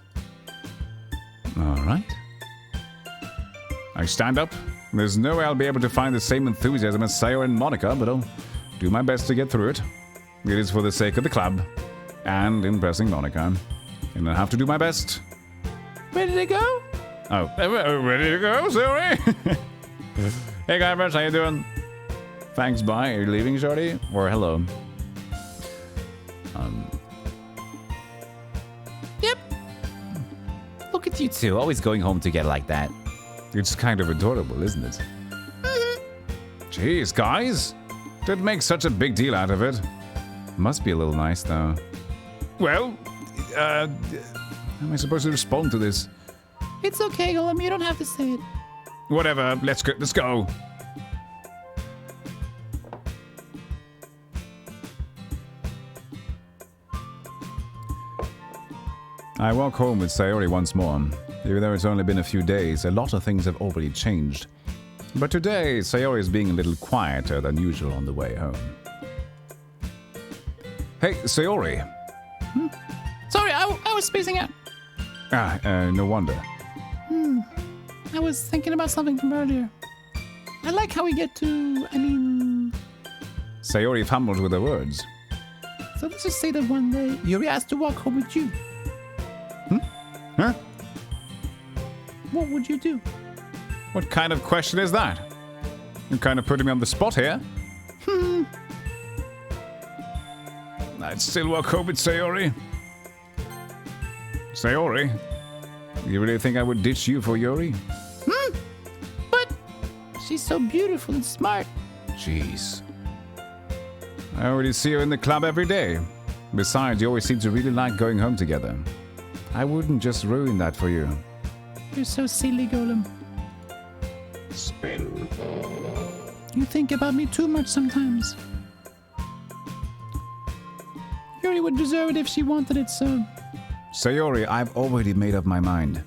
Alright. I stand up. There's no way I'll be able to find the same enthusiasm as Sayori and Monica, but I'll do my best to get through it. It is for the sake of the club and impressing Monica. And I have to do my best. Ready to go? Oh, ready to go, Sayori? Hey, guys, how you doing? Thanks, bye. Are you leaving, Shorty? Or hello? Yep. Look at you two, always going home together like that. It's kind of adorable, isn't it? Jeez, guys. Don't make such a big deal out of it. Must be a little nice, though. Well, how am I supposed to respond to this? It's okay, Golem. You don't have to say it. Whatever. Let's go. I walk home with Sayori once more. Even though it's only been a few days, a lot of things have already changed. But today, Sayori is being a little quieter than usual on the way home. Hey, Sayori. Sorry, I was spacing out. No wonder. I was thinking about something from earlier. I like how we get to, Sayori fumbled with the words. So let's just say that one day Yuri has to walk home with you. Huh? What would you do? What kind of question is that? You're kind of putting me on the spot here. I'd still walk home with Sayori. Sayori? You really think I would ditch you for Yuri? But she's so beautiful and smart. Jeez. I already see you in the club every day. Besides, you always seem to really like going home together. I wouldn't just ruin that for you. You're so silly, Golem. Spin. You think about me too much sometimes. Yuri would deserve it if she wanted it, so... Sayori, I've already made up my mind.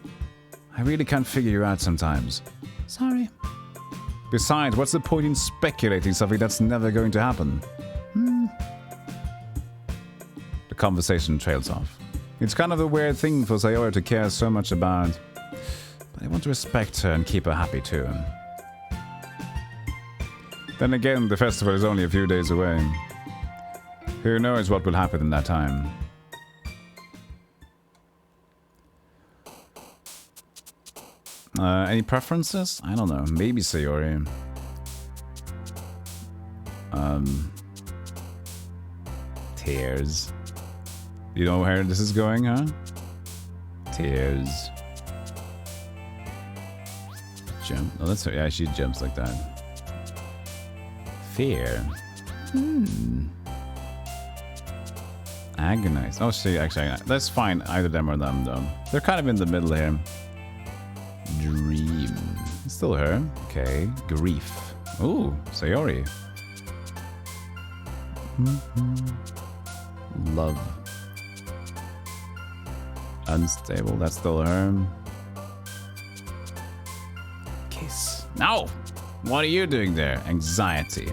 I really can't figure you out sometimes. Sorry. Besides, what's the point in speculating something that's never going to happen? The conversation trails off. It's kind of a weird thing for Sayori to care so much about, but I want to respect her and keep her happy too. Then again, the festival is only a few days away. Who knows what will happen in that time? Any preferences? I don't know. Maybe Sayori. Tears. You know where this is going, huh? Tears. Jump. Oh, that's yeah. She jumps like that. Fear. Agonize. Oh, she actually. That's fine. Either them or them, though. They're kind of in the middle here. Dream. Still her. Okay. Grief. Ooh, Sayori. Love. Unstable. That's still her. Kiss. No! What are you doing there? Anxiety.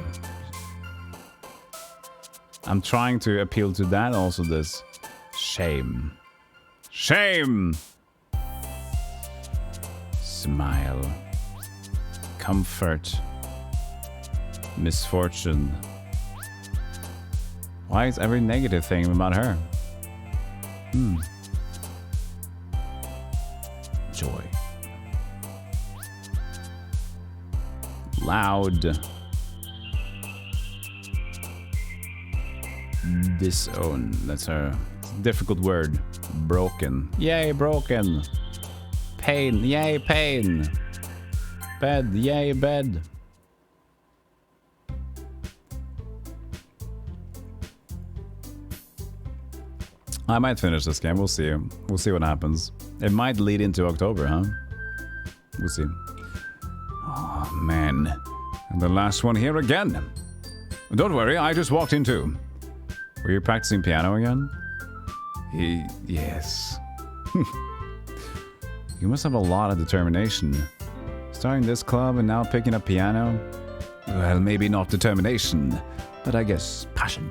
I'm trying to appeal to that. Also this. Shame. Shame! Smile. Comfort. Misfortune. Why is every negative thing about her? Joy. Loud. Disown. That's her. Difficult word. Broken. Yay, broken. Pain. Yay, pain. Bed. Yay, bed. I might finish this game. We'll see. We'll see what happens. It might lead into October, huh? We'll see. Oh, man. And the last one here again. Don't worry, I just walked in too. Were you practicing piano again? Yes. You must have a lot of determination. Starting this club and now picking up piano? Well, maybe not determination, but I guess passion.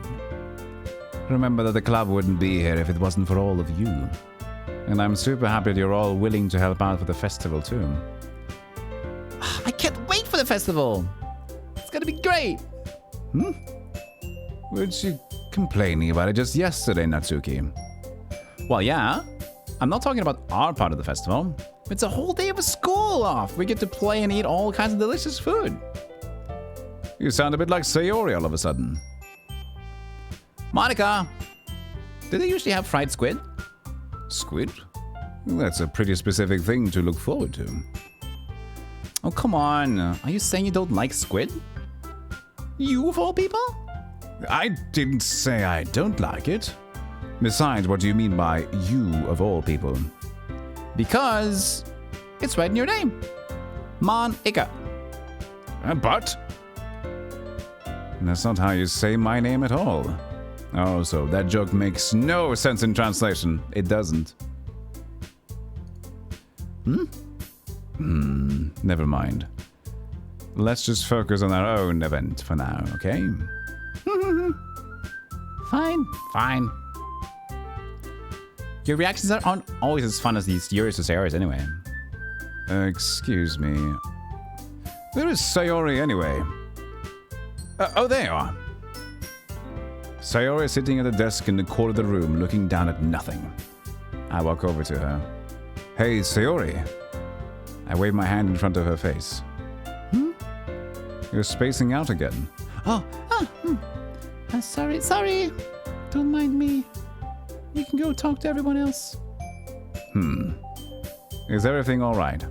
Remember that the club wouldn't be here if it wasn't for all of you. And I'm super happy that you're all willing to help out for the festival too. I can't wait for the festival! It's gonna be great! Weren't you complaining about it just yesterday, Natsuki? Well, yeah. I'm not talking about our part of the festival. It's a whole day of a school off. We get to play and eat all kinds of delicious food. You sound a bit like Sayori all of a sudden. Monica! Do they usually have fried squid? Squid? That's a pretty specific thing to look forward to. Oh, come on. Are you saying you don't like squid? You of all people? I didn't say I don't like it. Besides, what do you mean by you of all people? Because it's right in your name. Monica. But? That's not how you say my name at all. Oh, so that joke makes no sense in translation. It doesn't. Never mind. Let's just focus on our own event for now, okay? Fine. Fine. Your reactions aren't always as fun as these Yuri's or Sayori's anyway. Excuse me. Where is Sayori anyway? Oh, there you are. Sayori is sitting at a desk in the corner of the room, looking down at nothing. I walk over to her. Hey, Sayori. I wave my hand in front of her face. You're spacing out again. Sorry. Don't mind me. You can go talk to everyone else. Is everything all right?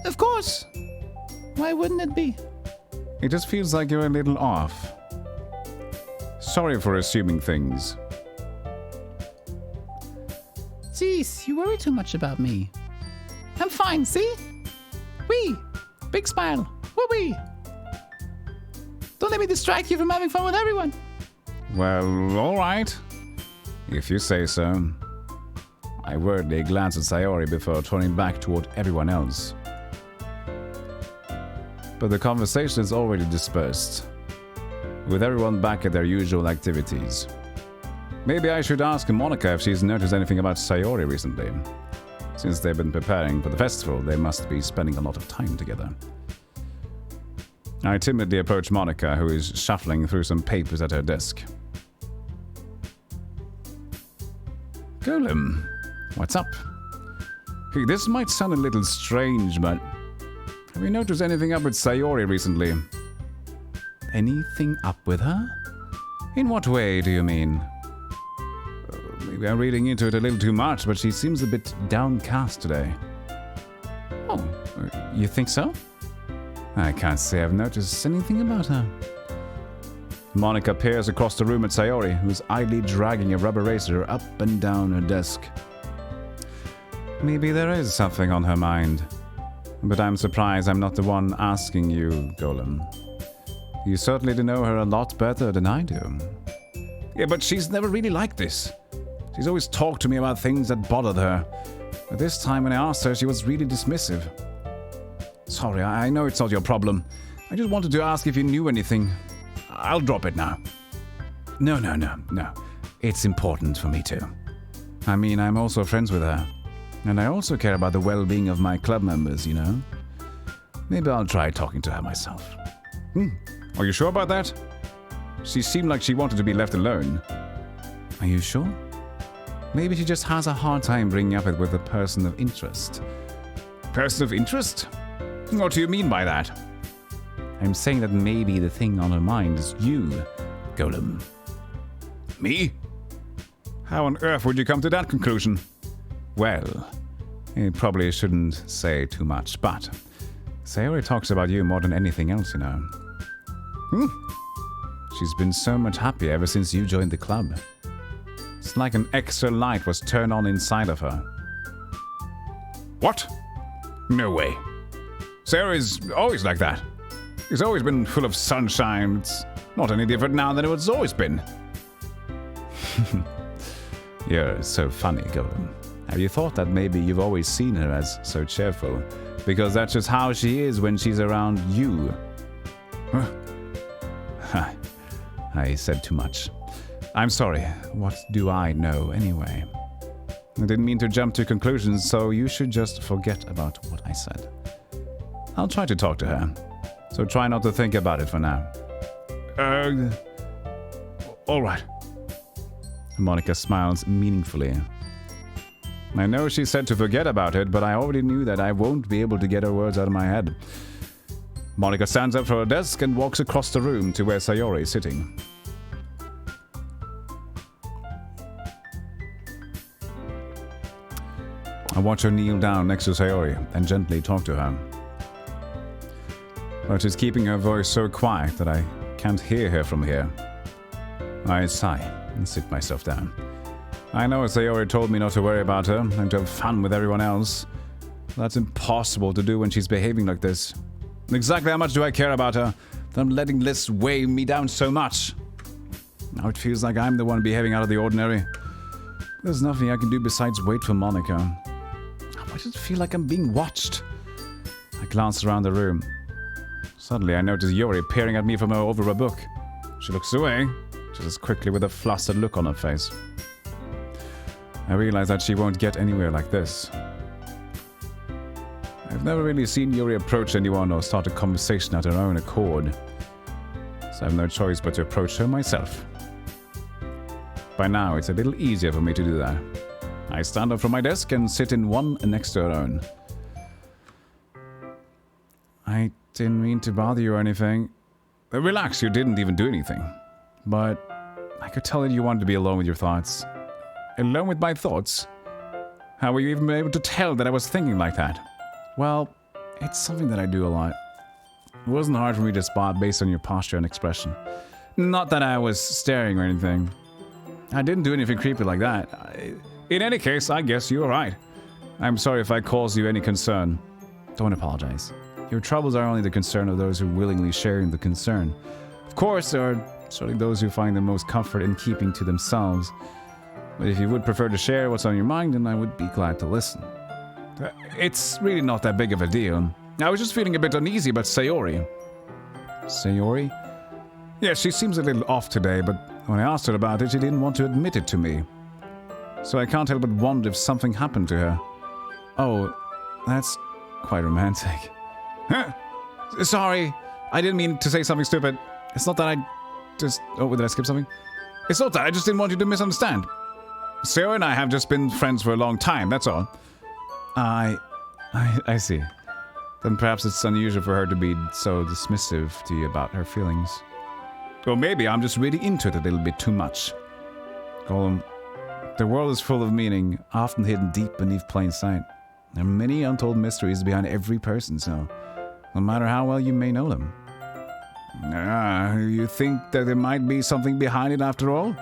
Of course. Why wouldn't it be? It just feels like you're a little off. Sorry for assuming things. Jeez, you worry too much about me. I'm fine, see? Wee! Big smile. Woo-wee! Don't let me distract you from having fun with everyone. Well, all right. If you say so. I worriedly glance at Sayori before turning back toward everyone else. But the conversation is already dispersed, with everyone back at their usual activities. Maybe I should ask Monica if she's noticed anything about Sayori recently. Since they've been preparing for the festival, they must be spending a lot of time together. I timidly approach Monica, who is shuffling through some papers at her desk. Golem, what's up? Hey, this might sound a little strange, but have you noticed anything up with Sayori recently? Anything up with her? In what way do you mean? Maybe I'm reading into it a little too much, but she seems a bit downcast today. Oh, you think so? I can't say I've noticed anything about her. Monica peers across the room at Sayori, who's idly dragging a rubber razor up and down her desk. Maybe there is something on her mind. But I'm surprised I'm not the one asking you, Golem. You certainly do know her a lot better than I do. Yeah, but she's never really like this. She's always talked to me about things that bothered her. But this time when I asked her, she was really dismissive. Sorry, I know it's not your problem. I just wanted to ask if you knew anything. I'll drop it now. No. It's important for me too. I mean, I'm also friends with her. And I also care about the well-being of my club members, you know? Maybe I'll try talking to her myself. Are you sure about that? She seemed like she wanted to be left alone. Are you sure? Maybe she just has a hard time bringing up it with a person of interest. Person of interest? What do you mean by that? I'm saying that maybe the thing on her mind is you, Golem. Me? How on earth would you come to that conclusion? Well, you probably shouldn't say too much, but Sayori talks about you more than anything else, you know. She's been so much happier ever since you joined the club. It's like an extra light was turned on inside of her. What? No way. Sayori's always like that. She's always been full of sunshine. It's not any different now than it's always been. You're so funny, Golem. Have you thought that maybe you've always seen her as so cheerful? Because that's just how she is when she's around you. I said too much. I'm sorry. What do I know anyway? I didn't mean to jump to conclusions, so you should just forget about what I said. I'll try to talk to her, so try not to think about it for now. All right. Monica smiles meaningfully. I know she said to forget about it, but I already knew that I won't be able to get her words out of my head. Monica stands up from her desk and walks across the room to where Sayori is sitting. I watch her kneel down next to Sayori and gently talk to her. But she's keeping her voice so quiet that I can't hear her from here. I sigh and sit myself down. I know Sayori told me not to worry about her and to have fun with everyone else. That's impossible to do when she's behaving like this. Exactly how much do I care about her that I'm letting this weigh me down so much? Now it feels like I'm the one behaving out of the ordinary. There's nothing I can do besides wait for Monica. Why does it feel like I'm being watched? I glance around the room. Suddenly I notice Yuri peering at me from over a book. She looks away, just as quickly with a flustered look on her face. I realize that she won't get anywhere like this. I've never really seen Yuri approach anyone or start a conversation at her own accord, so I have no choice but to approach her myself. By now, it's a little easier for me to do that. I stand up from my desk and sit in one next to her own. I didn't mean to bother you or anything. Relax, you didn't even do anything. But I could tell that you wanted to be alone with your thoughts. Alone with my thoughts? How were you even able to tell that I was thinking like that? Well, it's something that I do a lot. It wasn't hard for me to spot based on your posture and expression. Not that I was staring or anything. I didn't do anything creepy like that. In any case, I guess you're right. I'm sorry if I caused you any concern. Don't apologize. Your troubles are only the concern of those who willingly share in the concern. Of course, there are certainly those who find the most comfort in keeping to themselves. But if you would prefer to share what's on your mind, then I would be glad to listen. It's really not that big of a deal. I was just feeling a bit uneasy about Sayori. Sayori? Yeah, she seems a little off today, but when I asked her about it, she didn't want to admit it to me. So I can't help but wonder if something happened to her. Oh, that's quite romantic. Huh? Sorry, I didn't mean to say something stupid. It's not that I just... Oh, did I skip something? It's not that, I just didn't want you to misunderstand. Sarah and I have just been friends for a long time, that's all. I see. Then perhaps it's unusual for her to be so dismissive to you about her feelings. Or maybe I'm just really into it a little bit too much. Golem, the world is full of meaning, often hidden deep beneath plain sight. There are many untold mysteries behind every person, so no matter how well you may know them. You think that there might be something behind it after all?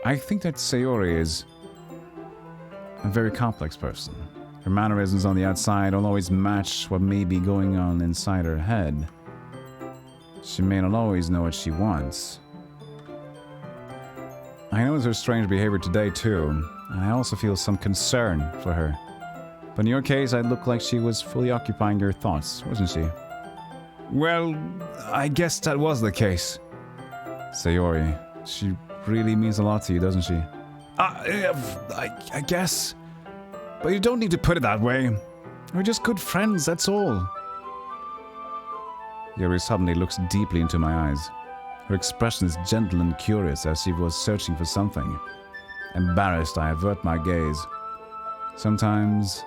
I think that Sayori is a very complex person. Her mannerisms on the outside don't always match what may be going on inside her head. She may not always know what she wants. I notice her strange behavior today too, and I also feel some concern for her. But in your case, it looked like she was fully occupying your thoughts, wasn't she? Well, I guess that was the case. Sayori, she really means a lot to you, doesn't she? I guess. But you don't need to put it that way. We're just good friends, that's all. Yuri suddenly looks deeply into my eyes. Her expression is gentle and curious, as she was searching for something. Embarrassed, I avert my gaze. Sometimes,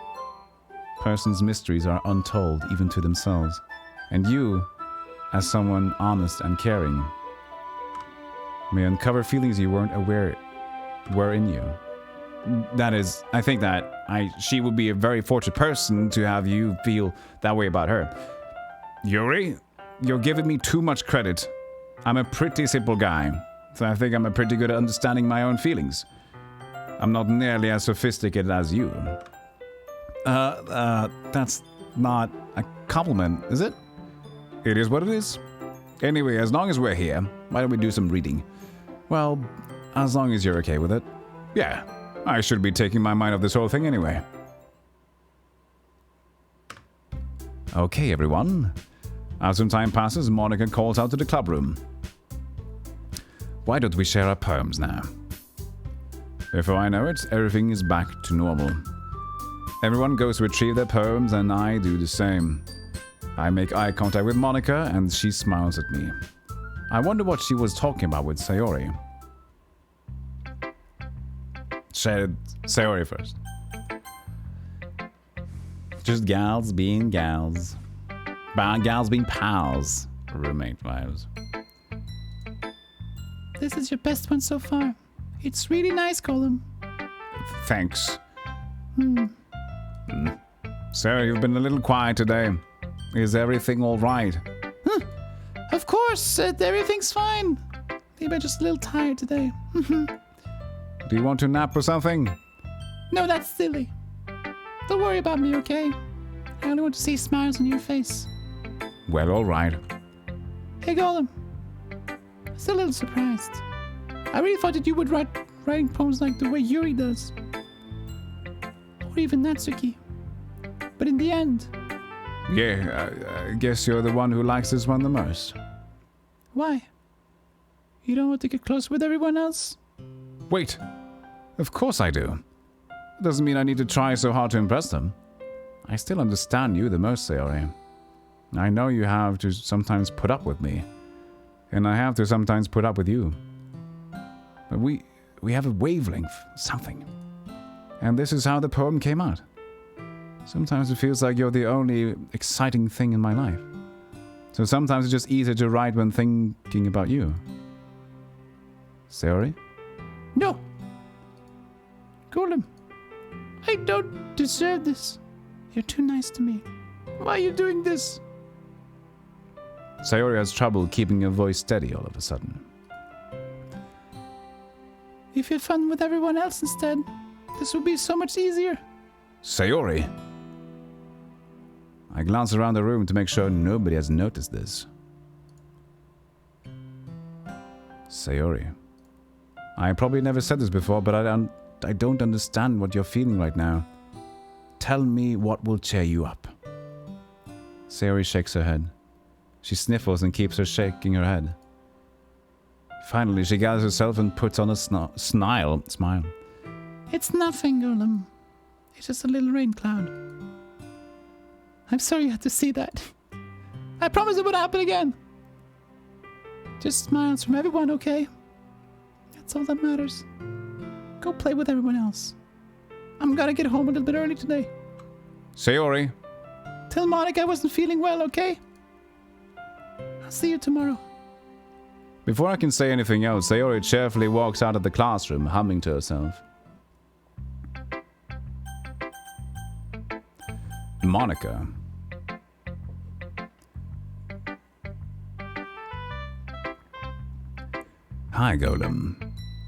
persons' mysteries are untold, even to themselves. And you, as someone honest and caring, may uncover feelings you weren't aware were in you. That is, I think that she would be a very fortunate person to have you feel that way about her. Yuri, you're giving me too much credit. I'm a pretty simple guy, so I think I'm pretty good at understanding my own feelings. I'm not nearly as sophisticated as you. That's not a compliment, is it? It is what it is. Anyway, as long as we're here, why don't we do some reading? Well, as long as you're okay with it. Yeah, I should be taking my mind off this whole thing anyway. Okay, everyone. As some time passes, Monica calls out to the club room. Why don't we share our poems now? Before I know it, everything is back to normal. Everyone goes to retrieve their poems, and I do the same. I make eye contact with Monica, and she smiles at me. I wonder what she was talking about with Sayori. Sayori first. Just gals being gals. Gals being pals. Roommate vibes. This is your best one so far. It's really nice, Golem. Thanks. Sarah, you've been a little quiet today. Is everything all right? Of course, everything's fine. Maybe I'm just a little tired today. Do you want to nap or something? No, that's silly. Don't worry about me, okay? I only want to see smiles on your face. Well, all right. Hey, Golem. I'm still a little surprised. I really thought that you would writing poems like the way Yuri does. Or even Natsuki. But in the end... Yeah, I guess you're the one who likes this one the most. Why? You don't want to get close with everyone else? Wait. Of course I do. It doesn't mean I need to try so hard to impress them. I still understand you the most, Sayori. I know you have to sometimes put up with me. And I have to sometimes put up with you. But we have a wavelength, something. And this is how the poem came out. Sometimes it feels like you're the only exciting thing in my life. So sometimes it's just easier to write when thinking about you. Sayori? No. Golem, I don't deserve this. You're too nice to me. Why are you doing this? Sayori has trouble keeping her voice steady all of a sudden. If you had fun with everyone else instead, this would be so much easier. Sayori! I glance around the room to make sure nobody has noticed this. Sayori. I probably never said this before, but I don't understand what you're feeling right now. Tell me what will cheer you up. Sayori shakes her head. She sniffles and keeps her shaking her head. Finally, she gathers herself and puts on a smile. It's nothing, Golem. It's just a little rain cloud. I'm sorry you had to see that. I promise it won't happen again. Just smiles from everyone, okay? That's all that matters. Go play with everyone else. I'm gonna get home a little bit early today. Sayori. Tell Monica I wasn't feeling well, okay? I'll see you tomorrow. Before I can say anything else, Sayori cheerfully walks out of the classroom, humming to herself. Monica. Hi, Golem.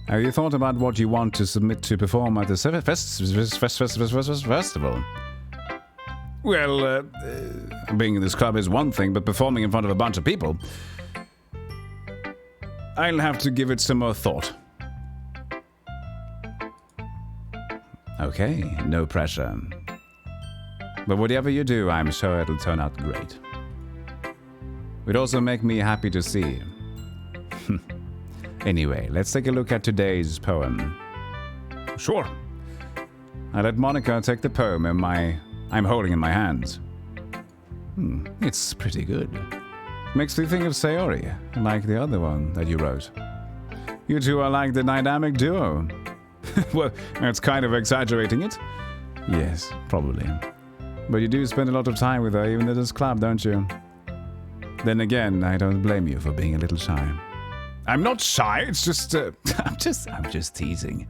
Have you thought about what you want to submit to perform at the festival? Well, being in this club is one thing, but performing in front of a bunch of people... I'll have to give it some more thought. Okay, no pressure. But whatever you do, I'm sure it'll turn out great. It'd also make me happy to see. Anyway, let's take a look at today's poem. Sure. I let Monica take the poem I'm holding in my hands. It's pretty good. Makes me think of Sayori, like the other one that you wrote. You two are like the dynamic duo. Well, that's kind of exaggerating it. Yes, probably. But you do spend a lot of time with her, even at this club, don't you? Then again, I don't blame you for being a little shy. I'm not shy, it's just, I'm just teasing.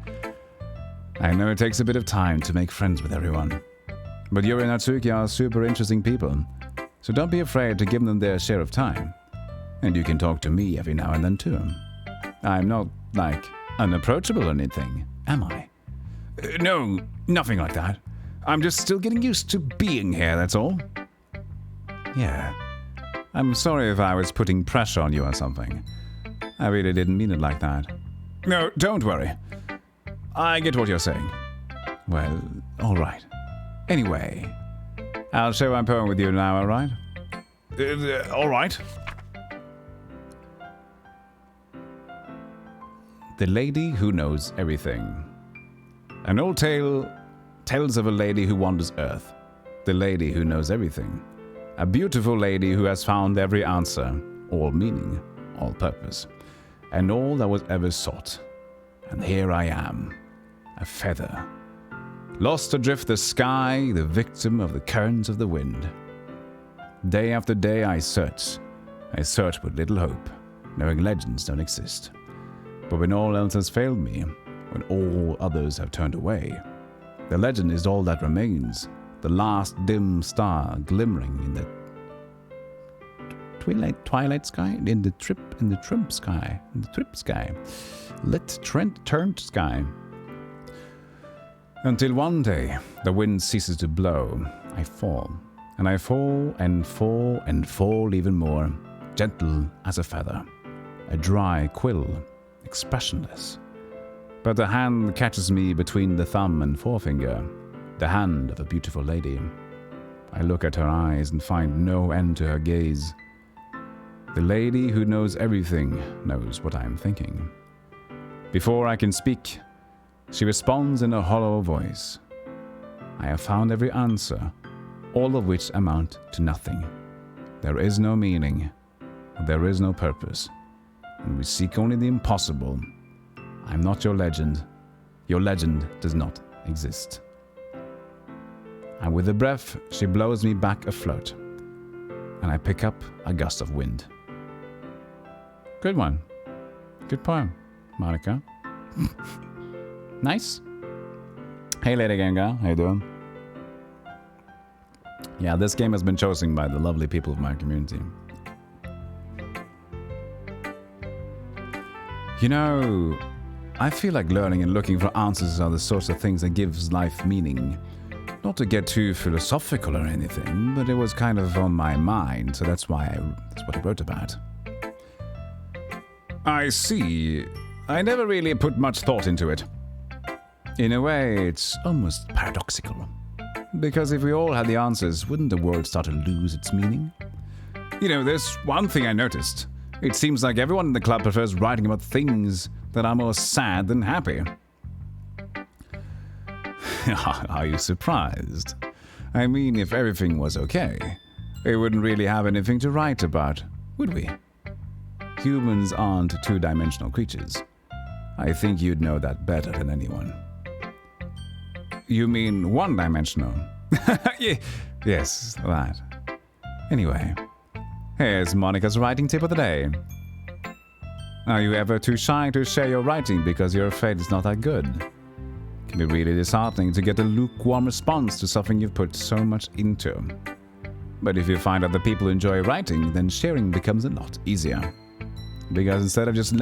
I know it takes a bit of time to make friends with everyone. But Yuri and Natsuki are super interesting people. So don't be afraid to give them their share of time. And you can talk to me every now and then too. I'm not, like, unapproachable or anything, am I? No, nothing like that. I'm just still getting used to being here, that's all. Yeah. I'm sorry if I was putting pressure on you or something. I really didn't mean it like that. No, don't worry. I get what you're saying. Well, alright. Anyway... I'll share my poem with you now, alright? Alright. The Lady Who Knows Everything. An old tale tells of a lady who wanders Earth. The lady who knows everything. A beautiful lady who has found every answer, all meaning, all purpose, and all that was ever sought. And here I am, a feather. Lost adrift the sky, the victim of the currents of the wind. Day after day I search with little hope, knowing legends don't exist. But when all else has failed me, when all others have turned away, the legend is all that remains, the last dim star glimmering in the twilight sky, in the trip sky, lit turned sky. Until one day, the wind ceases to blow, I fall, and I fall and fall and fall even more, gentle as a feather, a dry quill, expressionless. But a hand catches me between the thumb and forefinger, the hand of a beautiful lady. I look at her eyes and find no end to her gaze. The lady who knows everything knows what I am thinking. Before I can speak, she responds in a hollow voice. I have found every answer, all of which amount to nothing. There is no meaning, there is no purpose, and we seek only the impossible. I'm not your legend. Your legend does not exist. And with a breath, she blows me back afloat, and I pick up a gust of wind. Good one. Good poem, Monica. Nice. Hey, Lady Ganga, how you doing? Yeah, this game has been chosen by the lovely people of my community. You know, I feel like learning and looking for answers are the sorts of things that gives life meaning. Not to get too philosophical or anything, but it was kind of on my mind, so that's what I wrote about. I see. I never really put much thought into it. In a way, it's almost paradoxical. Because if we all had the answers, wouldn't the world start to lose its meaning? You know, there's one thing I noticed. It seems like everyone in the club prefers writing about things that are more sad than happy. Are you surprised? I mean, if everything was okay, we wouldn't really have anything to write about, would we? Humans aren't two-dimensional creatures. I think you'd know that better than anyone. You mean one-dimensional? Yes, that. Anyway, here's Monica's writing tip of the day. Are you ever too shy to share your writing because you're afraid it's not that good? It can be really disheartening to get a lukewarm response to something you've put so much into. But if you find other people enjoy writing, then sharing becomes a lot easier. Because instead of just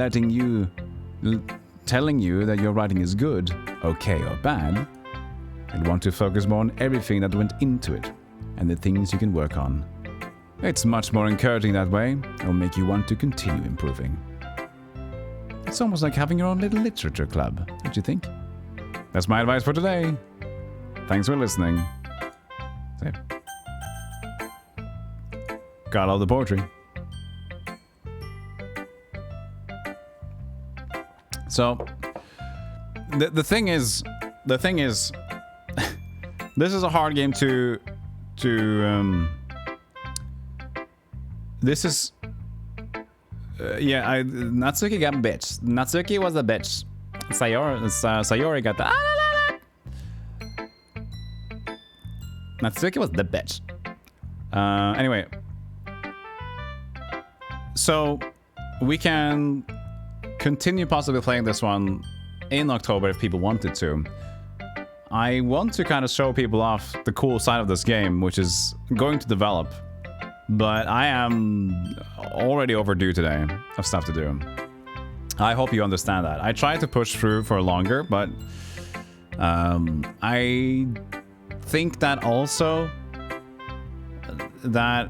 telling you that your writing is good, okay or bad, I'd want to focus more on everything that went into it and the things you can work on. It's much more encouraging that way. It'll make you want to continue improving. It's almost like having your own little literature club, don't you think? That's my advice for today. Thanks for listening. Got all the poetry. So, the thing is, this is a hard game this is, Natsuki got bitch. Natsuki was a bitch. Sayori got the Natsuki was the bitch. Anyway, so we can continue possibly playing this one in October if people wanted to. I want to kind of show people off the cool side of this game, which is going to develop, but I am already overdue today of stuff to do. I hope you understand that. I tried to push through for longer, but I think that also that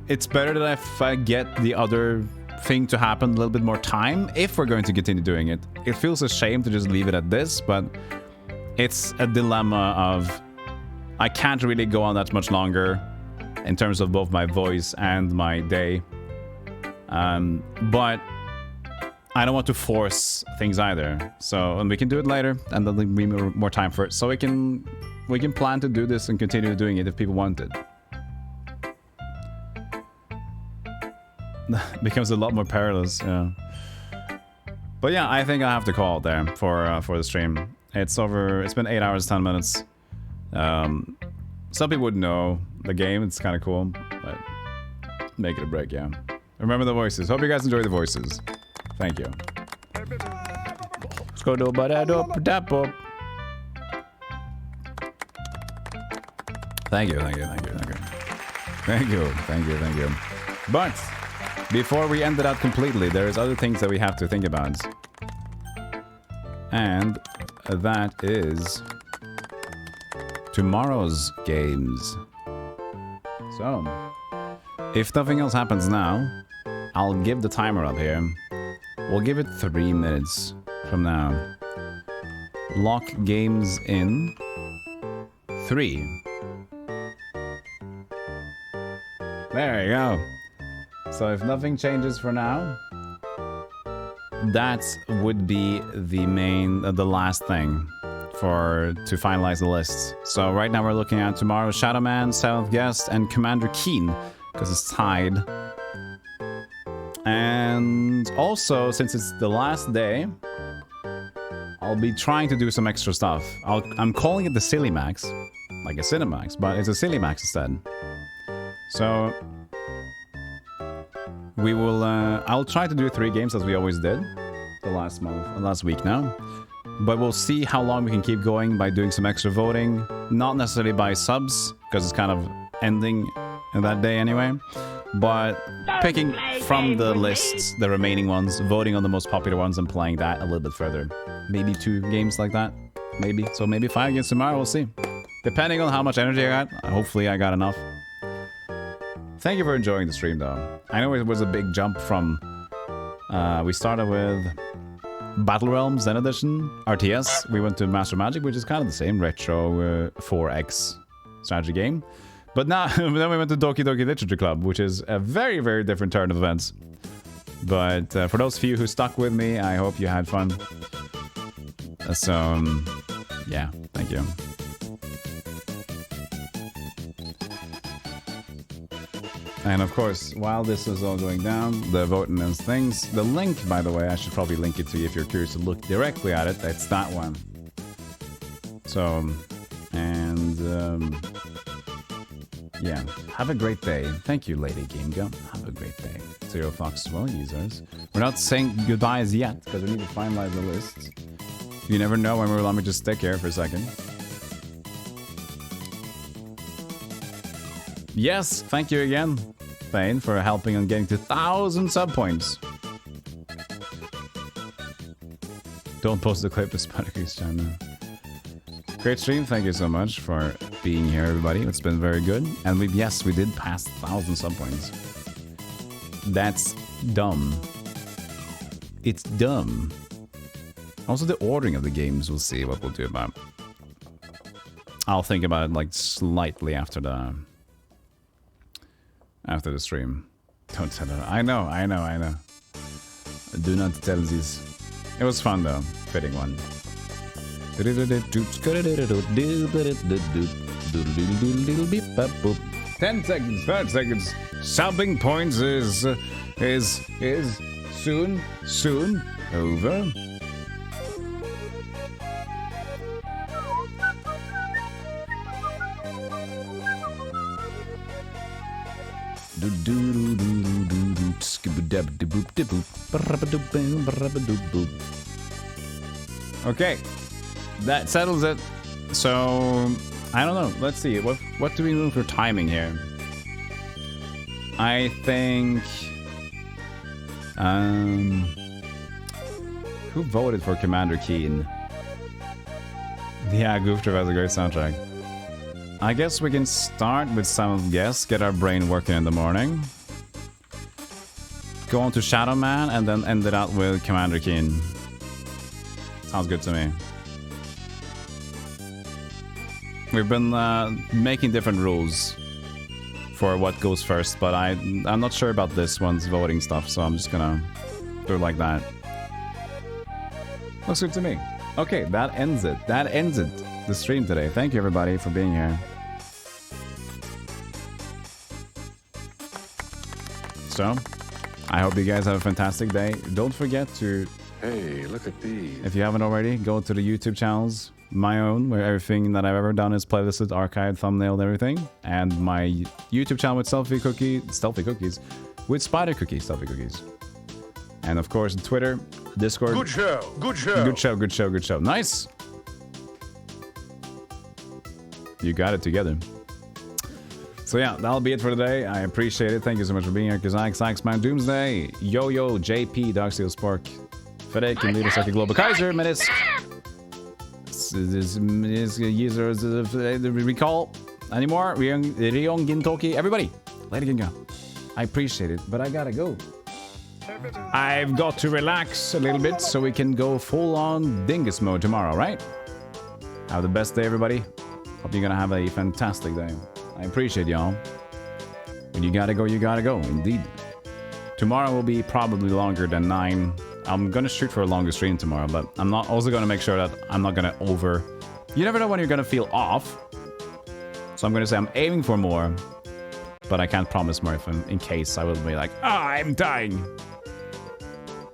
it's better that if I get the other thing to happen a little bit more time if we're going to continue doing it. It feels a shame to just leave it at this, but it's a dilemma of I can't really go on that much longer in terms of both my voice and my day, but I don't want to force things either. So, and we can do it later, and there'll be more time for it. So we can plan to do this and continue doing it if people want it. Becomes a lot more perilous, yeah. But yeah, I think I have to call it there for the stream. It's been 8 hours, 10 minutes. Some people would know the game, it's kind of cool, but make it a break, yeah. Remember the voices. Hope you guys enjoy the voices. Thank you. Let's go do a Thank you. But before we end it out completely, there's other things that we have to think about. And that is tomorrow's games. So, if nothing else happens now, I'll give the timer up here. We'll give it 3 minutes from now. Lock games in 3. There you go. So if nothing changes for now, that would be the main, the last thing to finalize the list. So right now we're looking at tomorrow Shadowman, Seventh Guest, and Commander Keen, because it's tied. And also, since it's the last day, I'll be trying to do some extra stuff. I'm calling it the Silly Max, like a Cinemax, but it's a Silly Max instead. So we will. I'll try to do 3 games as we always did the last week now. But we'll see how long we can keep going by doing some extra voting. Not necessarily by subs, because it's kind of ending in that day anyway. But picking from the lists, the remaining ones, voting on the most popular ones and playing that a little bit further. Maybe 2 games like that. Maybe. So maybe 5 games tomorrow, we'll see. Depending on how much energy I got. Hopefully I got enough. Thank you for enjoying the stream though. I know it was a big jump from... we started with... Battle Realms Zen Edition, RTS. We went to Master Magic, which is kind of the same retro 4X strategy game. But now, then we went to Doki Doki Literature Club, which is a very, very different turn of events. But for those few who stuck with me, I hope you had fun. Yeah, thank you. And of course, while this is all going down, the voting and things, the link, by the way, I should probably link it to you if you're curious to look directly at it. It's that one. So, and yeah, have a great day. Thank you, Lady Game Girl. Have a great day. Zero Fox as well, users. We're not saying goodbyes yet because we need to finalize the list. You never know when we'll let me just stick here for a second. Yes, thank you again, Thane, for helping on getting to 1,000 sub points. Don't post the clip to Spider-Creek's channel. Great stream, thank you so much for being here, everybody. It's been very good. And yes, we did pass 1,000 sub points. That's dumb. It's dumb. Also, the ordering of the games, we'll see what we'll do about. I'll think about it like slightly after the stream. Don't tell her. I know. Do not tell this. It was fun though. Fitting one. 10 seconds, 5 seconds. Subbing points is soon over. Okay, that settles it. So I don't know. Let's see. What do we move for timing here? I think. Who voted for Commander Keen? Yeah, Goof Trip has a great soundtrack. I guess we can start with some guests, get our brain working in the morning. Go on to Shadow Man and then end it out with Commander Keen. Sounds good to me. We've been making different rules for what goes first, but I'm not sure about this one's voting stuff, so I'm just gonna do it like that. Looks good to me. Okay, that ends it. The stream today. Thank you everybody for being here. So, I hope you guys have a fantastic day. Don't forget to... Hey, look at these. If you haven't already, go to the YouTube channels. My own, where everything that I've ever done is playlisted, archived, thumbnailed, everything. And my YouTube channel with Stealthy Cookies. With Spider Cookies, Stealthy Cookies. And of course, Twitter, Discord. Good show. Good show. Nice! You got it together. So yeah, that'll be it for today. I appreciate it. Thank you so much for being here. Kazak, Saxman, Doomsday, Yo-Yo, JP, Darksteel Spark, Fedek, and Leader Saki Global Kaiser, Menace. This users recall anymore. Ryong Gintoki, everybody. Lady Ginga. I appreciate it, but I gotta go. I've got to relax a little bit so we can go full on dingus mode tomorrow, right? Have the best day, everybody. Hope you're gonna have a fantastic day. I appreciate y'all. When you gotta go, indeed. Tomorrow will be probably longer than 9. I'm gonna shoot for a longer stream tomorrow, but I'm not also gonna make sure that I'm not gonna over... You never know when you're gonna feel off. So I'm gonna say I'm aiming for more, but I can't promise more if in case I will be like, I'm dying.